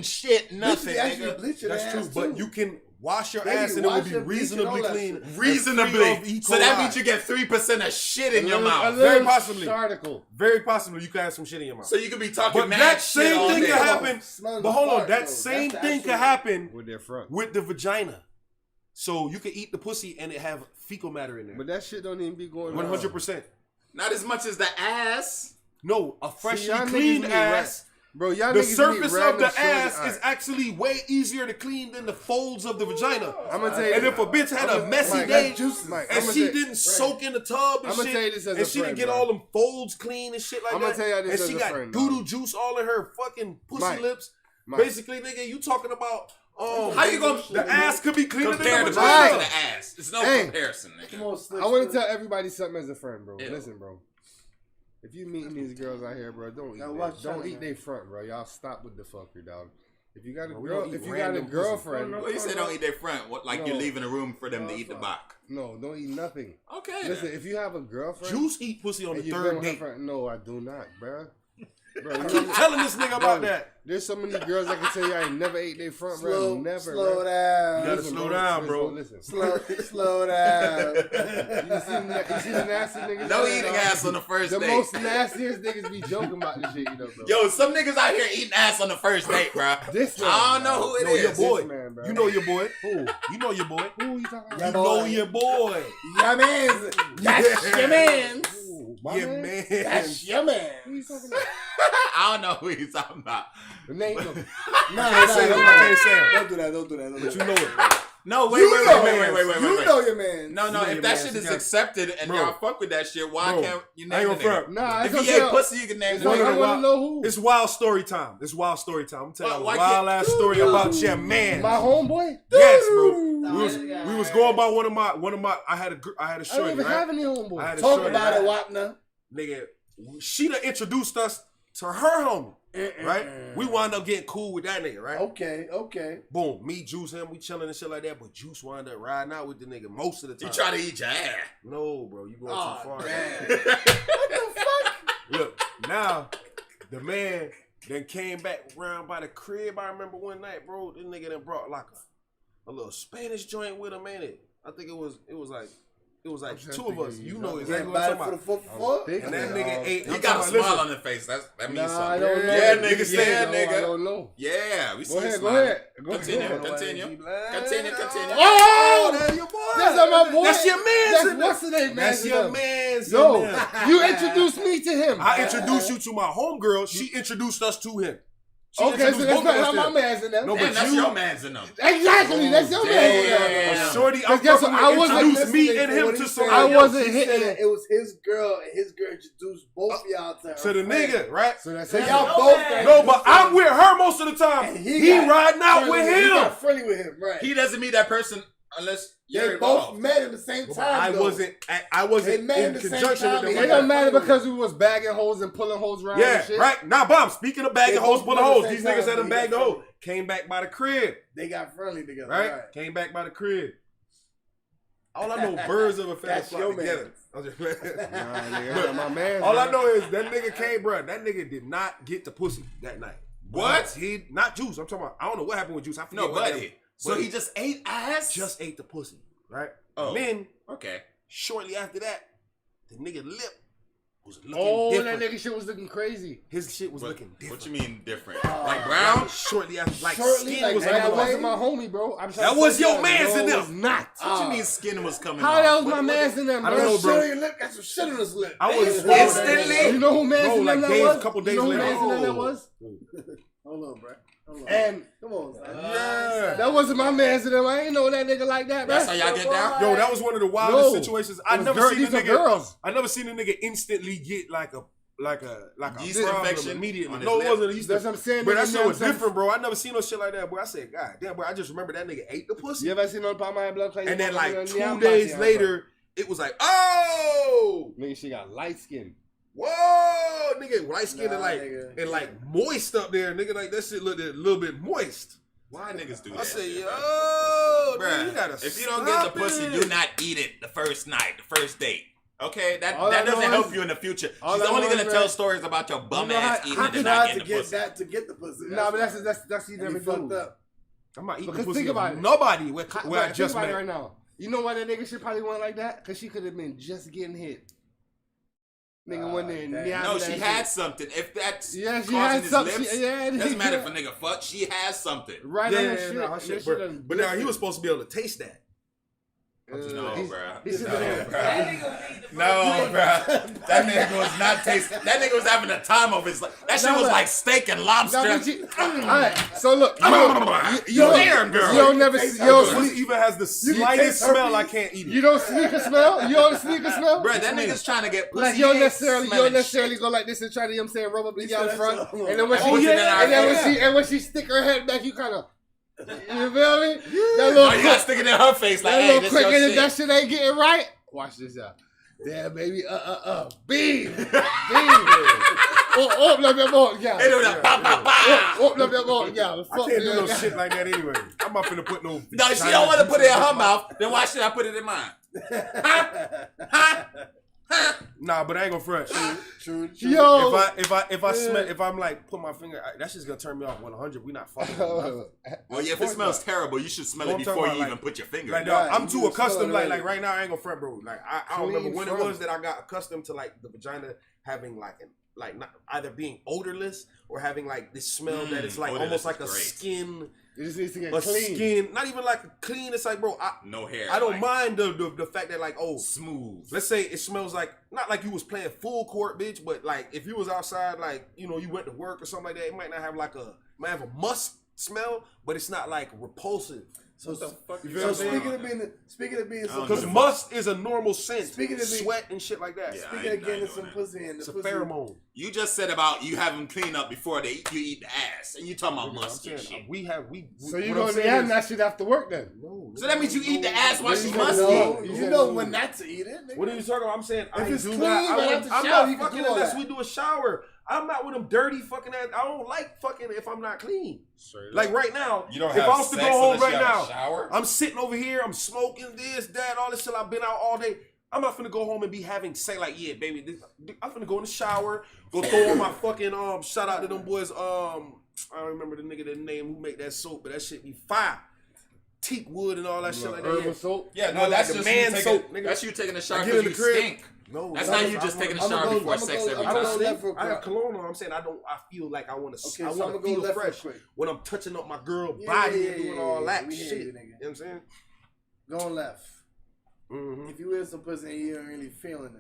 shit, nothing, nigga. That's true, but you can wash your Baby, ass and it will wash be your bitch and reasonably all that clean. shit. Free of Reasonably. E. So that coli. means you get 3% of shit in your A mouth. Very little possibly. Article. Very possible you can have some shit in your mouth. So you could be talking But mad that shit same all thing day. can happen. Smelling But the hold on, fart, that though. same That's the thing can actual- happen With their front. with the vagina. So you can eat the pussy and it have fecal matter in there. But that shit don't even be going. 100%. Not as much as the ass. No, a freshly y'all niggas clean need ass. Bro, y'all The niggas surface need of random the shorty- ass Alright. is actually way easier to clean than the folds of the vagina. I'm gonna tell you. And if a bitch had a messy Mike, day that's juicy, Mike. and I'ma she tell- didn't soak in the tub and I'ma shit, tell you this as and a she didn't friend, get bro. all them folds clean and shit like I'ma that, tell you this and as she a got friend, doo-doo dog. juice all in her fucking pussy Mike. lips. Mike. Basically, nigga, you talking about How you gonna the ass could be cleaner compare than the the pussy to vagina. the ass? There's no Hey. comparison, nigga. Come on, Slick. I want to tell everybody something as a friend, bro. Ew. Listen, bro. If you meeting these girls out here, bro, don't eat. Now watch Don't out, eat man. they front, bro. Y'all stop with the fucker, dog. If you got a Bro, we girl, don't eat if you got a random pussy. girlfriend, Well, you said don't eat their front. What, like you're No. leaving a room for them to eat the back. no, don't eat nothing. Okay. Listen, then. if you have a girlfriend, Juice eat pussy on and the you third been with her date. friend, no, I do not, bro. Bro, I keep telling this nigga about that. There's so many girls I can tell you I ain't never ate their front, bro. Never. Slow bro. down. You gotta slow down, bro. Listen. Slow down. You see the nasty niggas? No eating ass on the first The date. most nastiest niggas be joking about this shit, you know, bro. Yo, some niggas out here eating ass on the first date, bro. This man, I don't know who it Know your is. boy. This man, bro. You know your boy. Who? You know your boy. Who you talking You about? know your boy. Your man's. That's your man's. Who? My Your man? man. That's your man. Who you talking about? I don't know who he's talking about. The name of Nah, Can't say him. I can't say him. Don't do that. Don't do that. But you know it. No, wait. You know your man. No, You know if your that man. shit She is got- accepted and Bro. y'all fuck with that shit, why Bro. can't you I name ain't the gonna nigga? front. Nah, If it's he okay. ate pussy, you can name the I nigga. want to know who. It's wild story time. It's wild story time. I'm telling you Why a wild can't- ass story about your man. My homeboy? Yes, bro. We was going by one of my. I had a I don't shorty, even right? have any I homeboy. had a Talk shorty, about it, right? Wapner. Nigga, she done introduced us to her homie, right? We wound up getting cool with that nigga, right? Okay. Boom, me, Juice, him, we chilling and shit like that. But Juice wound up riding out with the nigga most of the time. You try to eat your ass. No, bro, you going Oh, too far. damn. Look, now the man then came back round by the crib. I remember one night, bro. This nigga then brought like a little Spanish joint with him in it. I think it was like two of us. You know exactly what I'm talking about. For And that nigga ate. You I'm got a talking about, smile listen, on the face. That means Nah, I something. don't know. Yeah, Nigga nigga. say Yeah, it, I nigga. don't know. Yeah, we see Go you ahead, go smiling. ahead. Continue. Continue. Oh! That's your boy. That's not my boy. That's your man. That's what's the name, man? That's your man. Yo, you introduced me to him. I introduced you to my homegirl. She introduced us to him. She Okay, so introduced that's both of us not to my him. man's in them. No, Damn, but that's you- your man's in them. Exactly, that's your Damn. man's. But Shorty, Because I'm guess fucking what? I with wasn't introduced me listening and to him what to he somebody said. I else. wasn't He hitting said it. it was his girl, and his girl introduced both of y'all to her. To the friend. nigga, right? So that's So it. y'all both got No, but introduced I'm to with her most of the time. And He got riding out friendly with He him. got friendly with him, right? He doesn't meet that person unless you're They both involved. met at the same But time. I though. wasn't They met in at the same conjunction time, with and them. It he like don't that. matter because we was bagging hoes and pulling hoes around and Yeah, shit. right. Now, bomb. Speaking of bagging They hoes, both pulling met at the hoes, same these niggas time, had them he bagged got hoes. Came back by the crib, They got friendly together, right? right? Came back by the crib. All I know, birds of a feather That's flock your together. man. I'm just playing. Nah, nigga, that's my man. All I know is that nigga came, bro. That nigga did not get the pussy that night. What? He not Juice. I'm talking about. I don't know what happened with Juice. I forget No, what buddy. So he just ate ass? just ate the pussy, right? Oh. And then Okay. shortly after that, the nigga lip was looking Oh, different. that nigga shit was looking crazy. His shit was looking different. What you mean different? Like brown? Shortly after, like Shortly, skin like was that That coming wasn't off. my homie, bro. I'm That was your man. man's in No, it was them. not. What you mean skin was coming How off? that was What- my man's in them, I bro? don't know, bro. Shit on your lip, got some shit on his lip. I was Instantly? You know who man's Bro, in like them that days- was? couple days you know who later. man's in them that Oh. was? Hold on, bro. Hold on. And Come on, son. Yeah. that wasn't my man's in them. I ain't know that nigga like that, bro. That's how y'all get down? Yo, that was one of the wildest No. situations. It I was never girl- seen these a are nigga. girls. I never seen a nigga instantly get like a Yeast problem infection immediately. on his No, it lip? wasn't a yeast That's what I'm saying. But that nigga, shit was you know what I'm different, bro. I never seen no shit like that, bro. I said, God damn, bro. I just remember that nigga ate the saying? pussy. You ever seen on Palm High Blood Clot? And then like 2 days later, it was like, oh, nigga, she got light skin. whoa, nigga, light skin Nah, and nigga. like moist up there, nigga. Like that shit looked a little bit moist. Why niggas do that? I said, shit, yo, bro? dude, you gotta If you don't get the stop pussy, it. do not eat it the first night, the first date. Okay, that All I doesn't know help is- you in the future. all She's I only know gonna is, tell man, stories about your bum you know ass how- eating I and not tried to getting the get pussy. that to get the pussy. Nah, but that's he and never he fucked do. up. I'm not eating Because pussy think of about it. nobody where I Think just about it met. right now. You know why that nigga shit probably went like that? Because she could have been just getting hit. Nigga went there and damn. yapped No, that she shit. had something. If that's Yeah, she causing had his something. lips, Yeah, doesn't matter if a nigga fuck. She has something. Right Yeah, on yeah, that shit. no, That shit, shit bro. done But now he blistered. was supposed to be able to taste that. No, he's- bro. he's No, sitting there. bro. No, bro. That nigga was not tasting. That nigga was having a time of his life. That shit No, was but- like steak and Now, lobster. but you, alright, so look, you Damn, girl. don't never, you don't Pussy sneak, even has the slightest smell. I can't eat it. you don't sneak a smell. You don't sneak a smell. Bro, that nigga's trying to get pussy. Like you He don't ain't necessarily smelling go like this and try to, you know what I'm saying, rub up the gal said front, that's- and then when Oh, she, yeah, and then yeah. when she stick her head back, you kind of, you feel me? That Oh, little you gotta stick it in her face like, that hey, little this quick, your and if shit. that shit ain't getting right, watch this out. Yeah, baby, beam, beam. Open up your mouth, yeah. They do that, pop, pop, pop. Open up your mouth, yeah. I can't do no shit like that anyway. I'm not finna put no. No, she don't want to put it in her mouth. Then why should I put it in mine? Huh? Huh? Nah, but I ain't gonna front. True. Yo, If I'm like put my finger, that's just gonna turn me off 100. We not fucking. Well, yeah, if it smells terrible, you should smell it before you even put your finger. Like, in dog, Right, I'm you too just smell accustomed. it Like already. right now, I ain't gonna front, bro. Like I don't Clean remember when from. it was that I got accustomed to like the vagina having like not either being odorless or having like this smell that it's like odorless almost like is a great. skin. it just needs to get A clean. skin, not even like clean. It's like, bro, No hair. I don't like, mind the fact that like, oh, smooth. let's say it smells like not like you was playing full court, bitch, but like if you was outside, like you went to work or something like that, it might not have like might have a musk smell, but it's not like repulsive. So, What the fuck you so saying? speaking of being some don't Because know. musk is a normal scent. Speaking of being- sweat and shit like that. Yeah. speaking I of getting ain't some doing pussy in the It's a pussy. pheromone. You just said about you have them clean up before you eat the ass, and you talking about I'm musky and saying, shit. So you what I'm gonna be saying having is- that shit after work then? No, So that means you eat the ass while she You musky. know- You know when not to eat it. Nigga. What are you talking about? I'm saying I it's do clean, not. right after I'm shower, you not can fucking do all unless that. we do a shower. I'm not with them dirty fucking ass. I don't like fucking if I'm not clean. Like right now, You don't if have I was to sex go home unless right you have a now, shower? I'm sitting over here, I'm smoking this, that, all this shit. I've been out all day. I'm not finna go home and be having sex like, yeah, baby. I'm finna go in the shower, go throw on my fucking shout out to them boys. I don't remember the nigga that name who make that soap, but that shit be fire. Teak wood and all that shit like that. Herbal Yeah. soap. Yeah, No, that's like just the man you taking, soap, nigga. That's you taking a shower I get in because the you crib. stink. No, That's no, not you just taking a shower before sex every I don't time. stink. real I have quick. cologne on. I'm saying I feel like I want to. Okay, I so want I'ma to go feel left real fresh quick. when I'm touching up my girl Yeah, body yeah, and doing yeah, all yeah. that We hear shit. you, You nigga. know what I'm saying? Going left. Mm-hmm. If you eat some pussy and you ain't really feeling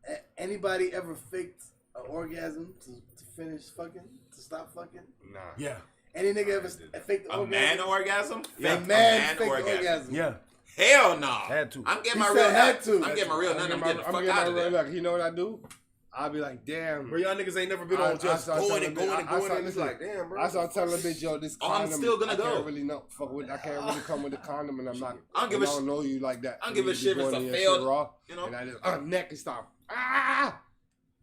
it, anybody ever faked an orgasm to finish fucking, to stop fucking? Nah. Yeah. Any nigga ever faked an A man orgasm? orgasm? Yeah. A man faked orgasm. Yeah. Hell no. Had to. I'm getting He my said real had nut. to. I'm getting my real nut. I'm getting the fuck getting out my of there. look. You know what I do? I'll be like, damn. Bro, y'all niggas ain't never been I- on just I saw going and something- going and I going saw- and it's listen, like, damn, bro. I start telling the bitch, yo, this Oh, I'm condom. still gonna I go. can't really know. Fuck with. I can't really come with the condom, and I'm not. I don't give a I don't know you like that. I don't give a You shit if it's going a in your failed- shit raw, you know? And I just neck and stop. Ah!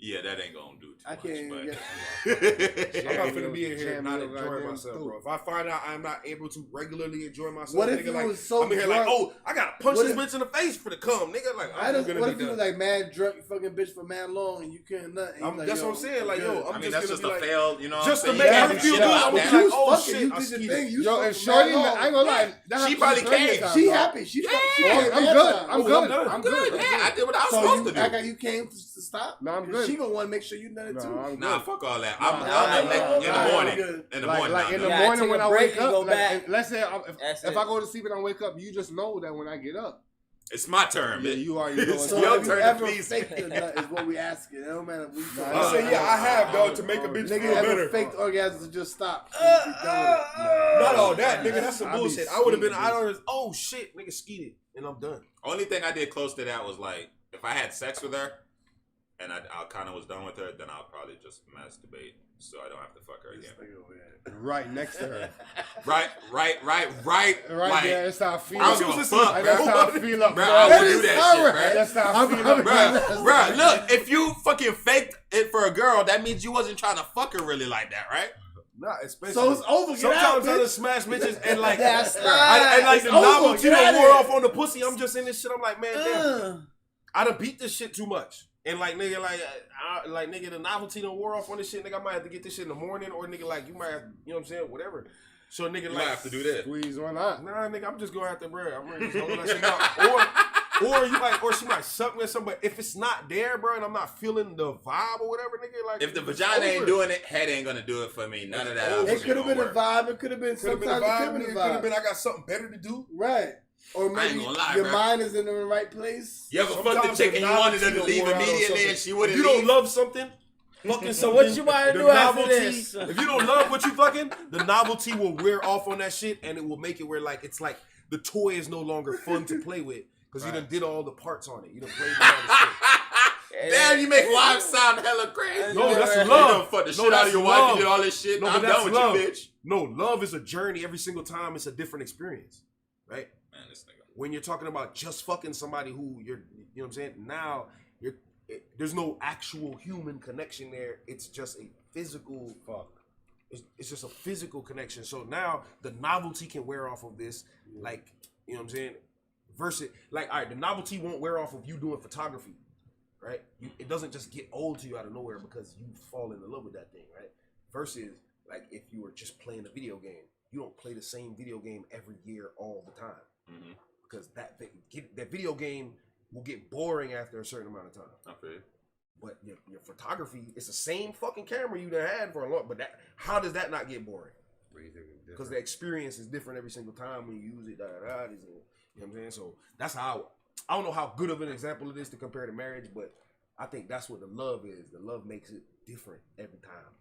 Yeah, that ain't gonna do too I can't much. even But I'm not finna be in here Champion not of enjoying goddamn myself, food. bro. If I find out I'm not able to regularly enjoy myself, What if nigga, you like, was so I'm in here drunk- like, oh, I gotta punch What this if- bitch in the face for the cum, nigga. Like, I I'm just, gonna what be if you was done. like mad drunk, you fucking bitch for mad long, and you couldn't nut? and you like, That's yo, what I'm saying. Like, good. yo, I I'm mean, just that's gonna just be a like, failed, you know what just I'm to saying? make You her can't do feel shit good, about I'm that. like, You was oh, fucking, shit, you I did your skied thing. it. You Yo, fucked and for Shorty, mad long. I ain't gonna lie. that She happened probably plenty of came. times, She dog. happy. She fucked. She Yeah. came I'm mad good. time. I'm Oh, good. I'm done. I'm Good, good. yeah, I did what I was So supposed you to act do. like you came to stop? No, I'm 'Cause good. She gonna want to make sure you nutted too. No, I'm Nah, good. fuck all that. Nah, I'm in the nah, morning. good. In the Like, morning, like I'm in the done. Yeah, morning take when a I break wake and up, go like, back. let's say That's if it. I go to sleep and I wake up, you just know that when I get up, It's my turn, yeah, bitch. you already know. It's So your have you turn to ever please. faked a nut is what we asking. It don't matter. We Nah, I say, yeah, I have, dog, to make a bitch Nigga feel ever better. faked orgasms to just stop. So you be done with it. Not all that, nigga. That's some I be bullshit. I would have been, skeeting, I don't, oh shit, nigga, skeeted, and I'm done. Only thing I did close to that was like, if I had sex with her, and I kind of was done with her, then I'll probably just masturbate, so I don't have to fuck her again. right next to her. Right. Right Like, there, that's how I feel. I don't give a fuck, Like, that's bro. how I feel up. Bro, bro. I would do is that alright. shit, bro. That's how I feel up. Bruh, look, if you fucking faked it for a girl, that means you wasn't trying to fuck her really like that, right? Nah, especially. So it's over. Get out, Sometimes I bitch. just smash bitches and like, That's and like It's the over. novelty Get that outta wore here. off on the pussy. I'm just in this shit. I'm like, man, damn. I done beat this shit too much. And like nigga, like nigga, the novelty done wore off on this shit. Nigga, I might have to get this shit in the morning, or nigga, like you might have, you know what I'm saying, whatever. So nigga, You like might have to do this. Squeeze one out. Nah, nigga, I'm just gonna have to, bro. I'm ready to just hold that shit out. Or you like, or she might suck me or something. But if it's not there, bro, and I'm not feeling the vibe or whatever, nigga, like If the it's vagina ain't over. doing it, head ain't gonna do it for me. None of that. It else It is could have gonna been a work. vibe. It could have been Could have sometimes been a it vibe. could have Nigga, been could a have been. vibe. I got something better to do. Right. Or I ain't maybe gonna lie, your bro. mind is in the right place. You ever fucked the Sometimes chick and you the wanted her to novelty leave will wear out or immediately something. and she wouldn't If you don't leave? love something, fucking So something. what you about to the do after novelty, this? If you don't love what you fucking, the novelty will wear off on that shit, and it will make it where like it's like the toy is no longer fun to play with because you done did all the parts on it. You done played with all the shit. Damn, you make life sound hella crazy. No, that's You love. done fuck the No, shit out that's of your wife love. and did all this shit. No, I'm but that's done with love. you, bitch. No, love is a journey. Every single time, it's a different experience, right? Man, this nigga. When you're talking about just fucking somebody who you're, you know what I'm saying? Now there's no actual human connection there. It's just a physical fuck. It's just a physical connection. So now the novelty can wear off of this, like, you know what I'm saying? Versus, like, all right, the novelty won't wear off of you doing photography. right? It doesn't just get old to you out of nowhere because you fall in love with that thing, right? Versus like if you were just playing a video game, you don't play the same video game every year all the time because that video game will get boring after a certain amount of time. Okay. But your photography, it's the same fucking camera you done had for a long. But how does that not get boring? Because the experience is different every single time when you use it. You know what I'm saying? So that's how I don't know how good of an example it is to compare to marriage, but I think that's what the love is. The love makes it different every time.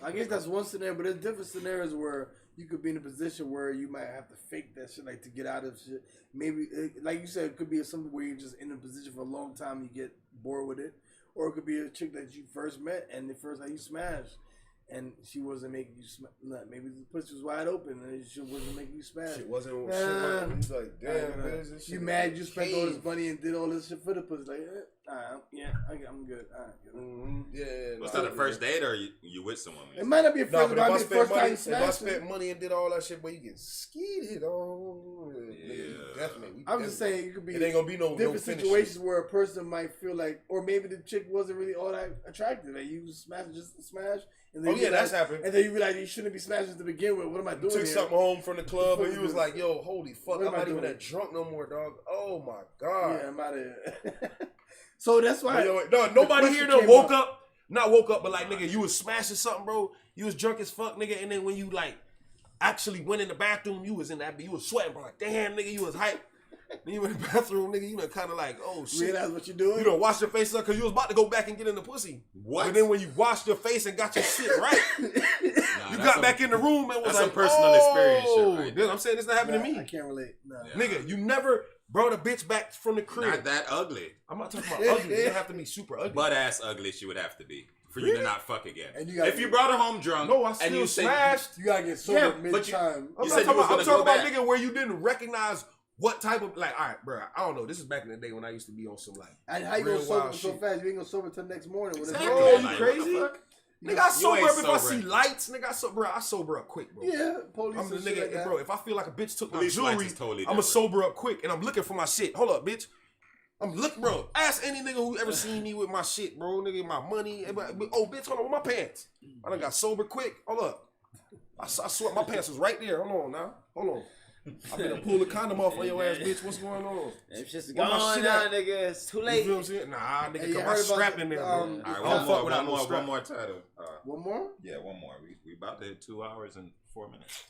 I guess that's one scenario, but there's different scenarios where you could be in a position where you might have to fake that shit, like to get out of shit. Maybe, like you said, it could be something where you're just in a position for a long time, you get bored with it. Or it could be a chick that you first met and the first time you smashed. And she wasn't making you smash. Maybe the pussy was wide open and she wasn't making you smash. Shit wasn't. He's like, damn, you mad? You spent all this money and did all this shit for the pussy. Like, I'm good. Yeah. Was that a first date or you with someone? It might not be a first date. But first time you smashed. If I spent money and did all that shit, but you get skeeted on. Yeah, definitely. I'm just saying, it could be. It ain't gonna be no different situations where a person might feel like, or maybe the chick wasn't really all that attractive. Like you smashed just to smash. And then that's happened. And then you realize you shouldn't be smashing to begin with. What am I doing? Took here? something home from the club and you was like, yo, holy fuck, I'm not even that drunk no more, dog. Oh my God. Yeah, I'm out of here. So that's why. No, nobody here woke up. Not woke up, but like, nigga, you was smashing something, bro. You was drunk as fuck, nigga. And then when you like actually went in the bathroom, you was sweating, bro. Like, damn, nigga, you was hype. Then you in the bathroom, nigga, you done kind of like, oh shit. Realize what you're doing? You done wash your face up because you was about to go back and get in the pussy. What? But then when you washed your face and got your shit right, you got back in the room and was that's like, some personal experience shit right there. I'm saying this not happening to me. I can't relate. No. Yeah. Nigga, you never brought a bitch back from the crib. Not that ugly. I'm not talking about ugly. It don't have to be super ugly. Butt ass ugly she would have to be for you to not fuck again. And if you brought her home drunk, no, I still smashed. You gotta get sober mid-time. I'm talking about nigga where you didn't recognize what type of, like, all right, bro, I don't know. This is back in the day when I used to be on some, like, and how you gonna sober so fast? You ain't gonna sober till next morning. Exactly. Oh, you crazy? Nigga, I sober up if I see lights. Nigga, I sober up quick, bro. Yeah, police. I'm the nigga, like bro. If I feel like a bitch took police my jewelry, totally I'ma sober up quick, and I'm looking for my shit. Hold up, bitch. I'm looking, bro. Ask any nigga who ever seen me with my shit, bro. Nigga, my money. Oh, bitch, hold on, with my pants. I done got sober quick. Hold up. I swear my pants was right there. Hold on now. Hold on. I better pull the condom off on your ass, bitch. What's going on? It's just gone now, nigga. It's too late. You know what I'm saying? Nah, nigga, come on, strap in there, bro. All right, one more title. One more? Yeah, one more. We about to hit 2 hours and 4 minutes.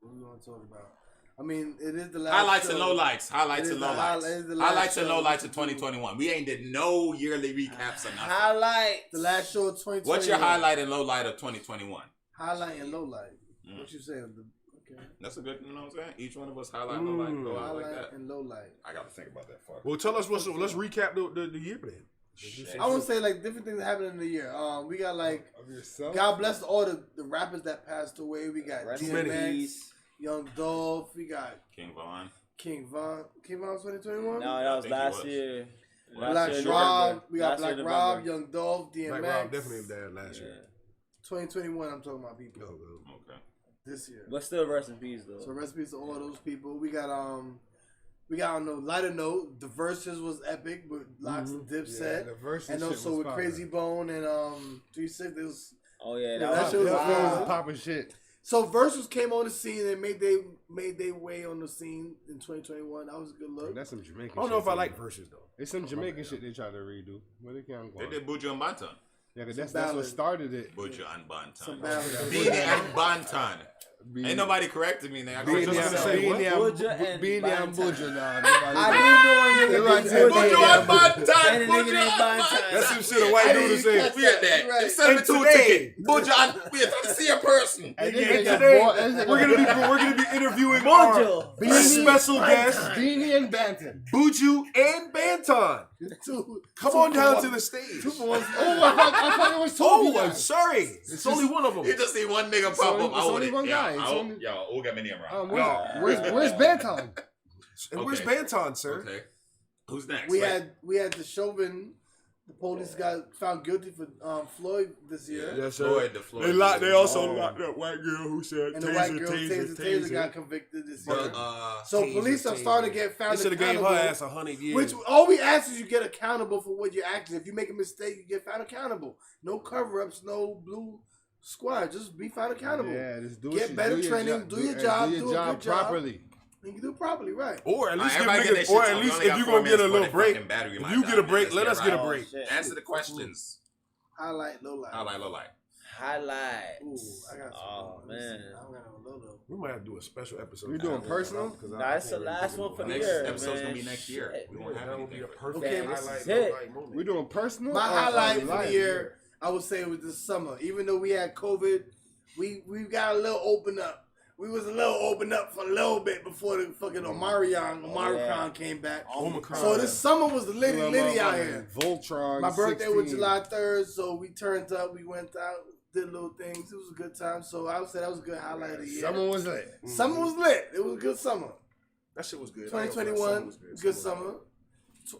What are we gonna talk about? I mean, it is the last highlights show. and lowlights. Highlights and lowlights. Highlights and lowlights of 2021. We ain't did no yearly recaps or nothing. Highlight. The last show of 2021. What's your highlight and lowlight of 2021? Highlight and lowlight. What you saying? Okay. That's a good, you know what I'm saying? Each one of us highlight and lowlight. Go out like that. And lowlight. I got to think about that far. Well, tell us let's recap the year then. I want to say like different things that happened in the year. We got like God bless all the rappers that passed away. We got DMX, Young Dolph. We got King Von. King Von 2021. No, that was last year. Black Rob. We got Black Rob, Young Dolph, DMX. Black Rob definitely died last year. 2021. I'm talking about people. Okay. This year. But still, rest in peace though. So rest in peace to all those people. We got on a lighter note, the verses was epic with Locks and Dipset. The verses and also with Crazy Bone and 3 6. Oh yeah, that shit was popping shit. So verses came on the scene and made their way on the scene in 2021. That was a good look. That's some Jamaican. I don't know if I like verses though. It's some Jamaican shit they try to redo. Where they can't go. They did Buju and Banton. Yeah, cause that's what started it. Buju and Banton. Beanie and Banton. Ain't nobody corrected me now. Beanie and Buju now. I do know Buju and Banton. That's some shit a white dude to say. We at that. 72 ticket. Buju and we are trying to see a person. And today we're gonna be interviewing our special guest, Beanie and Banton. Buju and Banton. Come on down to the stage. I thought it was two. Oh, I'm sorry. It's only one of them. You just see one nigga pop up. It's only one guy. Yo, who got many around? Where's Banton? And where's Banton, sir? Okay. Who's next? We had the Chauvin The police got found guilty for Floyd this year. Yes, sir. Floyd. They also locked that white girl who said And the white girl, Taser, got convicted this year. But, so police are starting to get found They should have gave accountable. her ass 100 years. Which all we ask is you get accountable for what you're acting. If you make a mistake, you get found accountable. No cover-ups, no blue squad. Just be found accountable. Yeah, just get better training, do your job, do a good job properly. You can do it properly, right? Or at least give Everybody get niggas, their or shit at on. least We if only you got gonna 4 get a minutes little before they break, fucking battery if might you die, get a man. break, let us get a Oh, break. shit. Answer the questions. Highlight, low light. Highlight, low light. Highlights. Ooh, I got some. Oh man. I don't got no low though. We might have to do a special episode. We doing personal? Nah, it's the last one for the Next year, episode's man. gonna be next year. Shit. We won't have That would be a anything. perfect Okay, this highlight. is it. moment. We doing personal? My or highlight for live? the year, I would say, was this summer. Even though we had COVID, we got a little open up. We was a little open up for a little bit before the fucking Omicron came back. Omicron. So this summer was the litty out here. Voltron. My birthday was 16. July 3rd, so we turned up. We went out, did little things. It was a good time. So I would say that was a good highlight of the year. Summer was lit. Summer was lit. It was a good summer. that shit was good. 2021, good summer.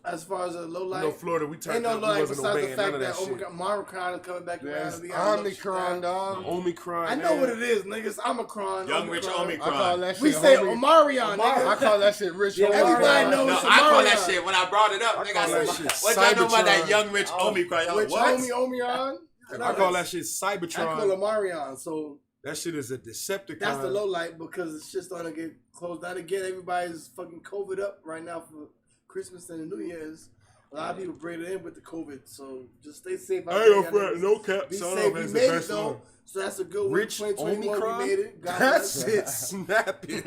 As far as a low light, You know, Florida, we ain't turned no up. We light wasn't besides the obeying none fact of that that shit. Omicron is coming back around. There's and we got a little Omicron, shit. dog. Omicron. I know what it is, niggas. Omicron. Young Rich I call Omicron. that shit We say homie- Omarion, nigga. I call that shit Rich Yeah, Omicron. everybody knows No, it's I call that Omarion. shit when I brought it up. I Nigga, call I that said, shit what y'all know about that Cybertron. young Rich Omicron? Y'all Which what? homie Omarion? I call that shit I call Cybertron. Omarion. So That shit is a Decepticon. that's the low light because it's just starting to get closed down again. Everybody's fucking COVID up right now for Christmas and the New Year's. A lot of people bring it in with the COVID, so just stay safe. I ain't no front, no cap. Be Son safe. of We is the made it best though, one. so that's a good one. Rich 2021, Omicron? we made it. God That bless. shit snapping.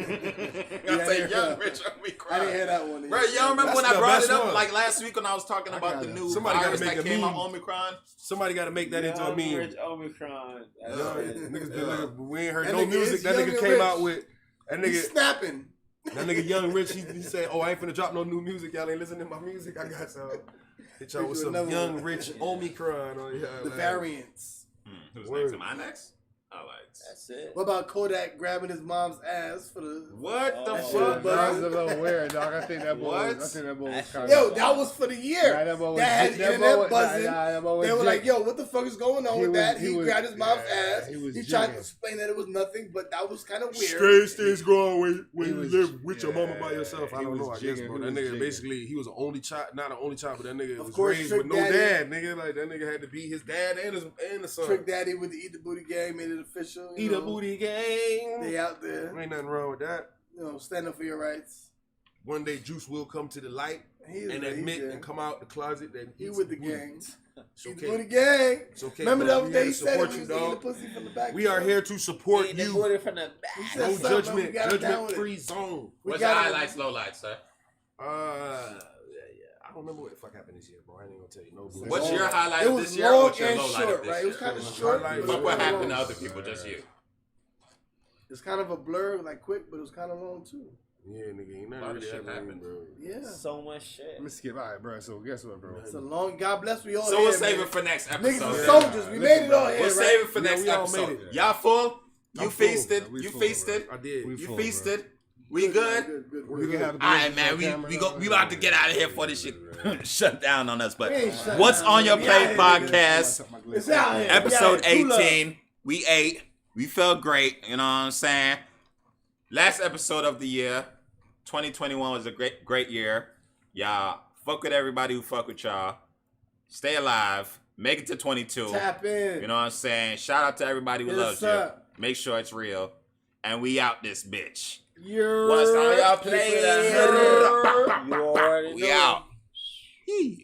I say young Rich Omicron. I didn't hear that one. Bro, y'all remember That's when I the brought best it up one. like last week when I was talking about the new Somebody gotta virus make that a came meme. out, Omicron? Somebody got to make that into a meme. Rich Omicron. That's Yeah, it. niggas been looking, we ain't heard That no nigga music. is That young nigga and came rich. out with that He's nigga. snapping. That nigga Young Rich. He said, "Oh, I ain't finna drop no new music. Y'all ain't listening to my music. I got some. Hit y'all with some Another Young one. Rich Omicron on y'all. The variants. Who's Word. next? Am I next? I like. That's it. What about Kodak grabbing his mom's ass for the? What the Oh, that shit fuck? was That was a little weird, dog. I think that boy What? was That kind Yo, of. that was for the year. Nah, that boy was- That had that the boy internet was- buzzing. that boy was They were like, jigging. "Yo, what the fuck is going on He with was- that?" he He was- grabbed his mom's yeah, ass. he was He tried to jigging. explain that it was nothing, but that was kind of weird. Strange things go on when He you was- live with your mama by yeah, yourself. I he don't was know. I guess, jigging, bro. he That was nigga jigging. basically he was an only child, not an only child, but that nigga Of was course, raised Trick with no Daddy- dad. Nigga, like that nigga had to be his dad and the son. Trick Daddy with the Eat the Booty Gang made it official. Eat a booty gang. They out there, Ain't nothing wrong with that. stand up for your rights. One day Juice will come to the light He is and there, admit he's there. and come out the closet that He he's with the booty. gang. It's Eat the Booty okay. Gang. It's okay. Remember bro. the other We day here he to said support he you, was eating the dog. pussy from the back. We are here to support Eat the you. booty from the He back. said No something, judgment. we got it down Judgment with it. free zone. We What's your got it. highlights, lowlights, sir? I don't remember what the fuck happened this year, bro. I ain't gonna tell you no bullshit. What's your highlight It of was this year? long What's your and lowlight short, of this right? It year? was kind of It was short. highlight, but Fuck it what was happened to long. other people, just you. It's kind of a blur, like quick, but it was kind of long too. Yeah, nigga, ain't A lot nothing of really shit happening, happened. bro. Yeah. So much shit. Let me skip. All right, bro. So guess what, bro? It's a long. God bless we all. So we'll here, save man. it for next Niggas episode. are then. soldiers. We made it all here, We'll right? save it for Yeah, next we all made episode. it. Y'all full? You I'm full. feasted? Yeah, we You full, feasted? I did. We You full, feasted? We good? Good. We can have a All right, man. We about to get out of here before this shit shut down on us. But We ain't shut what's down. on your We plate out here. podcast? It's out here. Episode We out here. True love. 18. We ate. We felt great. You know what I'm saying? Last episode of the year. 2021 was a great year. Y'all fuck with everybody who fuck with y'all. Stay alive. Make it to 22. Tap in. You know what I'm saying? Shout out to everybody who Yes, loves sir. you. Make sure it's real. And we out this bitch. You're What's on y'all plate? You already We know. out. Yee.